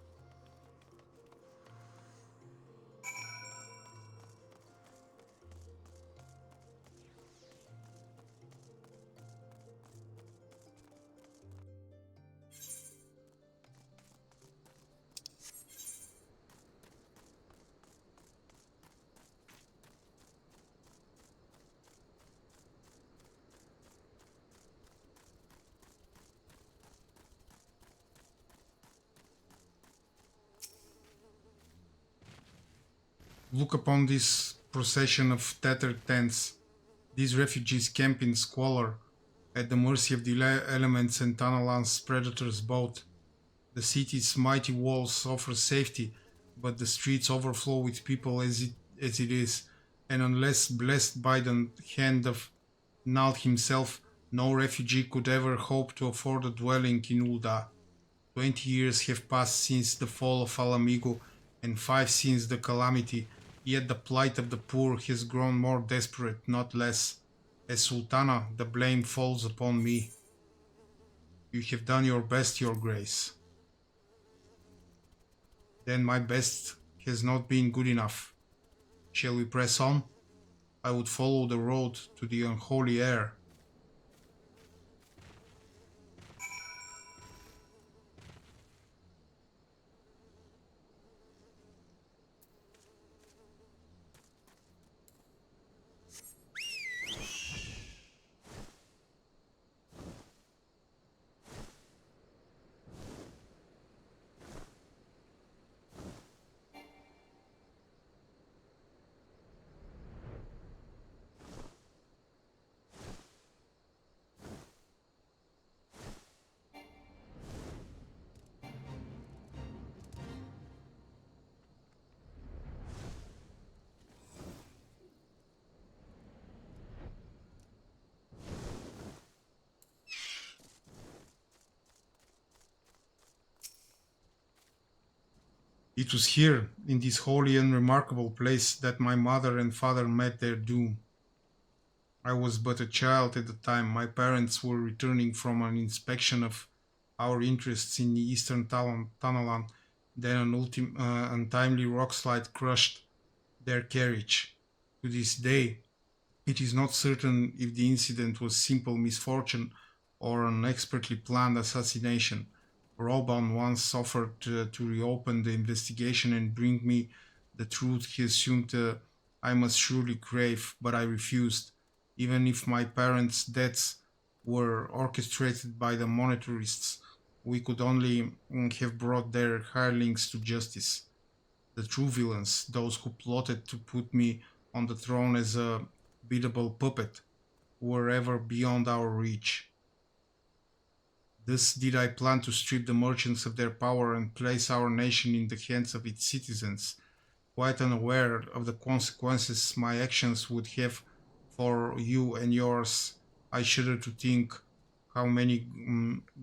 Look upon this procession of tattered tents. These refugees camp in squalor, at the mercy of the elements and Tanalan's predators both. The city's mighty walls offer safety, but the streets overflow with people as it is, and unless blessed by the hand of Nald himself, no refugee could ever hope to afford a dwelling in Ul'dah. 20 years have passed since the fall of Alamigo, and 5 since the calamity, yet the plight of the poor has grown more desperate, not less. As Sultana, the blame falls upon me. You have done your best, Your Grace. Then my best has not been good enough. Shall we press on? I would follow the road to the unholy air. It was here, in this holy and remarkable place, that my mother and father met their doom. I was but a child at the time. My parents were returning from an inspection of our interests in the eastern Tanalan. Then an untimely rockslide crushed their carriage. To this day, it is not certain if the incident was simple misfortune or an expertly planned assassination. Roban once offered to reopen the investigation and bring me the truth he assumed I must surely crave, but I refused. Even if my parents' deaths were orchestrated by the monetarists, we could only have brought their hirelings to justice. The true villains, those who plotted to put me on the throne as a biddable puppet, were ever beyond our reach. Thus did I plan to strip the merchants of their power and place our nation in the hands of its citizens, quite unaware of the consequences my actions would have for you and yours. I shudder to think how many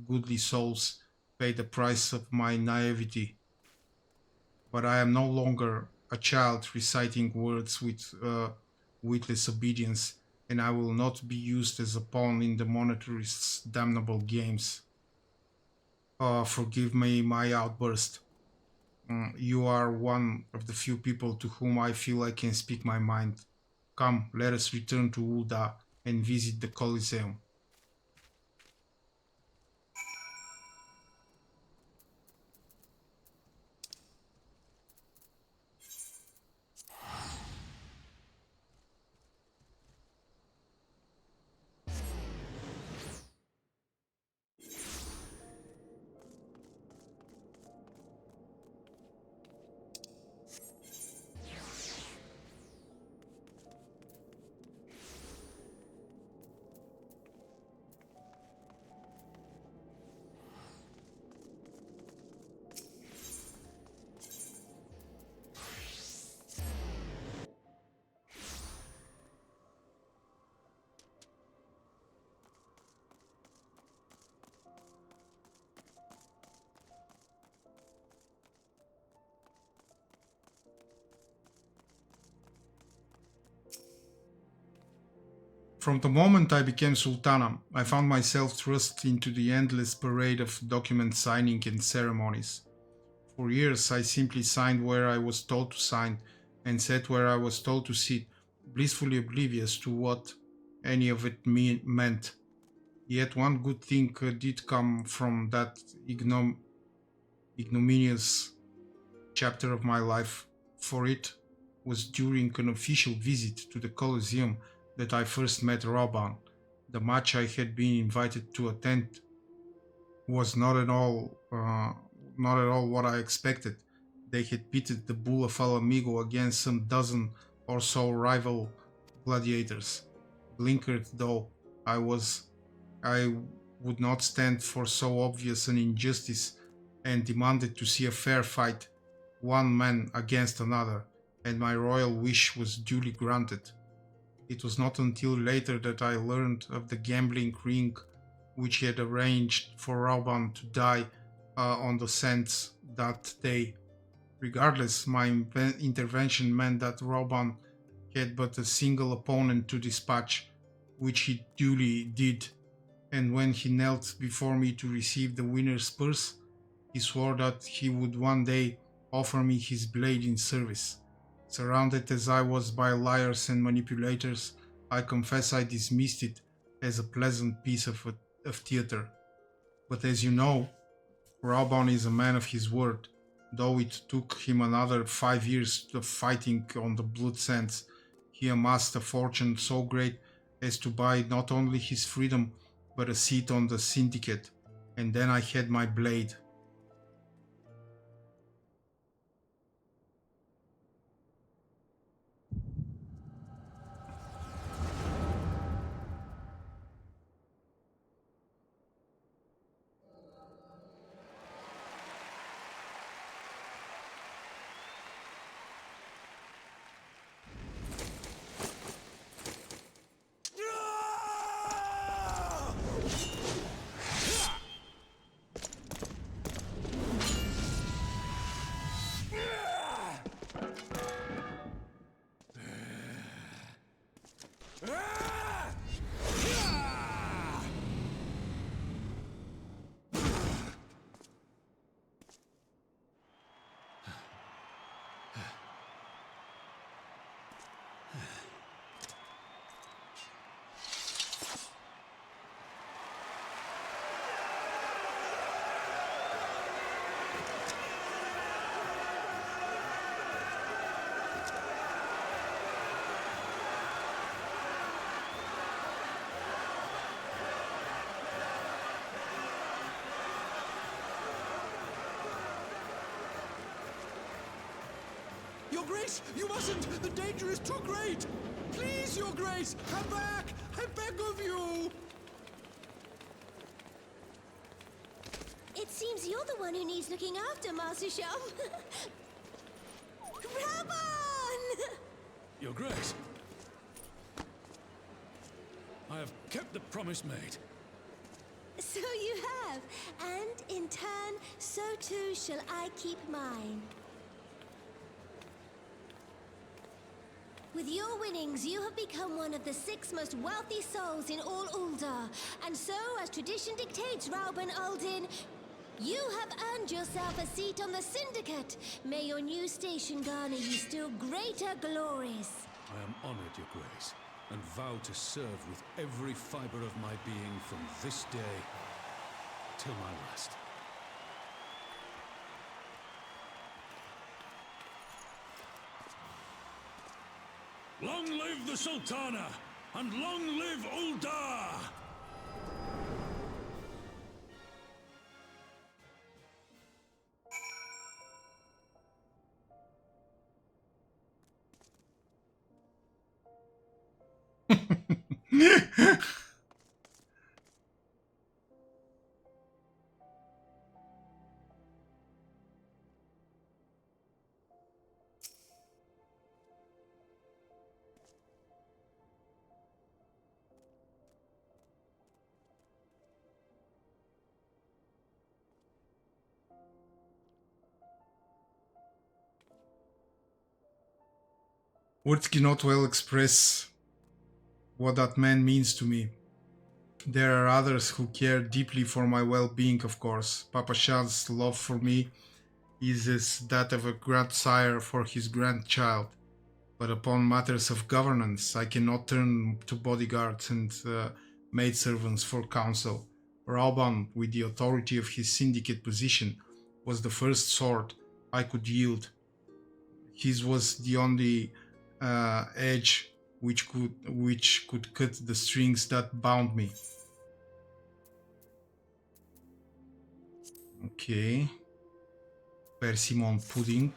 goodly souls paid the price of my naivety. But I am no longer a child reciting words with witless obedience, and I will not be used as a pawn in the monetarists' damnable games. Forgive me my outburst. You are one of the few people to whom I feel I can speak my mind. Come, let us return to Ul'dah and visit the Colosseum. From the moment I became Sultana, I found myself thrust into the endless parade of document signing and ceremonies. For years, I simply signed where I was told to sign and sat where I was told to sit, blissfully oblivious to what any of it meant. Yet one good thing did come from that ignominious chapter of my life, for it was during an official visit to the Colosseum that I first met Roban. The match I had been invited to attend was not at all what I expected. They had pitted the Bull of Alamigo against some dozen or so rival gladiators. Blinkered though I was, I would not stand for so obvious an injustice and demanded to see a fair fight, one man against another, and my royal wish was duly granted. It was not until later that I learned of the gambling ring which he had arranged for Rauban to die on the sands that day. Regardless, my intervention meant that Rauban had but a single opponent to dispatch, which he duly did, and when he knelt before me to receive the winner's purse, he swore that he would one day offer me his blade in service. Surrounded as I was by liars and manipulators, I confess I dismissed it as a pleasant piece of theater. But as you know, Rauban is a man of his word. Though it took him another 5 years of fighting on the blood sands, he amassed a fortune so great as to buy not only his freedom but a seat on the syndicate, and then I had my blade. Your Grace, you mustn't! The danger is too great! Please, Your Grace, come back! I beg of you! It seems you're the one who needs looking after, Master Sham. Raban! Your Grace, I have kept the promise made. So you have, and in turn, so too shall I keep mine. With your winnings, you have become one of the 6 most wealthy souls in all Uldar, and so, as tradition dictates, Rauban Aldin, you have earned yourself a seat on the Syndicate. May your new station garner you still greater glories. I am honored, Your Grace, and vow to serve with every fiber of my being from this day till my last. Long live the Sultana, and long live Uldar! Words cannot well express what that man means to me. There are others who care deeply for my well-being, of course. Papa Shad's love for me is as that of a grandsire for his grandchild. But upon matters of governance, I cannot turn to bodyguards and maidservants for counsel. Rauban, with the authority of his syndicate position, was the first sword I could yield. His was the only edge which could cut the strings that bound me. Okay. Persimmon pudding.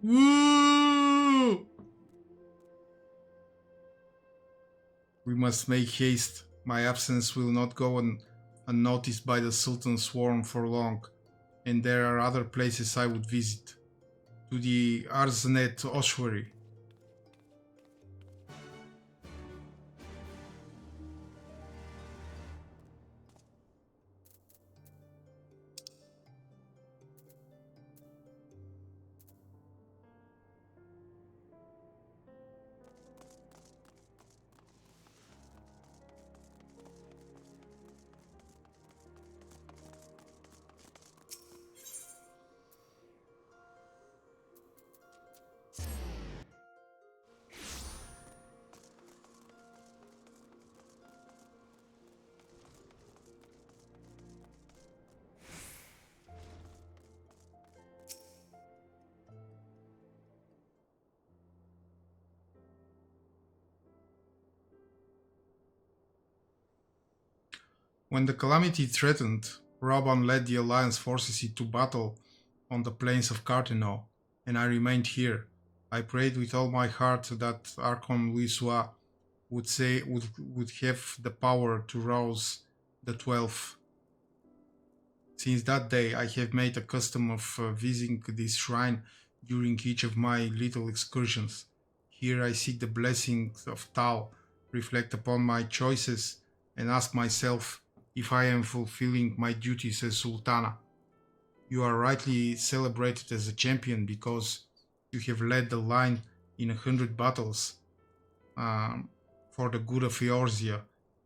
Woo! We must make haste. My absence will not go unnoticed by the Sultan's swarm for long, and there are other places I would visit. To the Arznet ossuary. When the calamity threatened, Rauban led the Alliance forces into battle on the plains of Carteneau, and I remained here. I prayed with all my heart that Archon Louisoix would have the power to rouse the 12. Since that day, I have made a custom of visiting this shrine during each of my little excursions. Here I seek the blessings of Tal, reflect upon my choices, and ask myself if I am fulfilling my duties as Sultana. You are rightly celebrated as a champion because you have led the line in 100 battles for the good of Eorzea.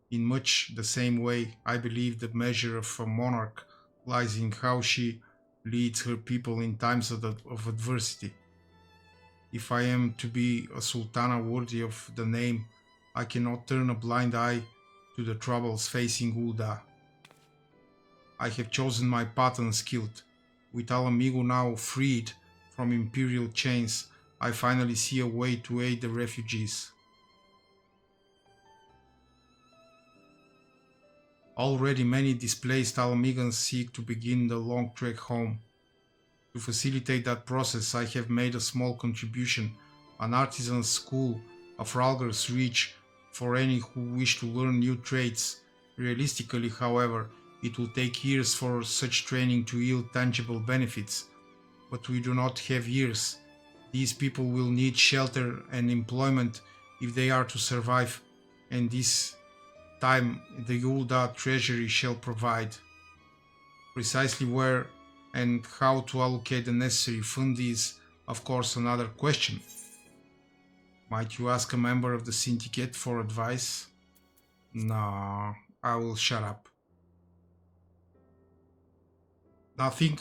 In much the same way, I believe the measure of a monarch lies in how she leads her people in times of adversity. If I am to be a Sultana worthy of the name, I cannot turn a blind eye to the troubles facing Ul'dah. I have chosen my path unskilled. With Ala Mhigo now freed from imperial chains, I finally see a way to aid the refugees. Already many displaced Ala Mhigans seek to begin the long trek home. To facilitate that process, I have made a small contribution, an artisan school of Rhalgr's reach for any who wish to learn new trades. Realistically, however, it will take years for such training to yield tangible benefits. But we do not have years. These people will need shelter and employment if they are to survive, and this time the Ul'dah treasury shall provide. Precisely where and how to allocate the necessary funds is, of course, another question. Might you ask a member of the syndicate for advice? No, I will shut up. Nothing?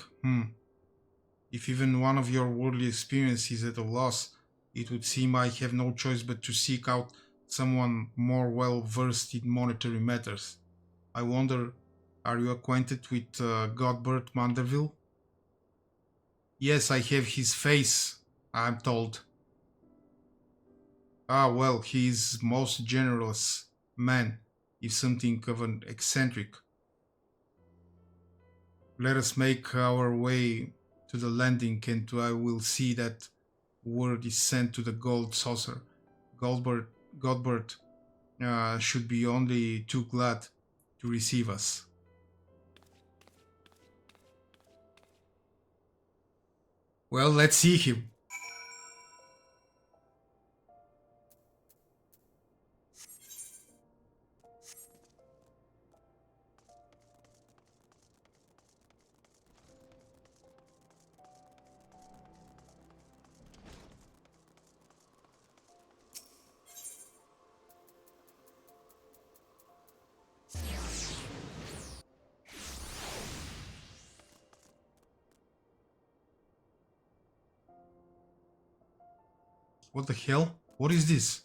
If even one of your worldly experience is at a loss, it would seem I have no choice but to seek out someone more well versed in monetary matters. I wonder, are you acquainted with Godbert Manderville? Yes, I have his face, I'm told. Ah, well, he is most generous man, if something of an eccentric. Let us make our way to the landing, and I will see that word is sent to the gold saucer. Godbert should be only too glad to receive us. Well, let's see him. What the hell? What is this?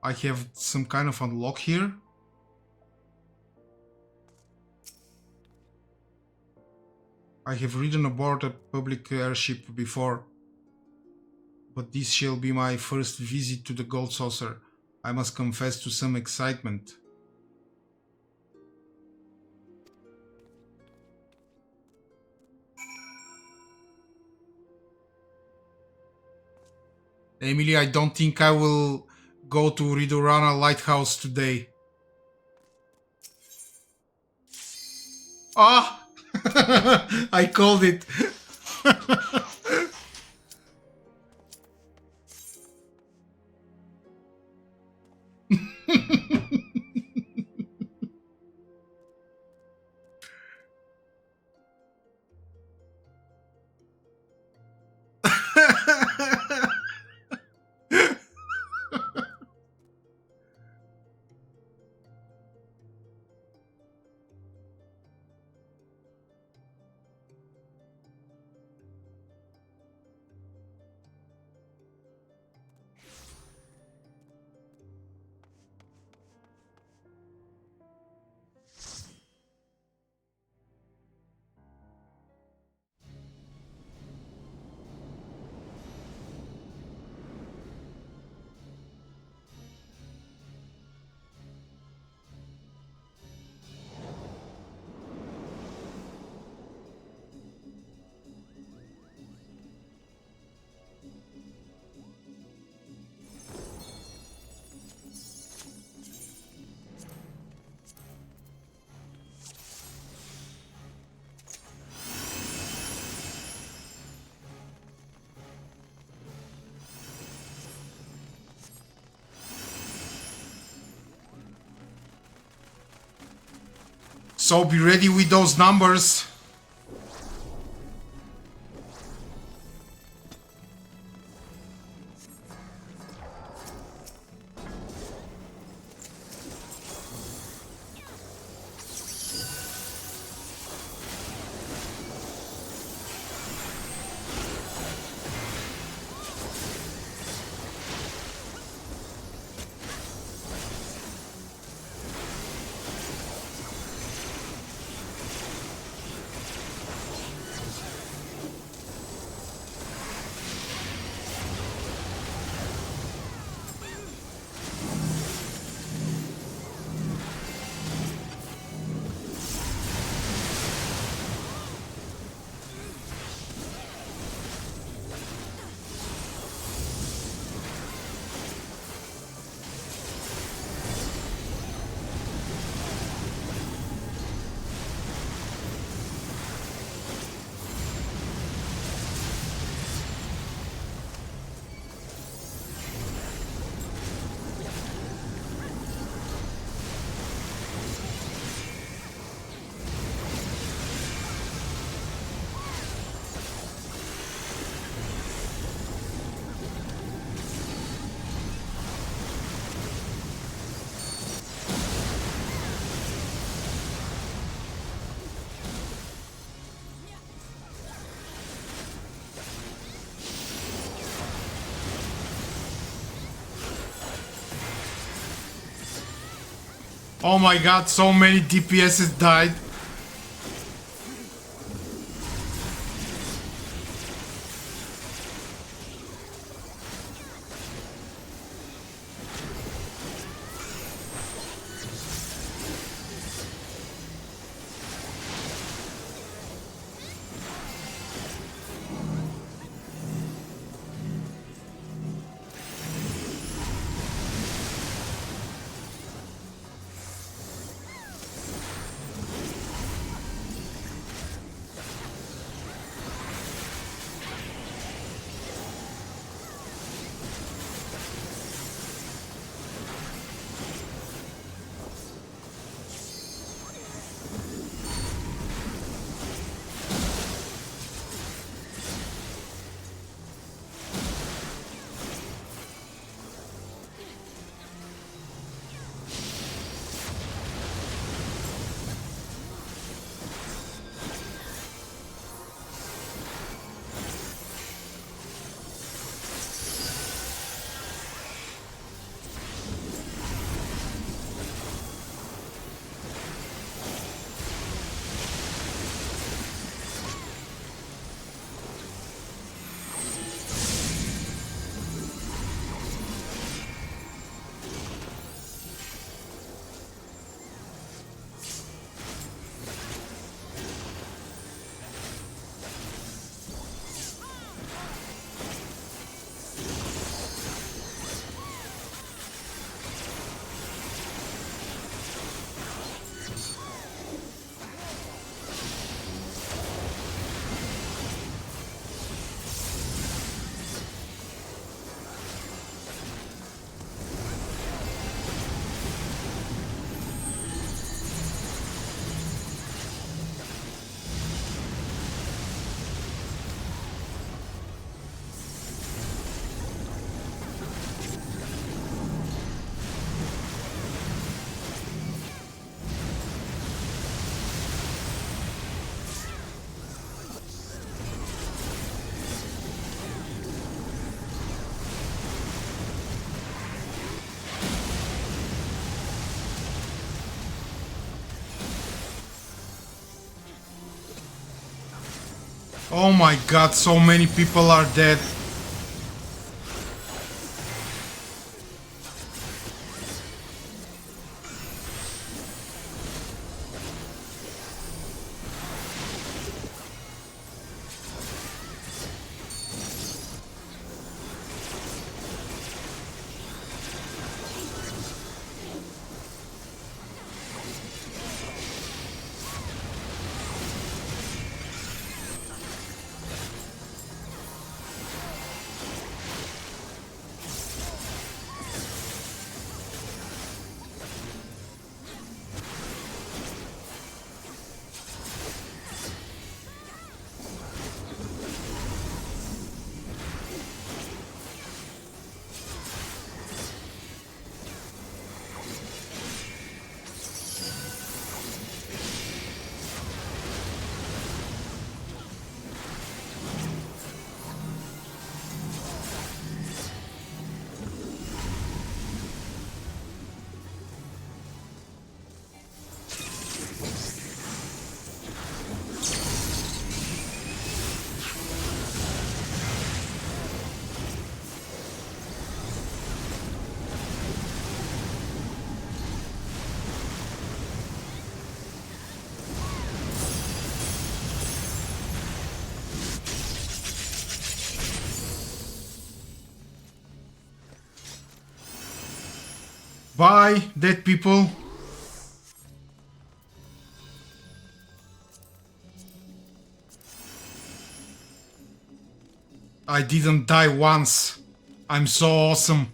I have some kind of unlock here. I have ridden aboard a public airship before, but this shall be my first visit to the Gold Saucer. I must confess to some excitement. Emily, I don't think I will go to Ridorana Lighthouse today. Ah! I called it. So be ready with those numbers. Oh my god, so many DPSs died. Oh my god, so many people are dead. Bye, dead people. I didn't die once. I'm so awesome.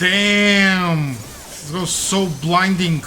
Damn! It was so blinding.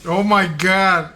Oh my god.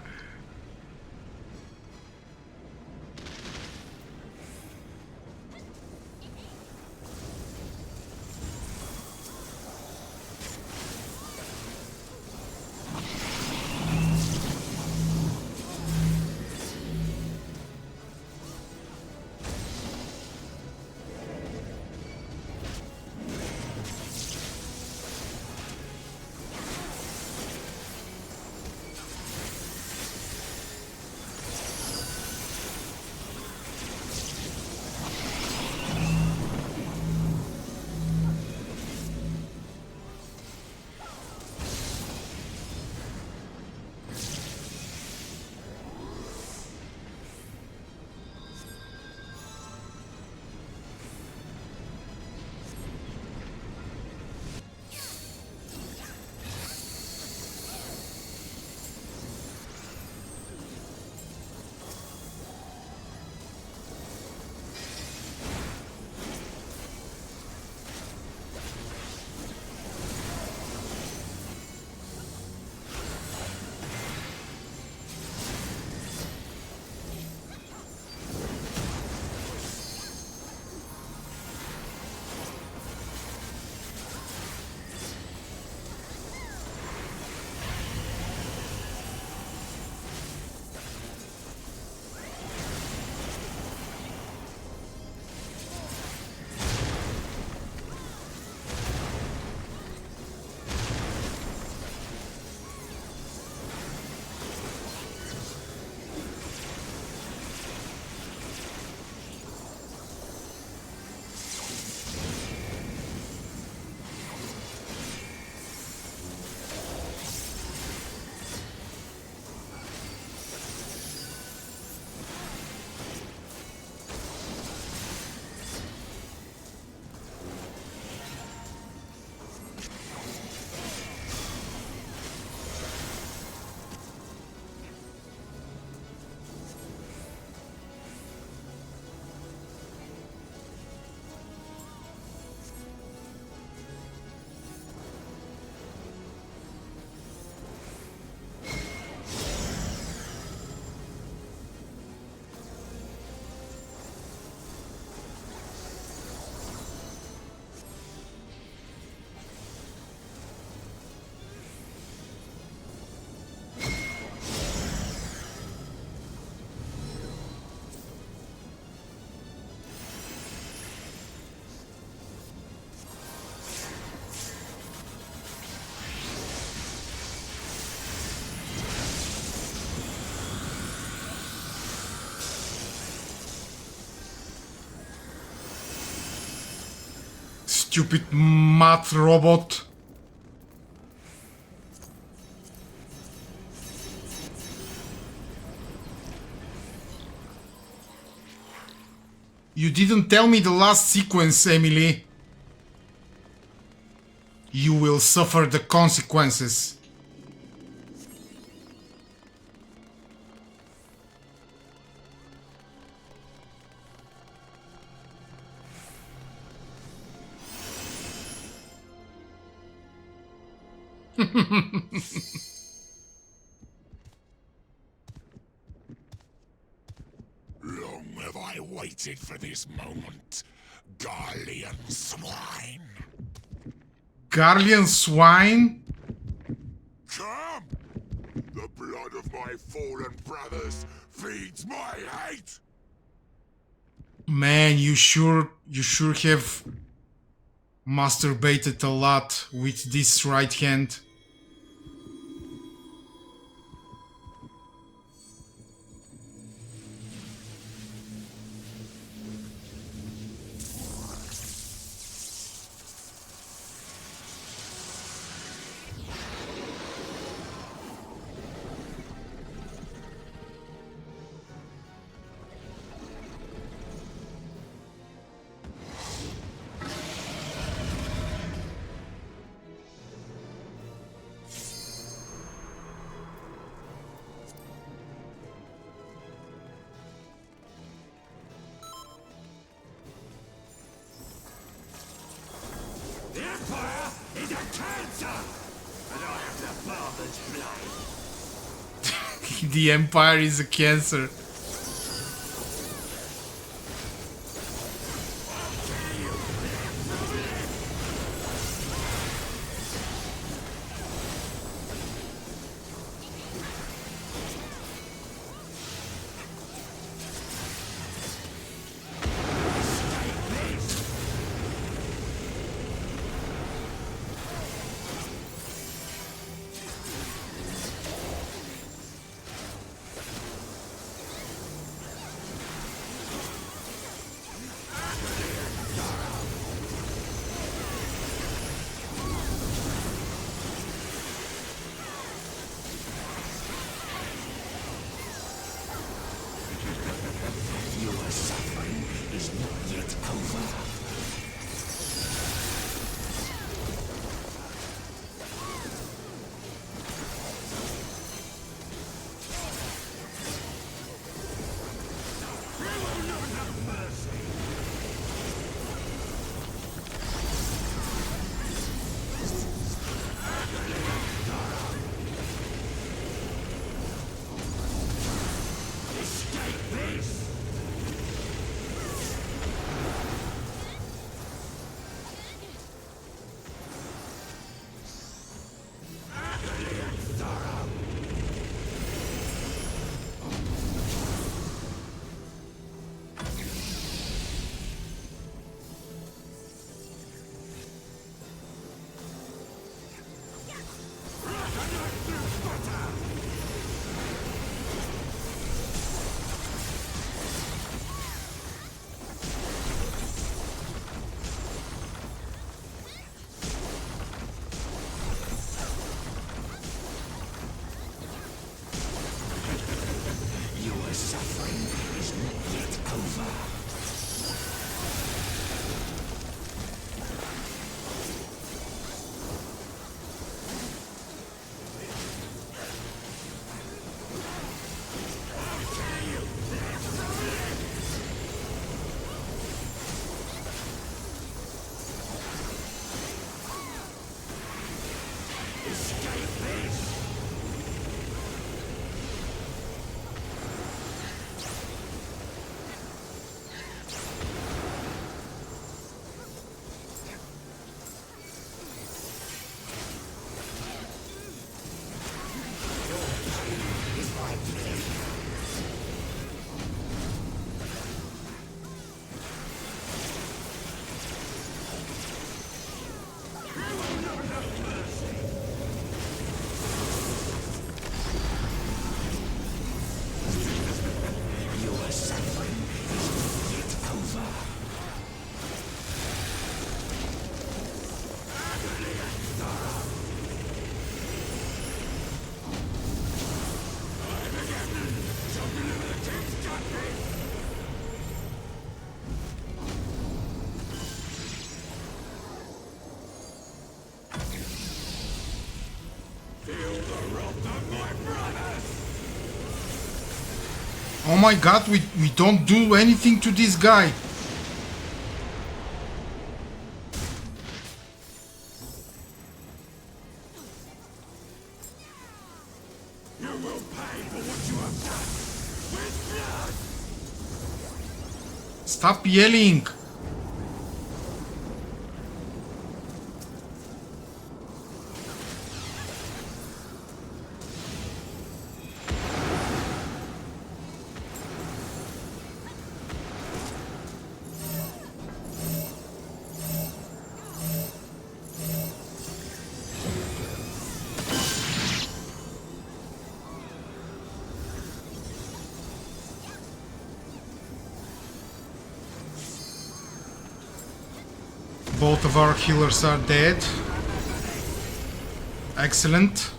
Stupid math robot. You didn't tell me the last sequence, Emily. You will suffer the consequences. Long have I waited for this moment, Garlean swine. Garlean swine? Come! The blood of my fallen brothers feeds my hate! Man, you sure have masturbated a lot with this right hand. The Empire is a cancer! And I have the father's blood! The Empire is a cancer. Oh my god, we don't do anything to this guy. You will pay for what you have done with blood. Stop yelling. Both of our healers are dead. Excellent.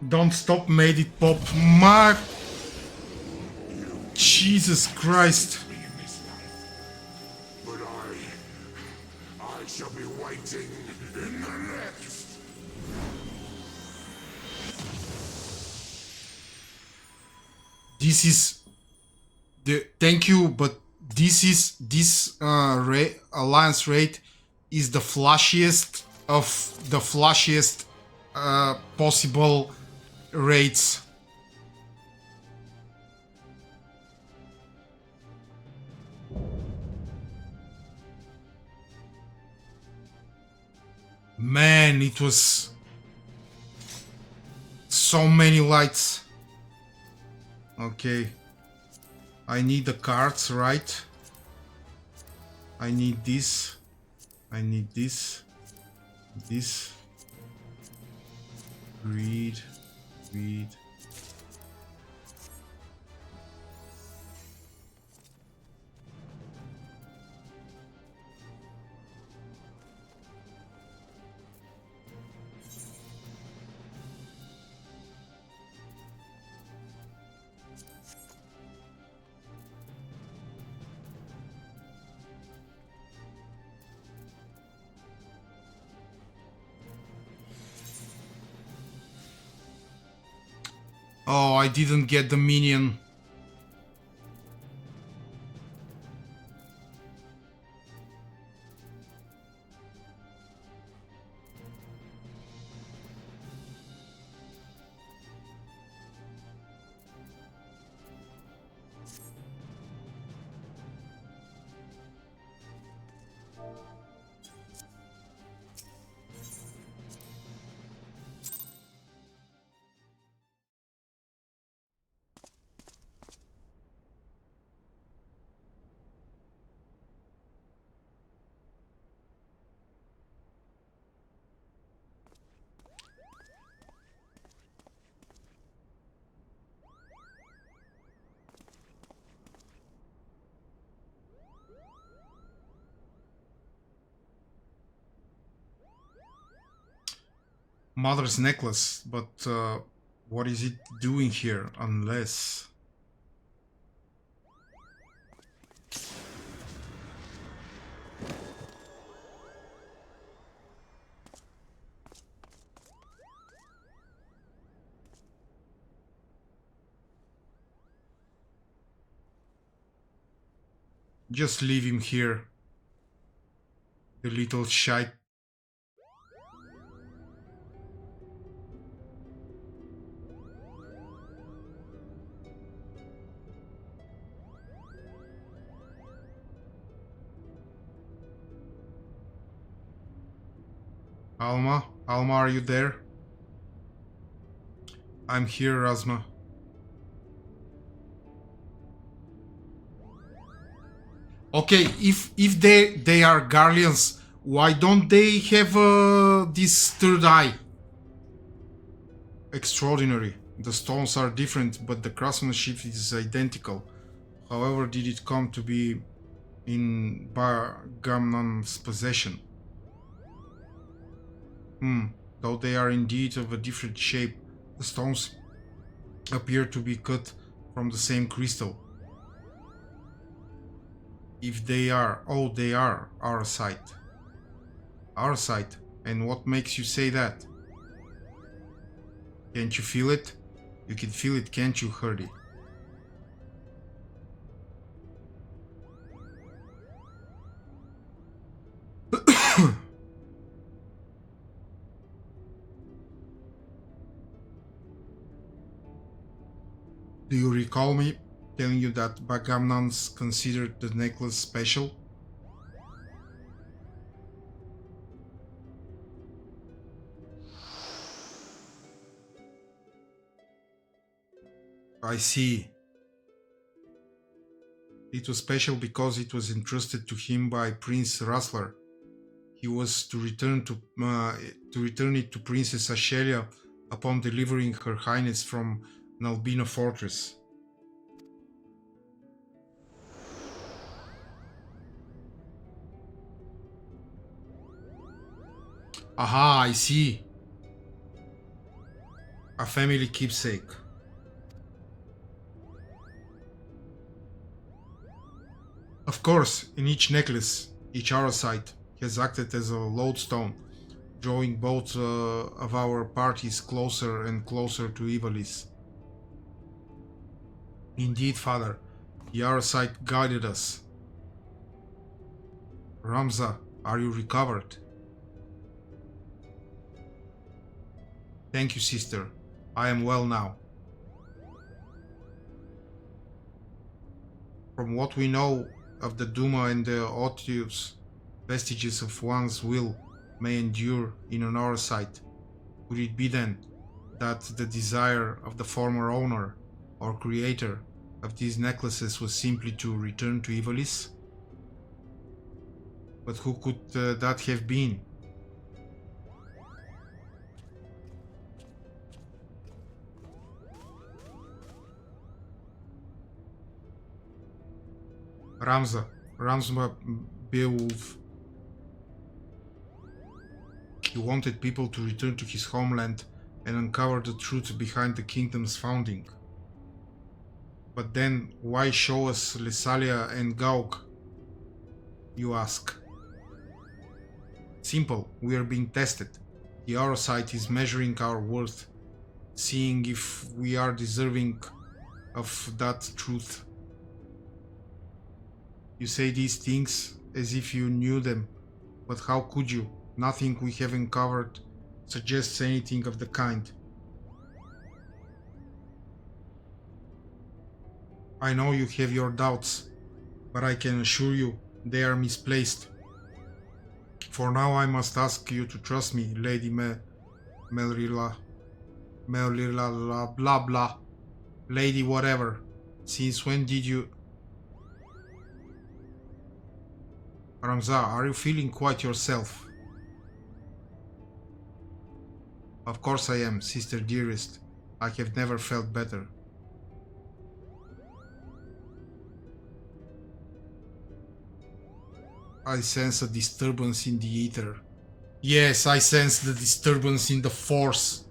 Don't stop made it pop. My Jesus Christ. But I shall be waiting in the next. This is the thank you, but this alliance raid is the flashiest of the flashiest possible raids. Man, it was so many lights. Okay. I need the cards, right? I need this. I need this. This. Read. Read. Oh, I didn't get the minion. Mother's necklace, but what is it doing here? Unless... Just leave him here. The little shite. Alma? Alma, are you there? I'm here, Razma. Okay, if they are Guardians, why don't they have this third eye? Extraordinary. The stones are different, but the craftsmanship is identical. However, did it come to be in Bagamnan's possession? Though they are indeed of a different shape, the stones appear to be cut from the same crystal. If they are, oh, they are our site. Our site. And what makes you say that? Can't you feel it? You can feel it, can't you, Hurdy? Do you recall me telling you that Bagamnans considered the necklace special? I see. It was special because it was entrusted to him by Prince Rustler. He was to return it to Princess Ashelia upon delivering Her Highness from an Albino fortress. Aha, I see. A family keepsake. Of course, in each necklace, each arrowsight has acted as a lodestone, drawing both of our parties closer and closer to Ivalice. Indeed, father, the arrowsight guided us. Ramza, are you recovered? Thank you, sister. I am well now. From what we know of the Duma and the Otius, vestiges of one's will may endure in an arrowsight. Could it be then that the desire of the former owner or creator of these necklaces was simply to return to Ivalice? But who could that have been? Ramza Beowulf. He wanted people to return to his homeland and uncover the truth behind the kingdom's founding. But then, why show us Lysalia and Gauk, you ask? Simple, we are being tested. The arrowsight is measuring our worth, seeing if we are deserving of that truth. You say these things as if you knew them, but how could you? Nothing we have uncovered suggests anything of the kind. I know you have your doubts, but I can assure you they are misplaced. For now I must ask you to trust me, Lady Melrila blah blah. Lady whatever. Since when did you... Ramza, are you feeling quite yourself? Of course I am, sister dearest. I have never felt better. I sense a disturbance in the ether. Yes, I sense the disturbance in the force.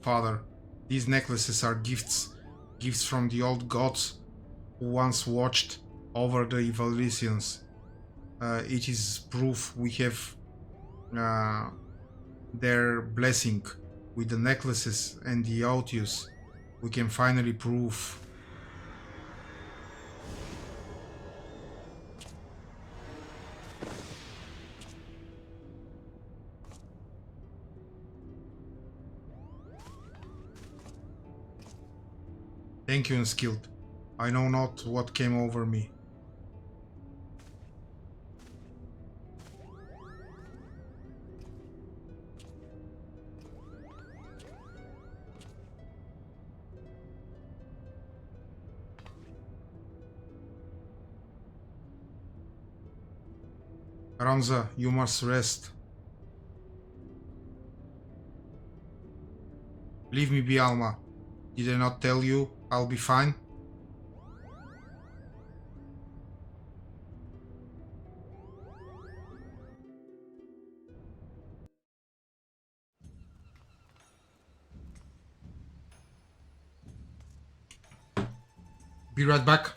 Father, these necklaces are gifts. Gifts from the old gods who once watched over the Ivalicians. It is proof we have their blessing. With the necklaces and the Autius, we can finally prove. Thank you, Unskilled. I know not what came over me. Ramza, you must rest. Leave me be, Alma. Did I not tell you I'll be fine? Be right back.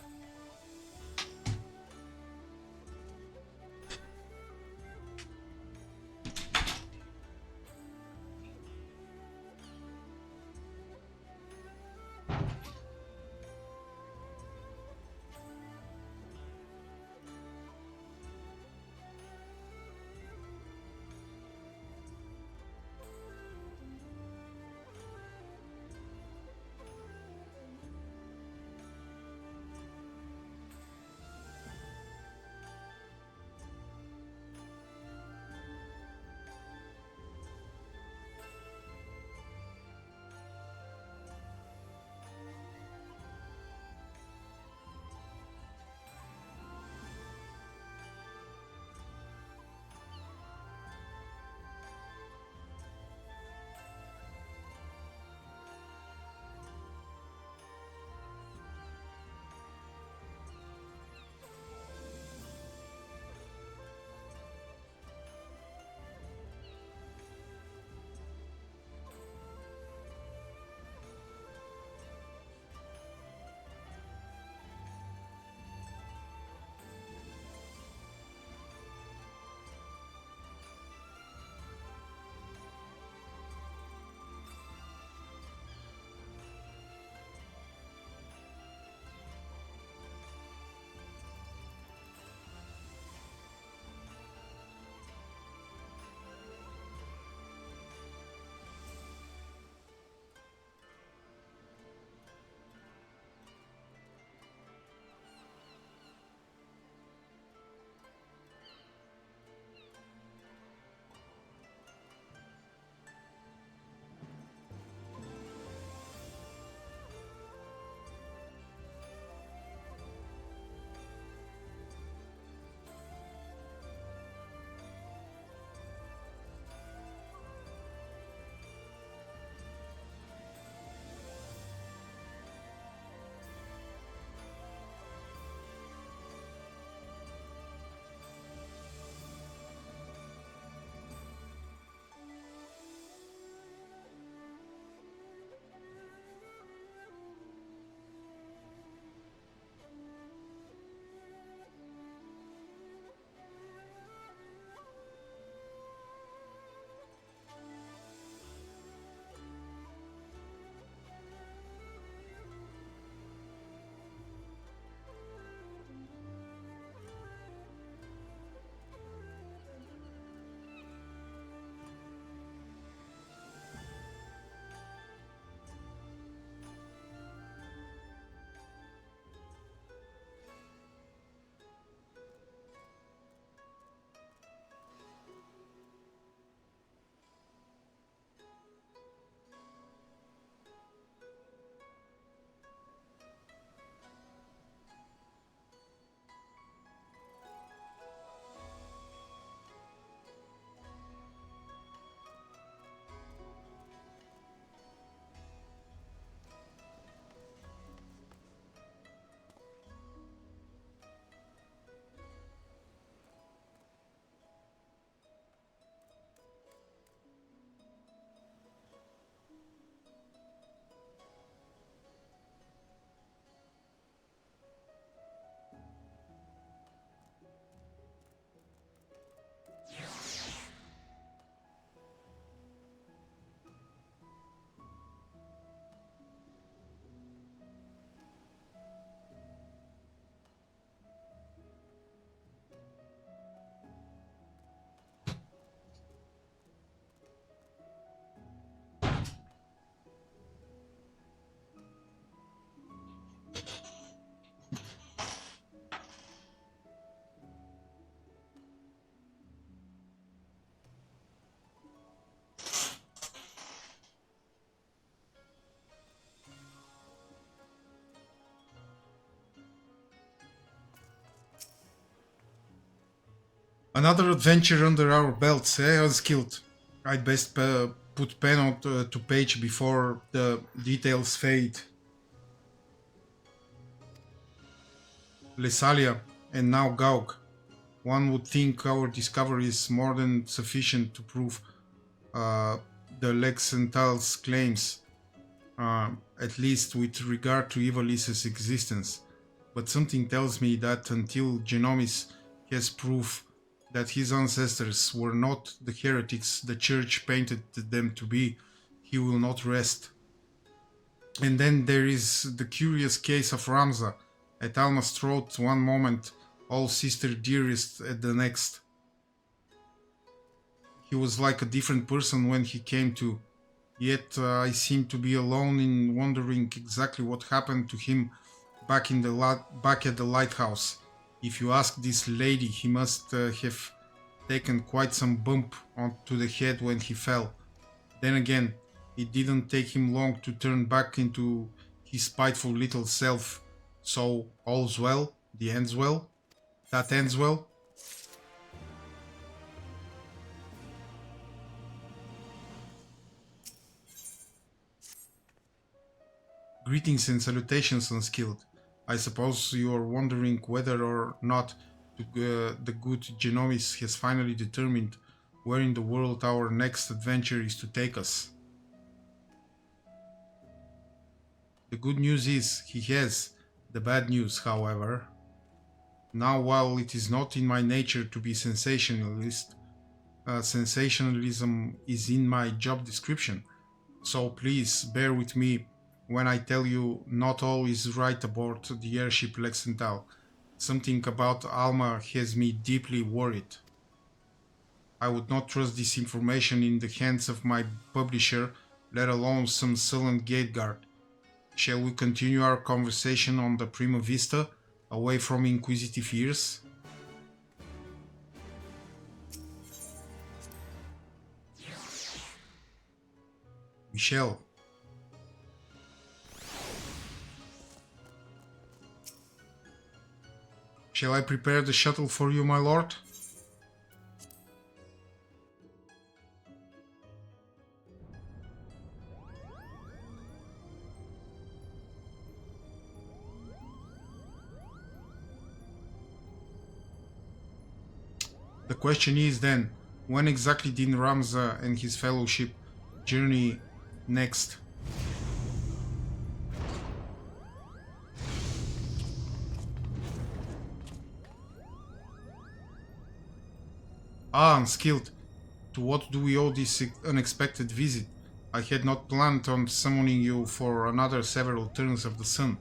Another adventure under our belts, Unskilled. I'd best put pen on to page before the details fade. Lesalia, and now Gaug. One would think our discovery is more than sufficient to prove the Lexental's claims, at least with regard to Ivalice's existence. But something tells me that until Genomis has proof that his ancestors were not the heretics the Church painted them to be, he will not rest. And then there is the curious case of Ramza, at Alma's throat one moment, all sister dearest at the next. He was like a different person when he came to, yet I seem to be alone in wondering exactly what happened to him back at the lighthouse. If you ask this lady, he must have taken quite some bump onto the head when he fell. Then again, it didn't take him long to turn back into his spiteful little self. So all's well, the ends well, that ends well. Greetings and salutations, Unskilled. I suppose you are wondering whether or not the good Genomis has finally determined where in the world our next adventure is to take us. The good news is he has. The bad news, however. Now, while it is not in my nature to be sensationalist, sensationalism is in my job description. So please bear with me when I tell you not all is right aboard the airship Lexental. Something about Alma has me deeply worried. I would not trust this information in the hands of my publisher, let alone some sullen gate guard. Shall we continue our conversation on the Prima Vista, away from inquisitive ears? We shall. Shall I prepare the shuttle for you, my lord? The question is then, when exactly did Ramza and his fellowship journey next? Ah, Unskilled. To what do we owe this unexpected visit? I had not planned on summoning you for another several turns of the sun.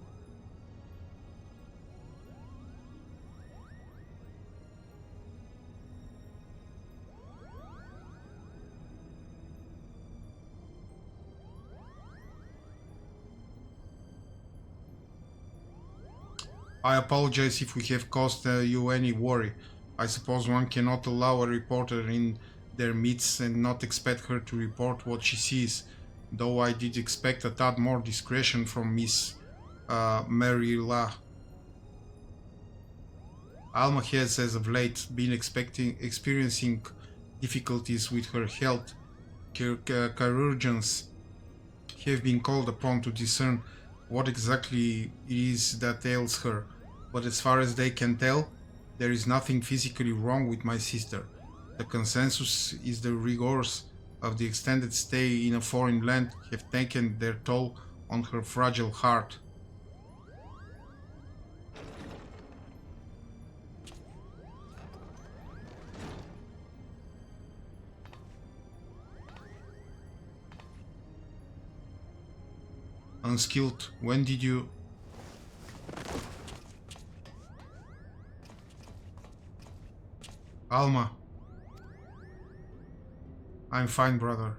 I apologize if we have caused you any worry. I suppose one cannot allow a reporter in their midst and not expect her to report what she sees, though I did expect a tad more discretion from Miss Marilla. Alma has, as of late, been experiencing difficulties with her health. Chirurgeons have been called upon to discern what exactly it is that ails her, but as far as they can tell, there is nothing physically wrong with my sister. The consensus is the rigors of the extended stay in a foreign land have taken their toll on her fragile heart. Unskilled, when did you... Alma. I'm fine, brother.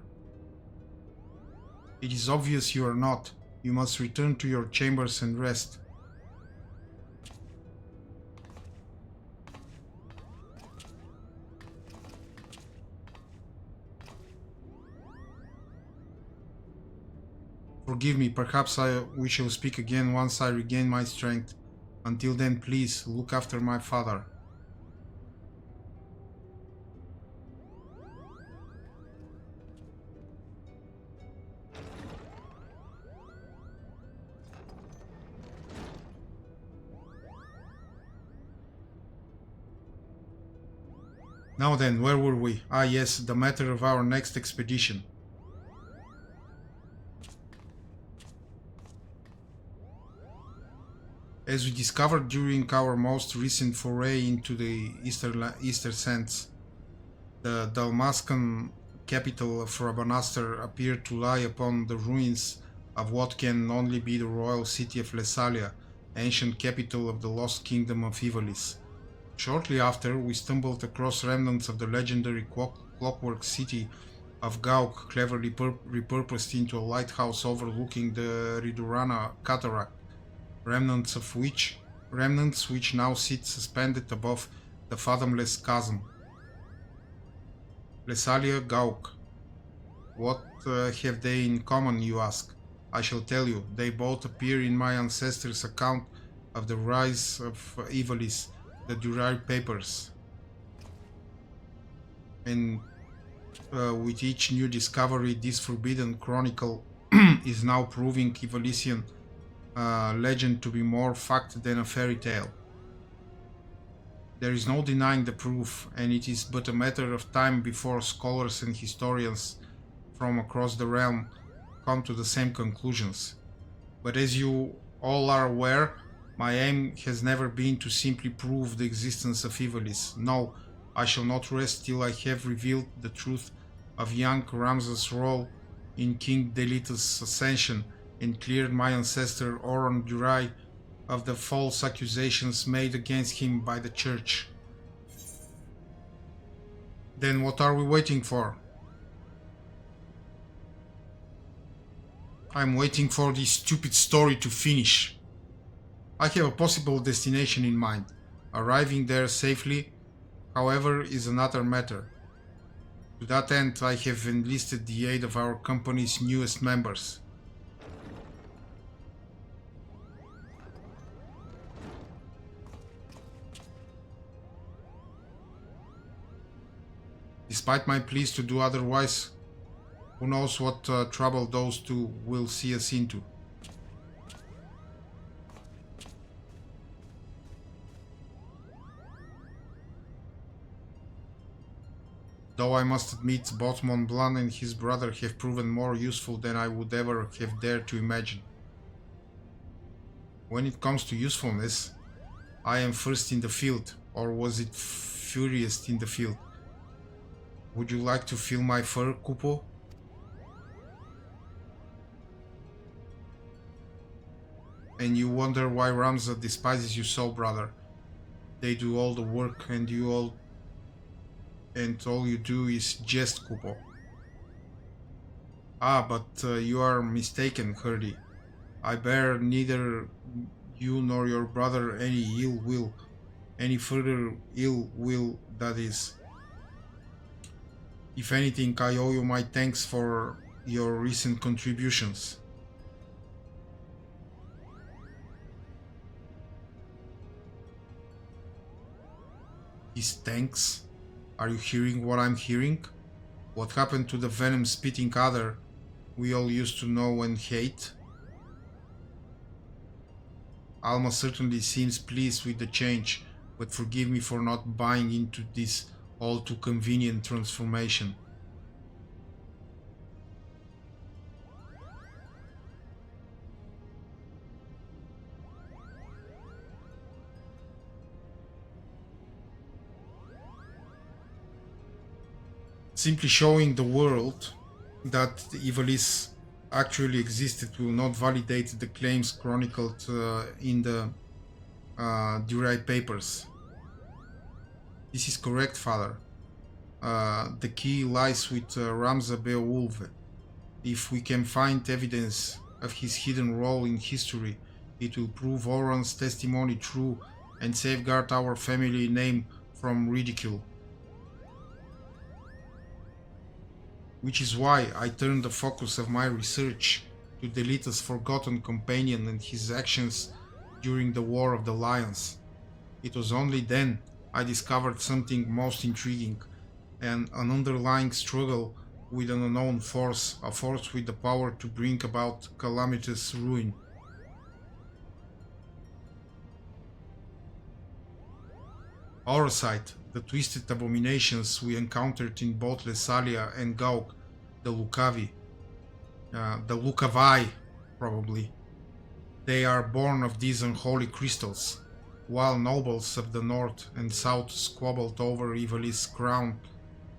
It is obvious you are not. You must return to your chambers and rest. Forgive me, perhaps we shall speak again once I regain my strength. Until then, please look after my father. Now then, where were we? Ah yes, the matter of our next expedition. As we discovered during our most recent foray into the Eastern Sands, the Dalmascan capital of Rabanastre appeared to lie upon the ruins of what can only be the royal city of Lessalia, ancient capital of the lost kingdom of Ivalice. Shortly after, we stumbled across remnants of the legendary clockwork city of Gauk, cleverly repurposed into a lighthouse overlooking the Ridurana cataract, remnants which now sit suspended above the fathomless chasm. Lessalia, Gauk. What have they in common, you ask? I shall tell you. They both appear in my ancestors' account of the rise of Ivalice, the Durai papers. And with each new discovery, this forbidden chronicle is now proving Ivalician legend to be more fact than a fairy tale. There is no denying the proof, and it is but a matter of time before scholars and historians from across the realm come to the same conclusions. But as you all are aware, my aim has never been to simply prove the existence of Ivalice. No, I shall not rest till I have revealed the truth of young Ramses' role in King Delita's ascension and cleared my ancestor Oron Durai of the false accusations made against him by the church. Then what are we waiting for? I'm waiting for this stupid story to finish. I have a possible destination in mind. Arriving there safely, however, is another matter. To that end, I have enlisted the aid of our company's newest members. Despite my pleas to do otherwise, who knows what trouble those two will see us into. Though I must admit, both Mont Blanc and his brother have proven more useful than I would ever have dared to imagine. When it comes to usefulness, I am first in the field, or was it furious in the field? Would you like to feel my fur, Kupo? And you wonder why Ramza despises you so, brother. They do all the work and all you do is jest, Kupo. Ah, but you are mistaken, Herdy. I bear neither you nor your brother any ill will, any further ill will, that is. If anything, I owe you my thanks for your recent contributions. His thanks? Are you hearing what I'm hearing? What happened to the venom-spitting adder we all used to know and hate? Alma certainly seems pleased with the change, but forgive me for not buying into this all too convenient transformation. Simply showing the world that Ivalice actually existed will not validate the claims chronicled in the Durai papers. This is correct, Father. The key lies with Ramza Beowulf. If we can find evidence of his hidden role in history, it will prove Oron's testimony true and safeguard our family name from ridicule. Which is why I turned the focus of my research to Delita's forgotten companion and his actions during the War of the Lions. It was only then I discovered something most intriguing, an underlying struggle with an unknown force, a force with the power to bring about calamitous ruin. Oversight, the twisted abominations we encountered in both Lesalia and Gauk, the Lukavai, probably. They are born of these unholy crystals. While nobles of the north and south squabbled over Ivalice's crown,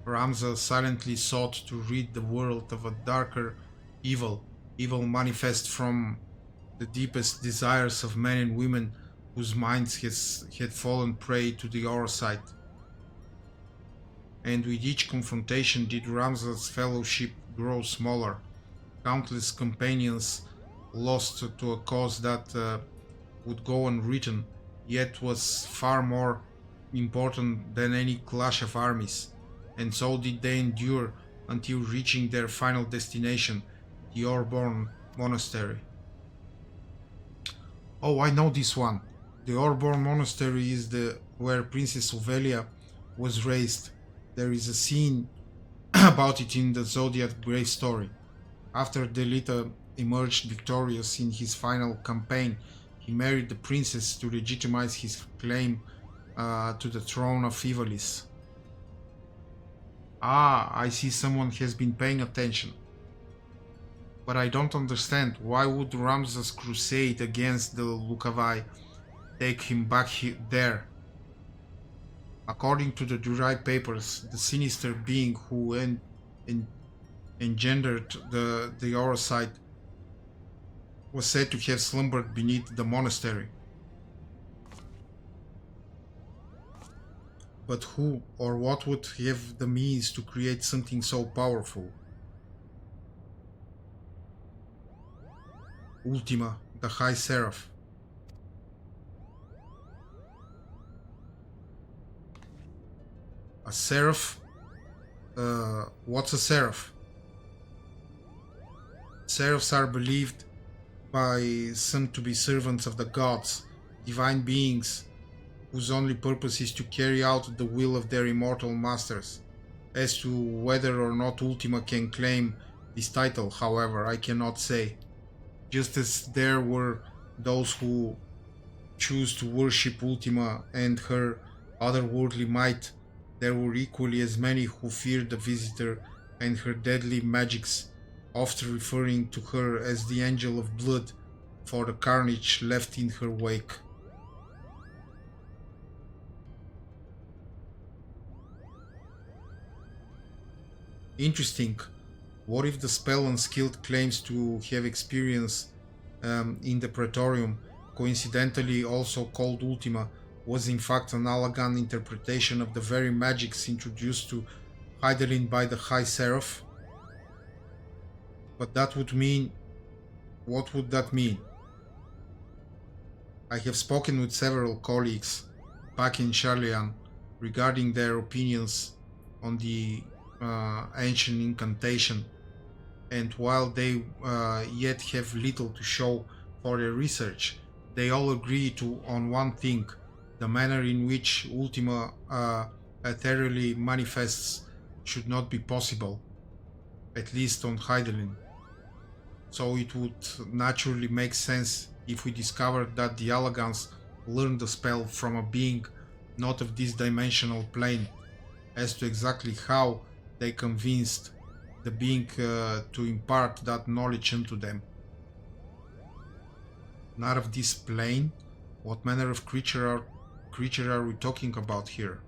Ramza silently sought to rid the world of a darker evil manifest from the deepest desires of men and women whose minds had fallen prey to the Orsight. And with each confrontation did Ramza's fellowship grow smaller, countless companions lost to a cause that would go unwritten, yet was far more important than any clash of armies, and so did they endure until reaching their final destination, the Orborn Monastery. Oh, I know this one. The Orborn Monastery is where Princess Ovelia was raised. There is a scene about it in the Zodiac Grey story. After Delita emerged victorious in his final campaign, he married the princess to legitimize his claim to the throne of Ivalice. Ah, I see someone has been paying attention. But I don't understand, why would Ramza's crusade against the Lukavai take him back there? According to the Durai papers, the sinister being who engendered the Orsight was said to have slumbered beneath the monastery. But who or what would have the means to create something so powerful? Ultima, the High Seraph. A seraph? What's a seraph? Seraphs are believed by some to be servants of the gods, divine beings whose only purpose is to carry out the will of their immortal masters. As to whether or not Ultima can claim this title, however, I cannot say. Just as there were those who choose to worship Ultima and her otherworldly might, there were equally as many who feared the Visitor and her deadly magics, often referring to her as the Angel of Blood for the carnage left in her wake. Interesting. What if the spell unskilled claims to have experience in the Praetorium, coincidentally also called Ultima, was in fact an Allagan interpretation of the very magics introduced to Hydaelyn by the High Seraph? But that would mean... what would that mean? I have spoken with several colleagues back in Charlian regarding their opinions on the ancient incantation, and while they yet have little to show for their research, they all agree on one thing: the manner in which Ultima ethereally manifests should not be possible, at least on Hydaelyn. So it would naturally make sense if we discovered that the Allagans learned the spell from a being not of this dimensional plane. As to exactly how they convinced the being to impart that knowledge into them. Not of this plane? What manner of creature are we talking about here?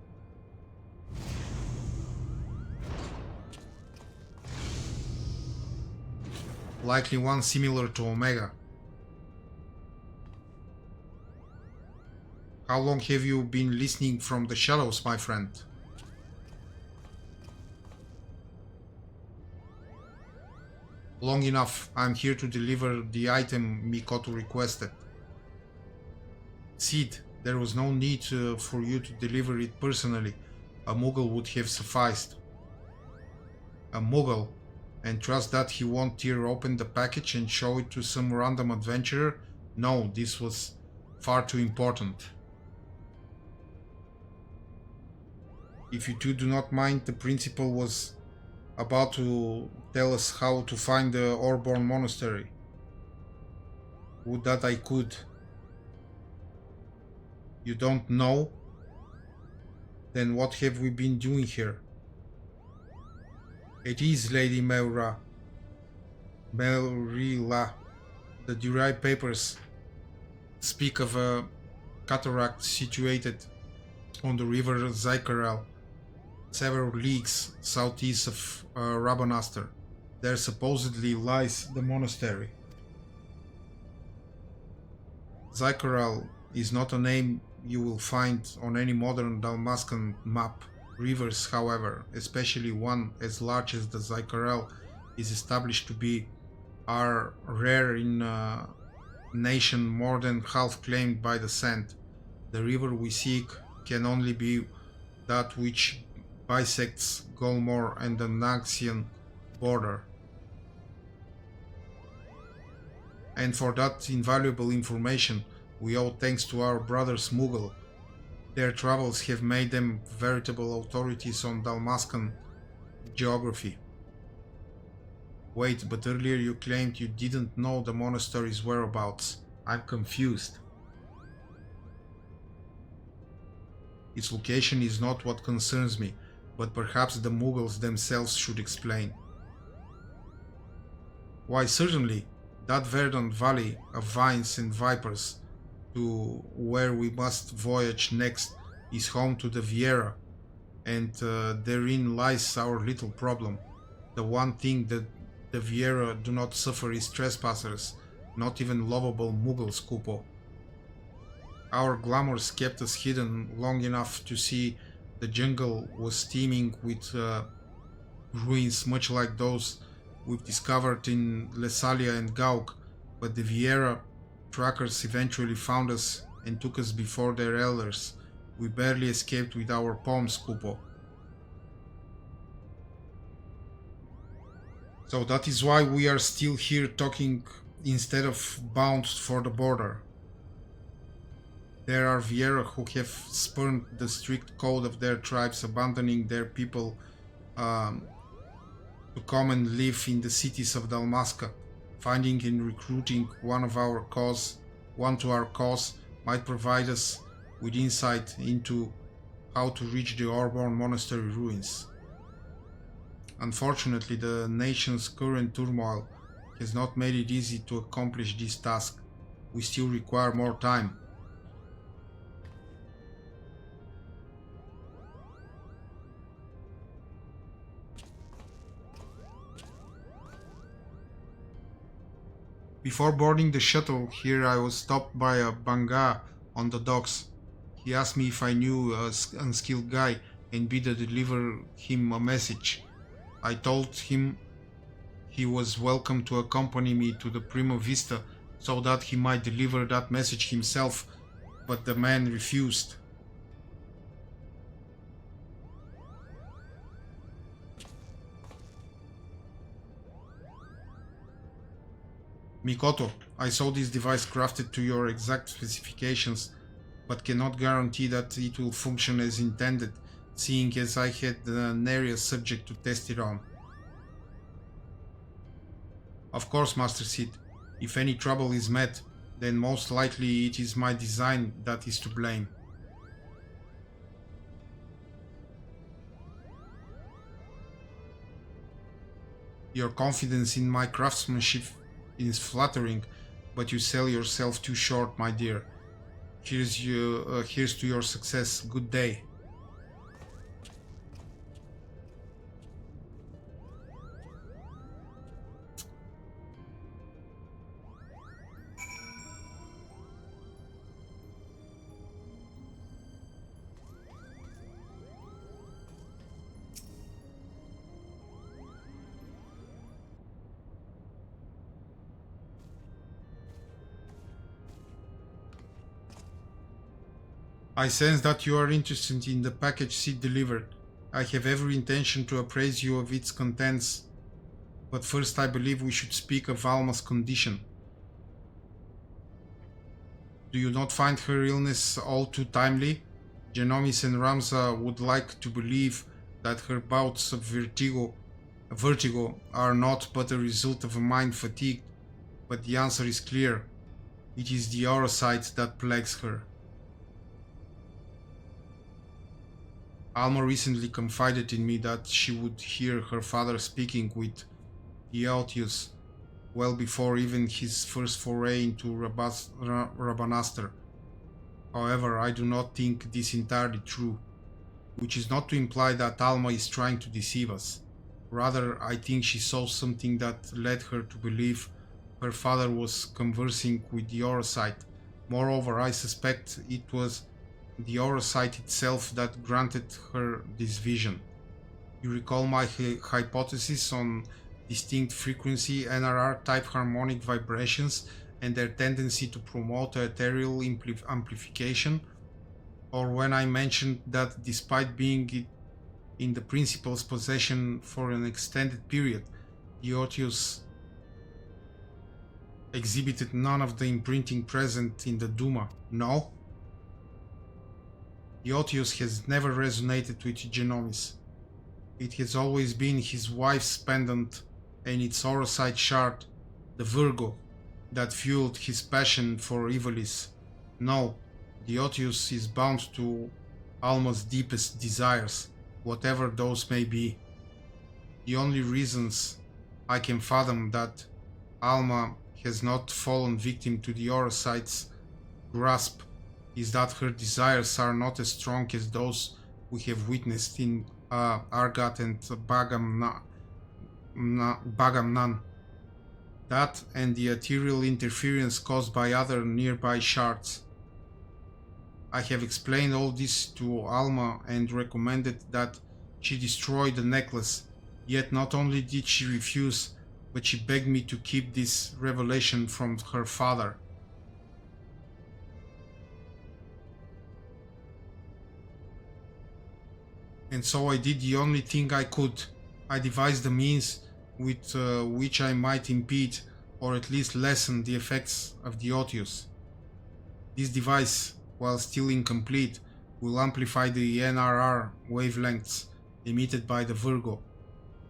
Likely one similar to Omega. How long have you been listening from the shadows, my friend? Long enough. I'm here to deliver the item Mikoto requested. Cid, there was no need for you to deliver it personally. A Mughal would have sufficed. A Mughal? And trust that he won't tear open the package and show it to some random adventurer? No, this was far too important. If you two do not mind, the principal was about to tell us how to find the Orborn Monastery. Would that I could. You don't know? Then what have we been doing here? It is Lady Melrila. The derived papers speak of a cataract situated on the river Zykarel, several leagues southeast of Rabanastre. There supposedly lies the monastery. Zykarel is not a name you will find on any modern Dalmascan map. Rivers, however, especially one as large as the Zykarel is established to be, are rare in a nation more than half claimed by the Sand. The river we seek can only be that which bisects Golmor and the Naxian border. And for that invaluable information, we owe thanks to our brothers Mughal. Their travels have made them veritable authorities on Dalmascan geography. Wait, but earlier you claimed you didn't know the monastery's whereabouts. I'm confused. Its location is not what concerns me, but perhaps the Mughals themselves should explain. Why, certainly, that verdant valley of vines and vipers to where we must voyage next is home to the Viera, and therein lies our little problem. The one thing that the Viera do not suffer is trespassers, not even lovable Mughals, Kupo. Our glamours kept us hidden long enough to see the jungle was teeming with ruins much like those we've discovered in Lesalia and Gauk, but the Viera trackers eventually found us and took us before their elders. We barely escaped with our palms, Kupo. So that is why we are still here talking instead of bound for the border. There are Viera who have spurned the strict code of their tribes, abandoning their people to come and live in the cities of Dalmasca. Finding and recruiting one to our cause might provide us with insight into how to reach the Orborn Monastery ruins. Unfortunately, the nation's current turmoil has not made it easy to accomplish this task. We still require more time. Before boarding the shuttle here, I was stopped by a Banga on the docks. He asked me if I knew a unskilled guy and bid to deliver him a message. I told him he was welcome to accompany me to the Prima Vista so that he might deliver that message himself, but the man refused. Mikoto, I saw this device crafted to your exact specifications, but cannot guarantee that it will function as intended, seeing as I had an area subject to test it on. Of course, Master Sid, if any trouble is met, then most likely it is my design that is to blame. Your confidence in my craftsmanship is flattering, but you sell yourself too short, my dear. Here's to your success. Good day. I sense that you are interested in the package Sid delivered. I have every intention to appraise you of its contents, but first I believe we should speak of Alma's condition. Do you not find her illness all too timely? Genomis and Ramza would like to believe that her bouts of vertigo are not but a result of a mind fatigued, but the answer is clear. It is the aurosite that plagues her. Alma recently confided in me that she would hear her father speaking with Theotius well before even his first foray into Rabanastre. However, I do not think this entirely true, which is not to imply that Alma is trying to deceive us. Rather, I think she saw something that led her to believe her father was conversing with the Orosite. Moreover, I suspect it was the Orosite itself that granted her this vision. You recall my hypothesis on distinct frequency NRR type harmonic vibrations and their tendency to promote ethereal amplification? Or when I mentioned that despite being in the principal's possession for an extended period, Diotius exhibited none of the imprinting present in the Duma? No? Diotius has never resonated with Genomis. It has always been his wife's pendant and its Orosite shard, the Virgo, that fueled his passion for Ivalice. No, Diotius is bound to Alma's deepest desires, whatever those may be. The only reasons I can fathom that Alma has not fallen victim to the Orosite's grasp is that her desires are not as strong as those we have witnessed in Argat and Bagamnan. That and the ethereal interference caused by other nearby shards. I have explained all this to Alma and recommended that she destroy the necklace, yet not only did she refuse, but she begged me to keep this revelation from her father. And so I did the only thing I could. I devised a means with which I might impede, or at least lessen, the effects of the Otius. This device, while still incomplete, will amplify the NRR wavelengths emitted by the Virgo.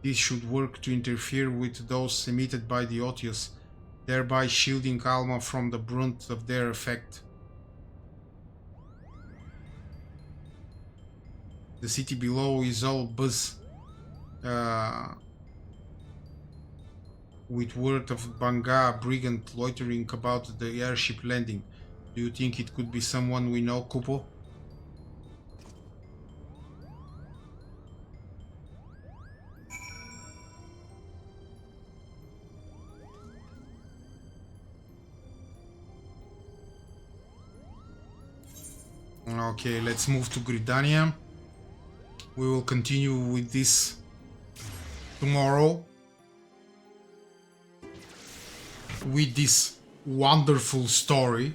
This should work to interfere with those emitted by the Otius, thereby shielding Alma from the brunt of their effect. The city below is all buzz with word of Banga brigand loitering about the airship landing. Do you think it could be someone we know, Kupo? Okay, let's move to Gridania. We will continue with this tomorrow with this wonderful story.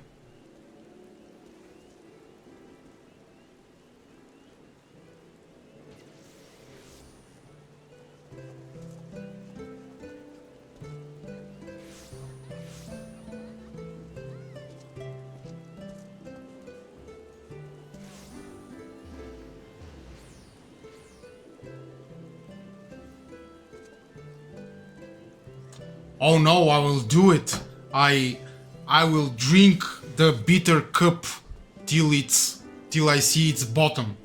Oh no, I will do it. I will drink the bitter cup till I see its bottom.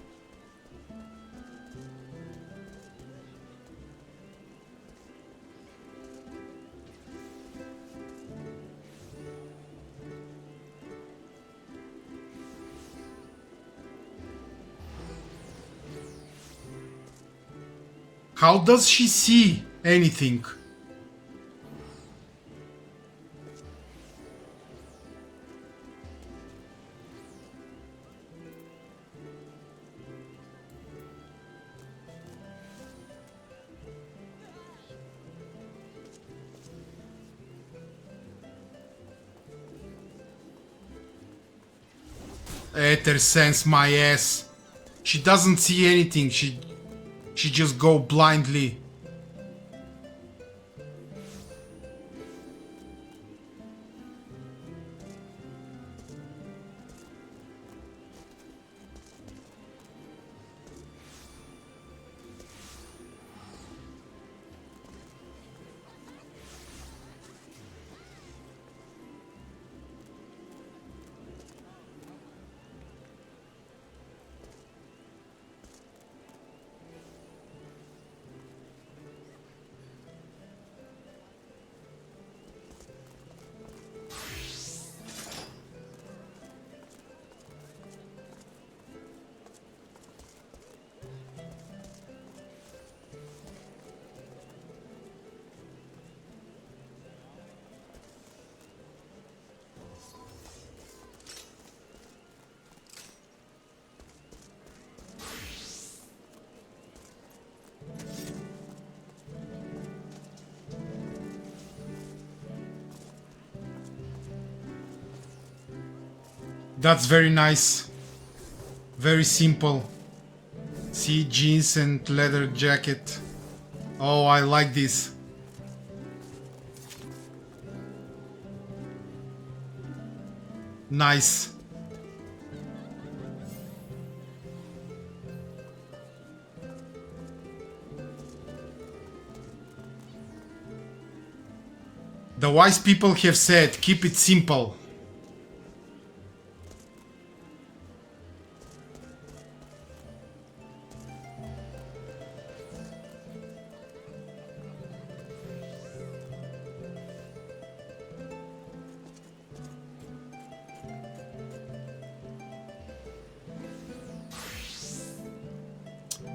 How does she see anything? Ether sense my ass. She doesn't see anything. She just go blindly. That's very nice. Very simple. See, jeans and leather jacket. Oh, I like this. Nice. The wise people have said, keep it simple.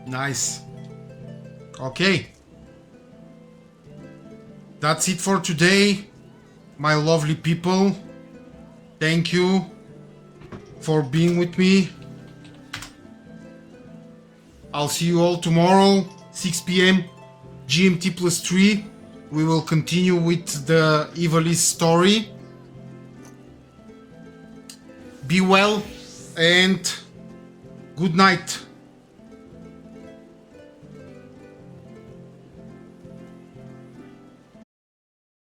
Nice. Okay. That's it for today, my lovely people. Thank you for being with me. I'll see you all tomorrow, 6 p.m. GMT +3. We will continue with the Ivalice story. Be well and good night.